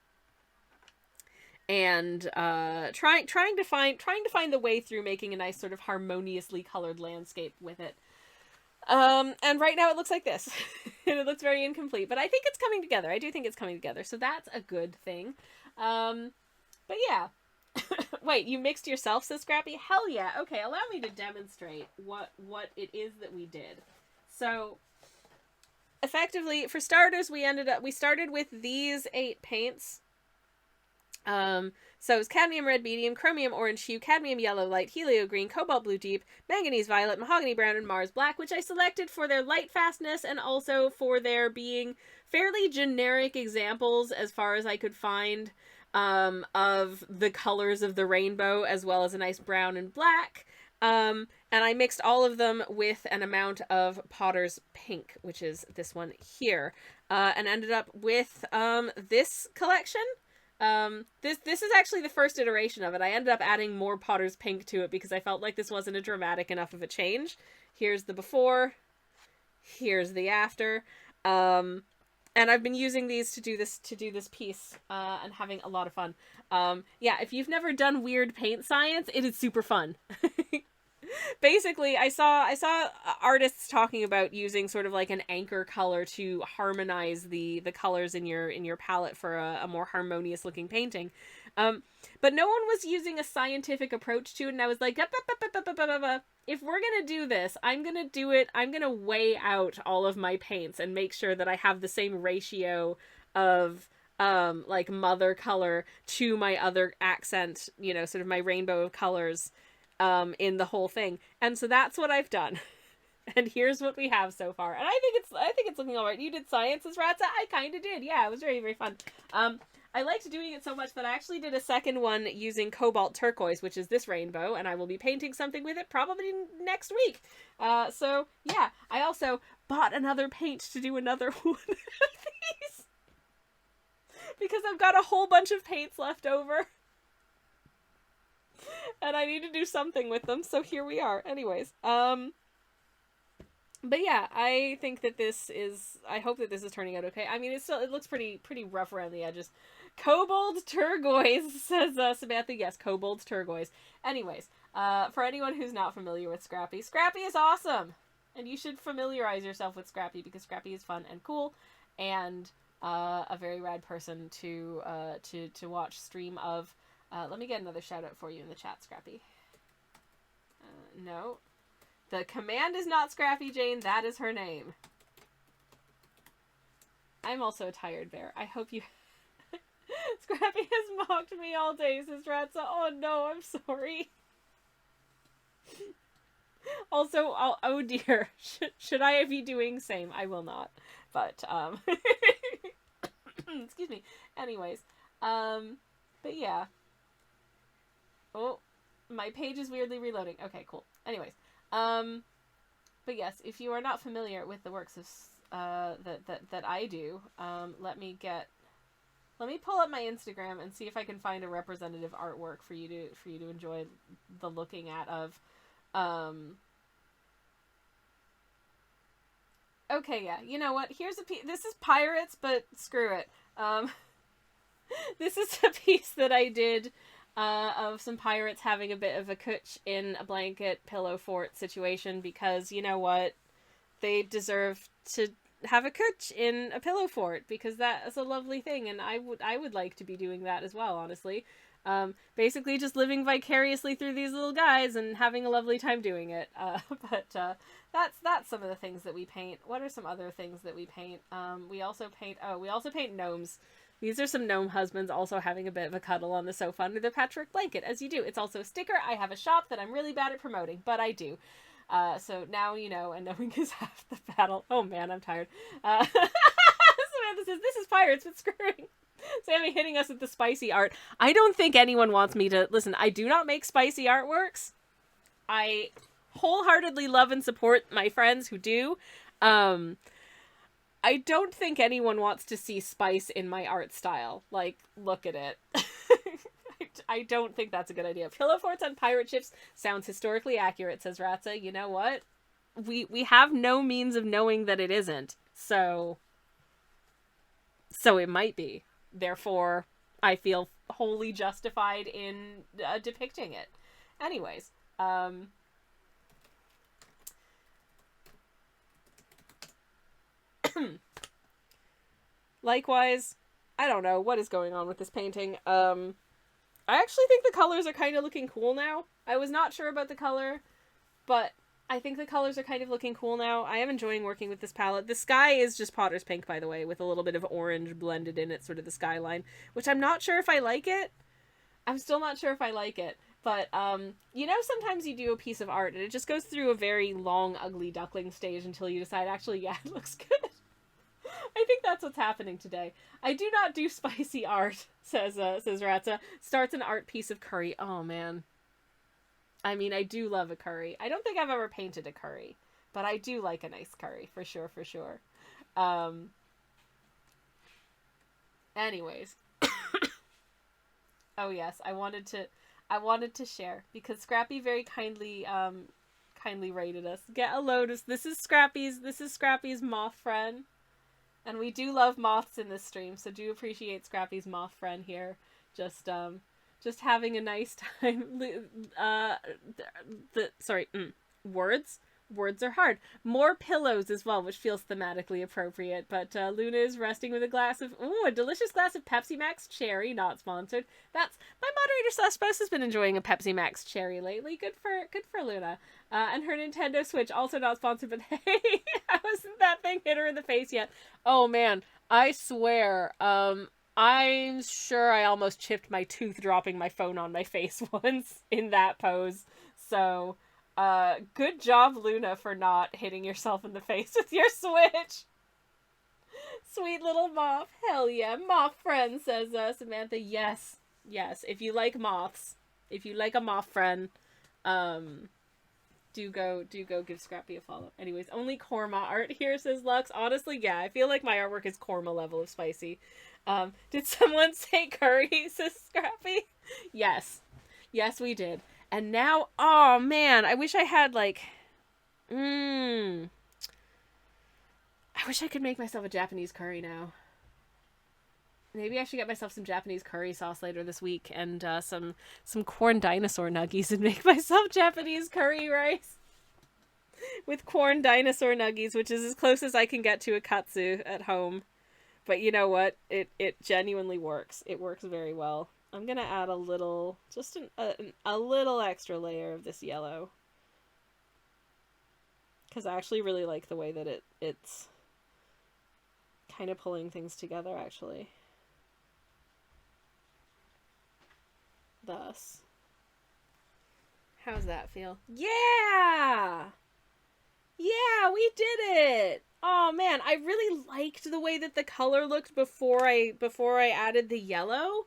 trying to find the way through making a nice sort of harmoniously colored landscape with it. And right now it looks like this. And it looks very incomplete, but I think it's coming together. I do think it's coming together, so that's a good thing. But yeah. Wait, you mixed yourself, says Scrappy? Hell yeah. Okay, allow me to demonstrate what it is that we did. So, effectively, for starters, we started with these 8 paints. So it was cadmium red medium, chromium orange hue, cadmium yellow light, helio green, cobalt blue deep, manganese violet, mahogany brown, and Mars black, which I selected for their light fastness and also for their being fairly generic examples as far as I could find of the colors of the rainbow, as well as a nice brown and black. And I mixed all of them with an amount of Potter's Pink, which is this one here, and ended up with this collection. This is actually the first iteration of it. I ended up adding more Potter's Pink to it because I felt like this wasn't a dramatic enough of a change. Here's the before. Here's the after. And And I've been using these to do this piece, and having a lot of fun. Yeah, if you've never done weird paint science, it is super fun. Basically, I saw artists talking about using sort of like an anchor color to harmonize the colors in your palette for a more harmonious looking painting. But no one was using a scientific approach to it, and I was like, if we're gonna do this, I'm gonna weigh out all of my paints and make sure that I have the same ratio of like mother color to my other accent, sort of my rainbow of colors in the whole thing. And so that's what I've done. And here's what we have so far. And I think it's looking all right. You did sciences, Ratza? I kind of did. Yeah, it was very, very fun. I liked doing it so much that I actually did a second one using cobalt turquoise, which is this rainbow, and I will be painting something with it probably next week. So yeah, I also bought another paint to do another one of these because I've got a whole bunch of paints left over. And I need to do something with them, so here we are. Anyways, but yeah, I think that I hope that this is turning out okay. I mean, it looks pretty rough around the edges. Cobalt turquoise, says Samantha. Yes, cobalt turquoise. Anyways, for anyone who's not familiar with Scrappy, Scrappy is awesome! And you should familiarize yourself with Scrappy, because Scrappy is fun and cool, and a very rad person to watch stream of. Let me get another shout out for you in the chat, Scrappy. No. The command is not Scrappy Jane, that is her name. I'm also a tired bear. I hope you... Scrappy has mocked me all day, says Ratza. Oh no, I'm sorry. Also, oh dear. Should I be doing same? I will not. But, excuse me. Anyways, but yeah. Oh, my page is weirdly reloading. Okay, cool. Anyways, but yes, if you are not familiar with the works of that I do, let me pull up my Instagram and see if I can find a representative artwork for you to enjoy the looking at of. Okay, yeah. You know what? Here's a piece. This is pirates, but screw it. This is a piece that I did. Of some pirates having a bit of a cooch in a blanket pillow fort situation, because you know what? They deserve to have a cooch in a pillow fort, because that is a lovely thing, and I would like to be doing that as well, honestly. Basically just living vicariously through these little guys and having a lovely time doing it. But that's some of the things that we paint. What are some other things that we paint? We also paint gnomes. These are some gnome husbands also having a bit of a cuddle on the sofa under their patchwork blanket, as you do. It's also a sticker. I have a shop that I'm really bad at promoting, but I do. So now you know, and knowing is half the battle. Oh man, I'm tired. Samantha says, this is pirates, but screwing. Sammy hitting us with the spicy art. I don't think anyone wants me to... Listen, I do not make spicy artworks. I wholeheartedly love and support my friends who do. I don't think anyone wants to see spice in my art style. Like, look at it. I don't think that's a good idea. Pillow forts on pirate ships sounds historically accurate, says Ratza. You know what? We have no means of knowing that it isn't. So it might be. Therefore, I feel wholly justified in depicting it. Anyways, likewise, I don't know what is going on with this painting. I actually think the colors are kind of looking cool now. I was not sure about the color, but I think the colors are kind of looking cool now. I am enjoying working with this palette. The sky is just Potter's Pink, by the way, with a little bit of orange blended in it, sort of the skyline, which I'm not sure if I like it. I'm still not sure if I like it. But, you know, sometimes you do a piece of art and it just goes through a very long, ugly duckling stage until you decide, actually, yeah, it looks good. I think that's what's happening today. I do not do spicy art, says Ratza. Starts an art piece of curry. Oh, man. I mean, I do love a curry. I don't think I've ever painted a curry, but I do like a nice curry, for sure, for sure. Anyways. Oh, yes, I wanted to share, because Scrappy very kindly rated us. Get a lotus. This is Scrappy's moth friend. And we do love moths in this stream, so do appreciate Scrappy's moth friend here. Just just having a nice time. Sorry, words. Words are hard. More pillows as well, which feels thematically appropriate. But Luna is resting with a delicious glass of Pepsi Max Cherry, not sponsored. That's my moderator slash spouse has been enjoying a Pepsi Max Cherry lately. Good for Luna. And her Nintendo Switch, also not sponsored. But hey, hasn't that thing hit her in the face yet? Oh man, I swear. I'm sure I almost chipped my tooth dropping my phone on my face once in that pose. So. Good job, Luna, for not hitting yourself in the face with your Switch. Sweet little moth. Hell yeah. Moth friend, says Samantha. Yes. Yes. If you like moths, if you like a moth friend, do go give Scrappy a follow. Anyways, only Korma art here, says Lux. Honestly, yeah, I feel like my artwork is Korma level of spicy. Did someone say curry, says Scrappy? Yes. Yes, we did. And now, oh man, I wish I had like, I wish I could make myself a Japanese curry now. Maybe I should get myself some Japanese curry sauce later this week and some corn dinosaur nuggies and make myself Japanese curry rice with corn dinosaur nuggies, which is as close as I can get to a katsu at home. But you know what? It genuinely works. It works very well. I'm gonna add a little, just a little extra layer of this yellow. Because I actually really like the way that it's kind of pulling things together, actually. Thus. How's that feel? Yeah! Yeah, we did it! Oh man, I really liked the way that the color looked before I added the yellow.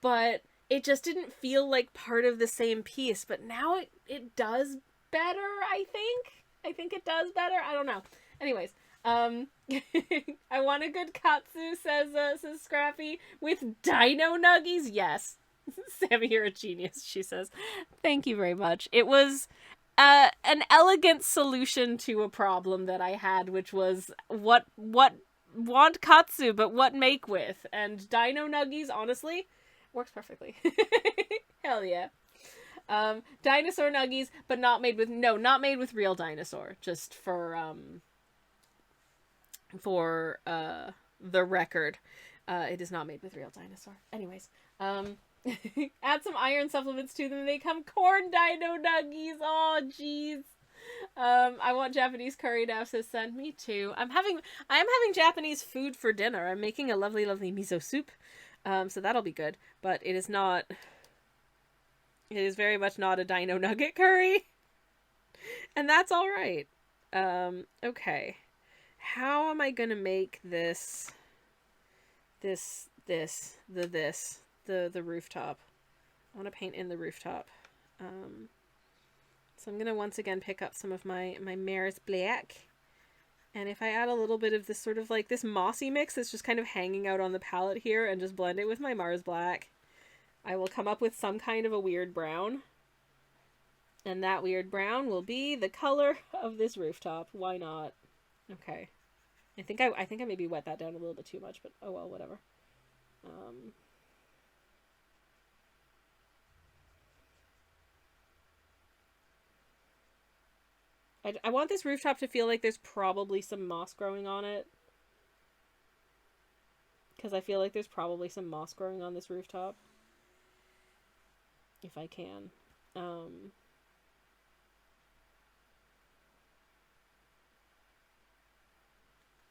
But it just didn't feel like part of the same piece. But now it does better, I think. I think it does better. I don't know. Anyways, I want a good katsu, says Scrappy. With dino nuggies? Yes. Sammy, you're a genius, she says. Thank you very much. It was an elegant solution to a problem that I had, which was what want katsu, but what make with? And dino nuggies, honestly, works perfectly. Hell yeah. Dinosaur nuggies, but not made with real dinosaur. Just for the record, it is not made with real dinosaur. Anyways, add some iron supplements to them. They come corn dino nuggies. Oh jeez. I want Japanese curry now, says Sen. Me too. I am having Japanese food for dinner. I'm making a lovely miso soup. So that'll be good. But it is very much not a dino nugget curry. And that's alright. Okay. How am I gonna make the rooftop? I want to paint in the rooftop. So I'm gonna once again pick up some of my Mare's Black. And if I add a little bit of this sort of like this mossy mix that's just kind of hanging out on the palette here and just blend it with my Mars Black, I will come up with some kind of a weird brown. And that weird brown will be the color of this rooftop. Why not? Okay. I think I maybe wet that down a little bit too much, but oh well, whatever. I want this rooftop to feel like there's probably some moss growing on it. Because I feel like there's probably some moss growing on this rooftop. If I can.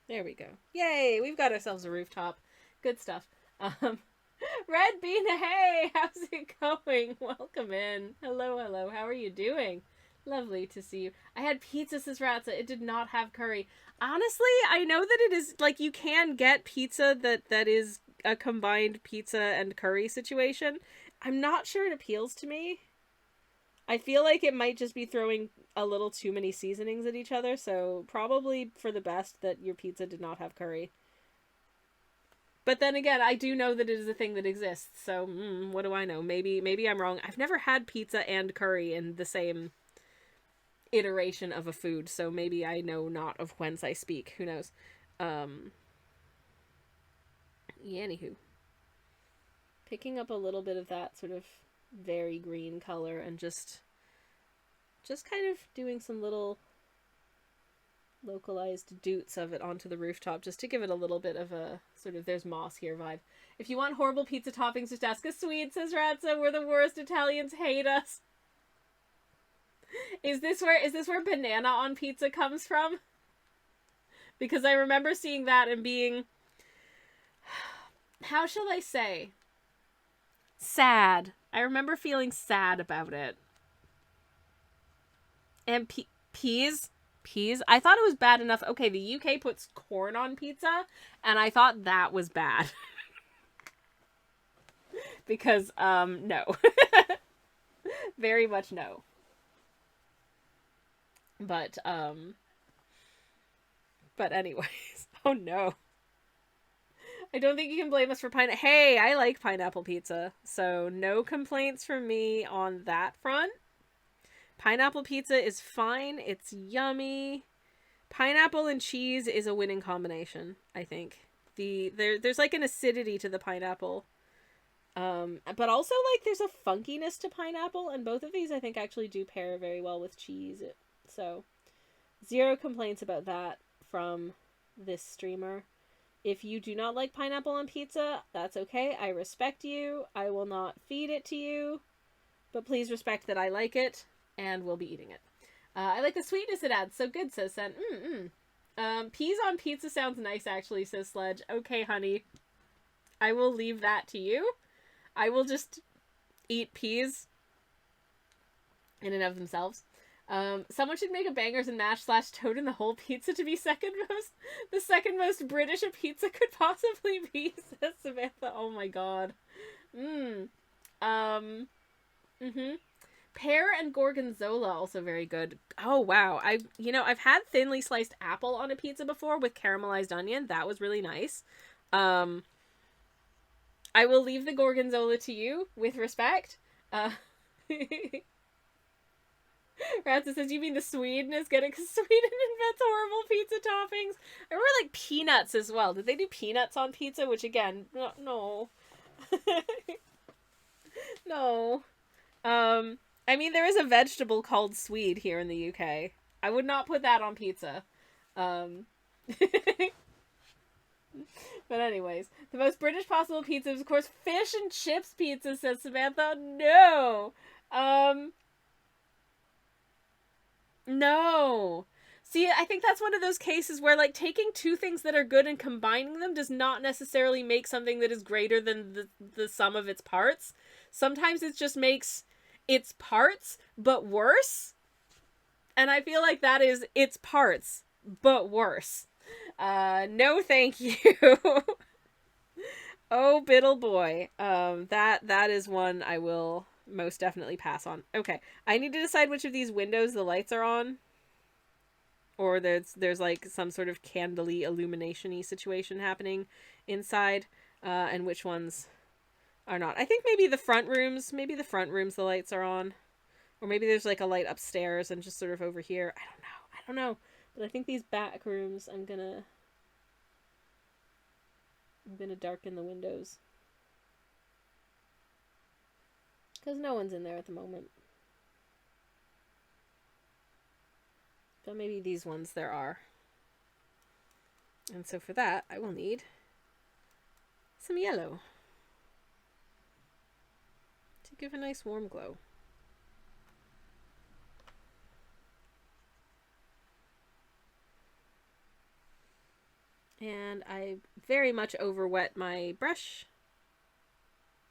There we go. Yay! We've got ourselves a rooftop. Good stuff. Red Bean, hey! How's it going? Welcome in. Hello, hello. How are you doing? Lovely to see you. I had pizza, says Ratza. It did not have curry. Honestly, I know that it is, like, you can get pizza that is a combined pizza and curry situation. I'm not sure it appeals to me. I feel like it might just be throwing a little too many seasonings at each other, so probably for the best that your pizza did not have curry. But then again, I do know that it is a thing that exists, so what do I know? Maybe I'm wrong. I've never had pizza and curry in the same iteration of a food, so maybe I know not of whence I speak. Who knows? Anywho. Picking up a little bit of that sort of very green color and just kind of doing some little localized doots of it onto the rooftop just to give it a little bit of a sort of there's moss here vibe. If you want horrible pizza toppings, just ask a Swede, says Ratza. We're the worst. Italians hate us. Is this where banana on pizza comes from? Because I remember seeing that and being, how shall I say? Sad. I remember feeling sad about it. And peas? Peas? I thought it was bad enough. Okay, the UK puts corn on pizza, and I thought that was bad. Because, no. Very much no. But anyways. Oh no. I don't think you can blame us for pineapple. Hey, I like pineapple pizza, so no complaints from me on that front. Pineapple pizza is fine. It's yummy. Pineapple and cheese is a winning combination, I think. There's like an acidity to the pineapple. But also like there's a funkiness to pineapple, and both of these I think actually do pair very well with cheese. So, zero complaints about that from this streamer. If you do not like pineapple on pizza, that's okay. I respect you. I will not feed it to you. But please respect that I like it, and we'll be eating it. I like the sweetness it adds. So good, says Sen. Peas on pizza sounds nice, actually, says Sledge. Okay, honey. I will leave that to you. I will just eat peas in and of themselves. Someone should make a bangers and mash / toad in the whole pizza to be the second most British a pizza could possibly be, says Samantha. Oh my god. Pear and gorgonzola also very good. Oh wow. I've had thinly sliced apple on a pizza before with caramelized onion. That was really nice. I will leave the gorgonzola to you with respect. Ratsa says, you mean the Sweden is good because Sweden invents horrible pizza toppings? I remember like peanuts as well. Did they do peanuts on pizza? Which again, no. No. I mean, there is a vegetable called swede here in the UK. I would not put that on pizza. But anyways, the most British possible pizza is, of course, fish and chips pizza, says Samantha. No. No. See, I think that's one of those cases where, like, taking two things that are good and combining them does not necessarily make something that is greater than the sum of its parts. Sometimes it just makes its parts, but worse. And I feel like that is its parts, but worse. No thank you. Oh, biddle boy. That is one I will most definitely pass on. Okay, I need to decide which of these windows the lights are on. Or there's like some sort of candly illumination-y situation happening inside, and which ones are not. I think maybe the front rooms the lights are on. Or maybe there's like a light upstairs and just sort of over here. I don't know. But I think these back rooms, I'm gonna darken the windows. Because no one's in there at the moment. But maybe these ones there are. And so for that, I will need some yellow to give a nice warm glow. And I very much overwet my brush.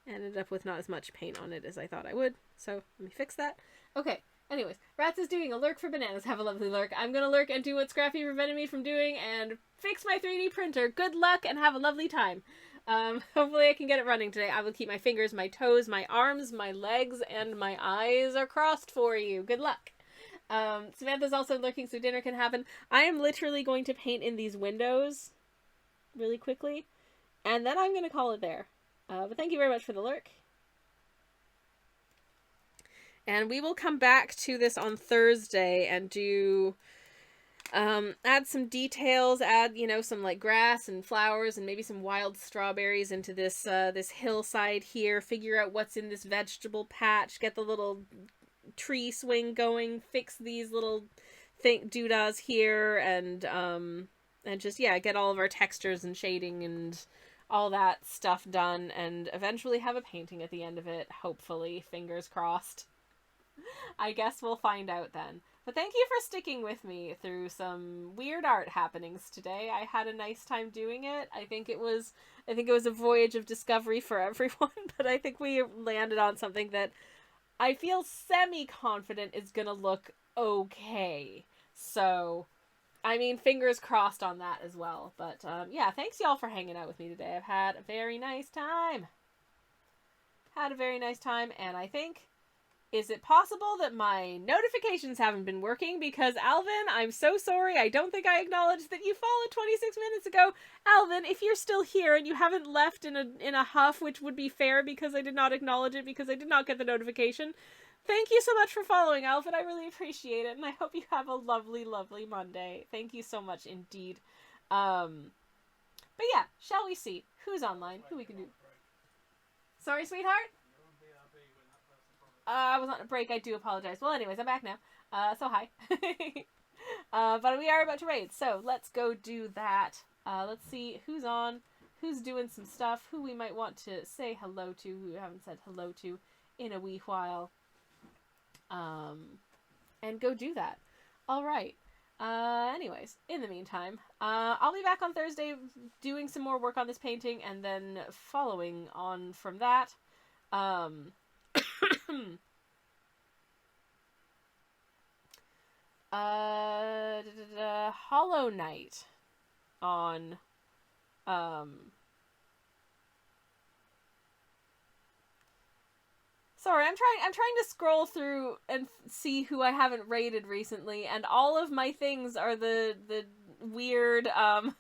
Ended up with not as much paint on it as I thought I would. So let me fix that. Okay, anyways. Rats is doing a lurk for bananas. Have a lovely lurk. I'm gonna lurk and do what Scrappy prevented me from doing and fix my 3D printer. Good luck and have a lovely time. Hopefully I can get it running today. I will keep my fingers, my toes, my arms, my legs, and my eyes are crossed for you. Good luck. Samantha's also lurking so dinner can happen. I am literally going to paint in these windows really quickly, and then I'm going to call it there. But thank you very much for the lurk. And we will come back to this on Thursday and do Add some details, add, some like grass and flowers and maybe some wild strawberries into this hillside here. Figure out what's in this vegetable patch, get the little tree swing going, fix these little doodads here, and just, yeah, get all of our textures and shading and all that stuff done, and eventually have a painting at the end of it, hopefully, fingers crossed. I guess we'll find out then. But thank you for sticking with me through some weird art happenings today. I had a nice time doing it. I think it was a voyage of discovery for everyone, but I think we landed on something that I feel semi-confident is gonna look okay. So, I mean, fingers crossed on that as well. But, yeah, thanks y'all for hanging out with me today. I've had a very nice time. And I think, is it possible that my notifications haven't been working? Because, Alvin, I'm so sorry. I don't think I acknowledged that you followed 26 minutes ago. Alvin, if you're still here and you haven't left in a huff, which would be fair because I did not acknowledge it because I did not get the notification, thank you so much for following, Alvin. I really appreciate it, and I hope you have a lovely, lovely Monday. Thank you so much indeed. But yeah, shall we see who's online, who we can do. Sorry, sweetheart? I was on a break. I do apologize. Well, anyways, I'm back now. So hi. But we are about to raid, so let's go do that. Let's see who's on, who's doing some stuff, who we might want to say hello to, who we haven't said hello to in a wee while. And go do that. All right. Anyways, in the meantime, I'll be back on Thursday doing some more work on this painting, and then following on from that, Hollow Knight on, sorry, I'm trying to scroll through and see who I haven't raided recently, and all of my things are the weird, or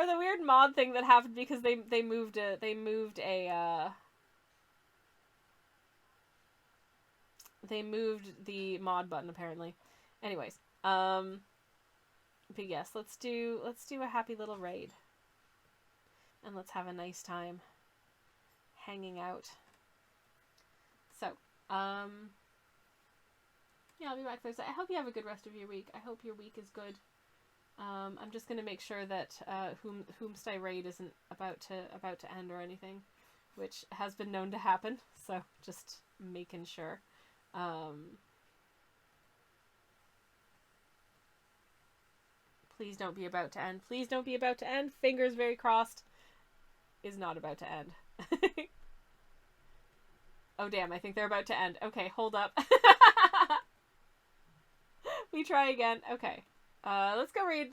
the weird mod thing that happened because they moved the mod button apparently. Anyways, but yes, let's do a happy little raid, and let's have a nice time hanging out. So, yeah, I'll be back Thursday. I hope you have a good rest of your week. I hope your week is good. I'm just gonna make sure that whomst I raid isn't about to end or anything, which has been known to happen. So just making sure. Please don't be about to end. Please don't be about to end. Fingers very crossed. Is not about to end. Oh damn, I think they're about to end. Okay, hold up. We try again. Okay. Let's go read.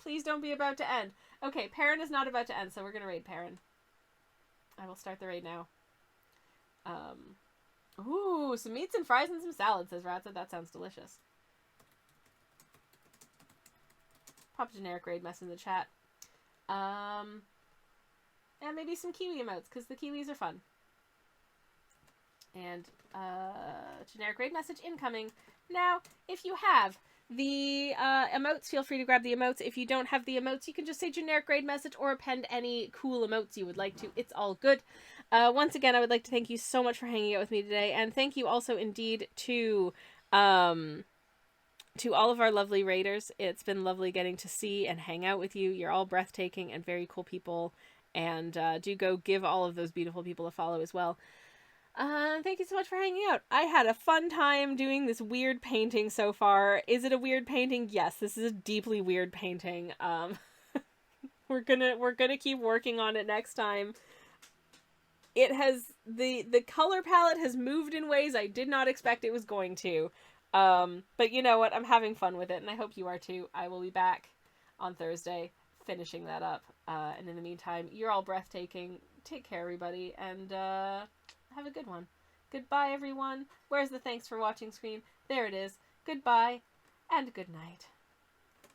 Please don't be about to end. Okay, Perrin is not about to end, so we're gonna raid Perrin. I will start the raid now. Ooh, some meats and fries and some salad, says Ratza. That sounds delicious. Pop a generic raid mess in the chat. And maybe some kiwi emotes, because the kiwis are fun. And, generic raid message incoming. Now, if you have the emotes, feel free to grab the emotes. If you don't have the emotes, you can just say generic raid message or append any cool emotes you would like to. It's all good. Once again, I would like to thank you so much for hanging out with me today, and thank you also indeed to all of our lovely raiders. It's been lovely getting to see and hang out with you. You're all breathtaking and very cool people, and do go give all of those beautiful people a follow as well. Thank you so much for hanging out. I had a fun time doing this weird painting so far. Is it a weird painting? Yes, this is a deeply weird painting. We're gonna keep working on it next time. It has, the color palette has moved in ways I did not expect it was going to. But you know what? I'm having fun with it, and I hope you are too. I will be back on Thursday finishing that up. And in the meantime, you're all breathtaking. Take care, everybody, and have a good one. Goodbye, everyone. Where's the thanks for watching screen? There it is. Goodbye, and good night.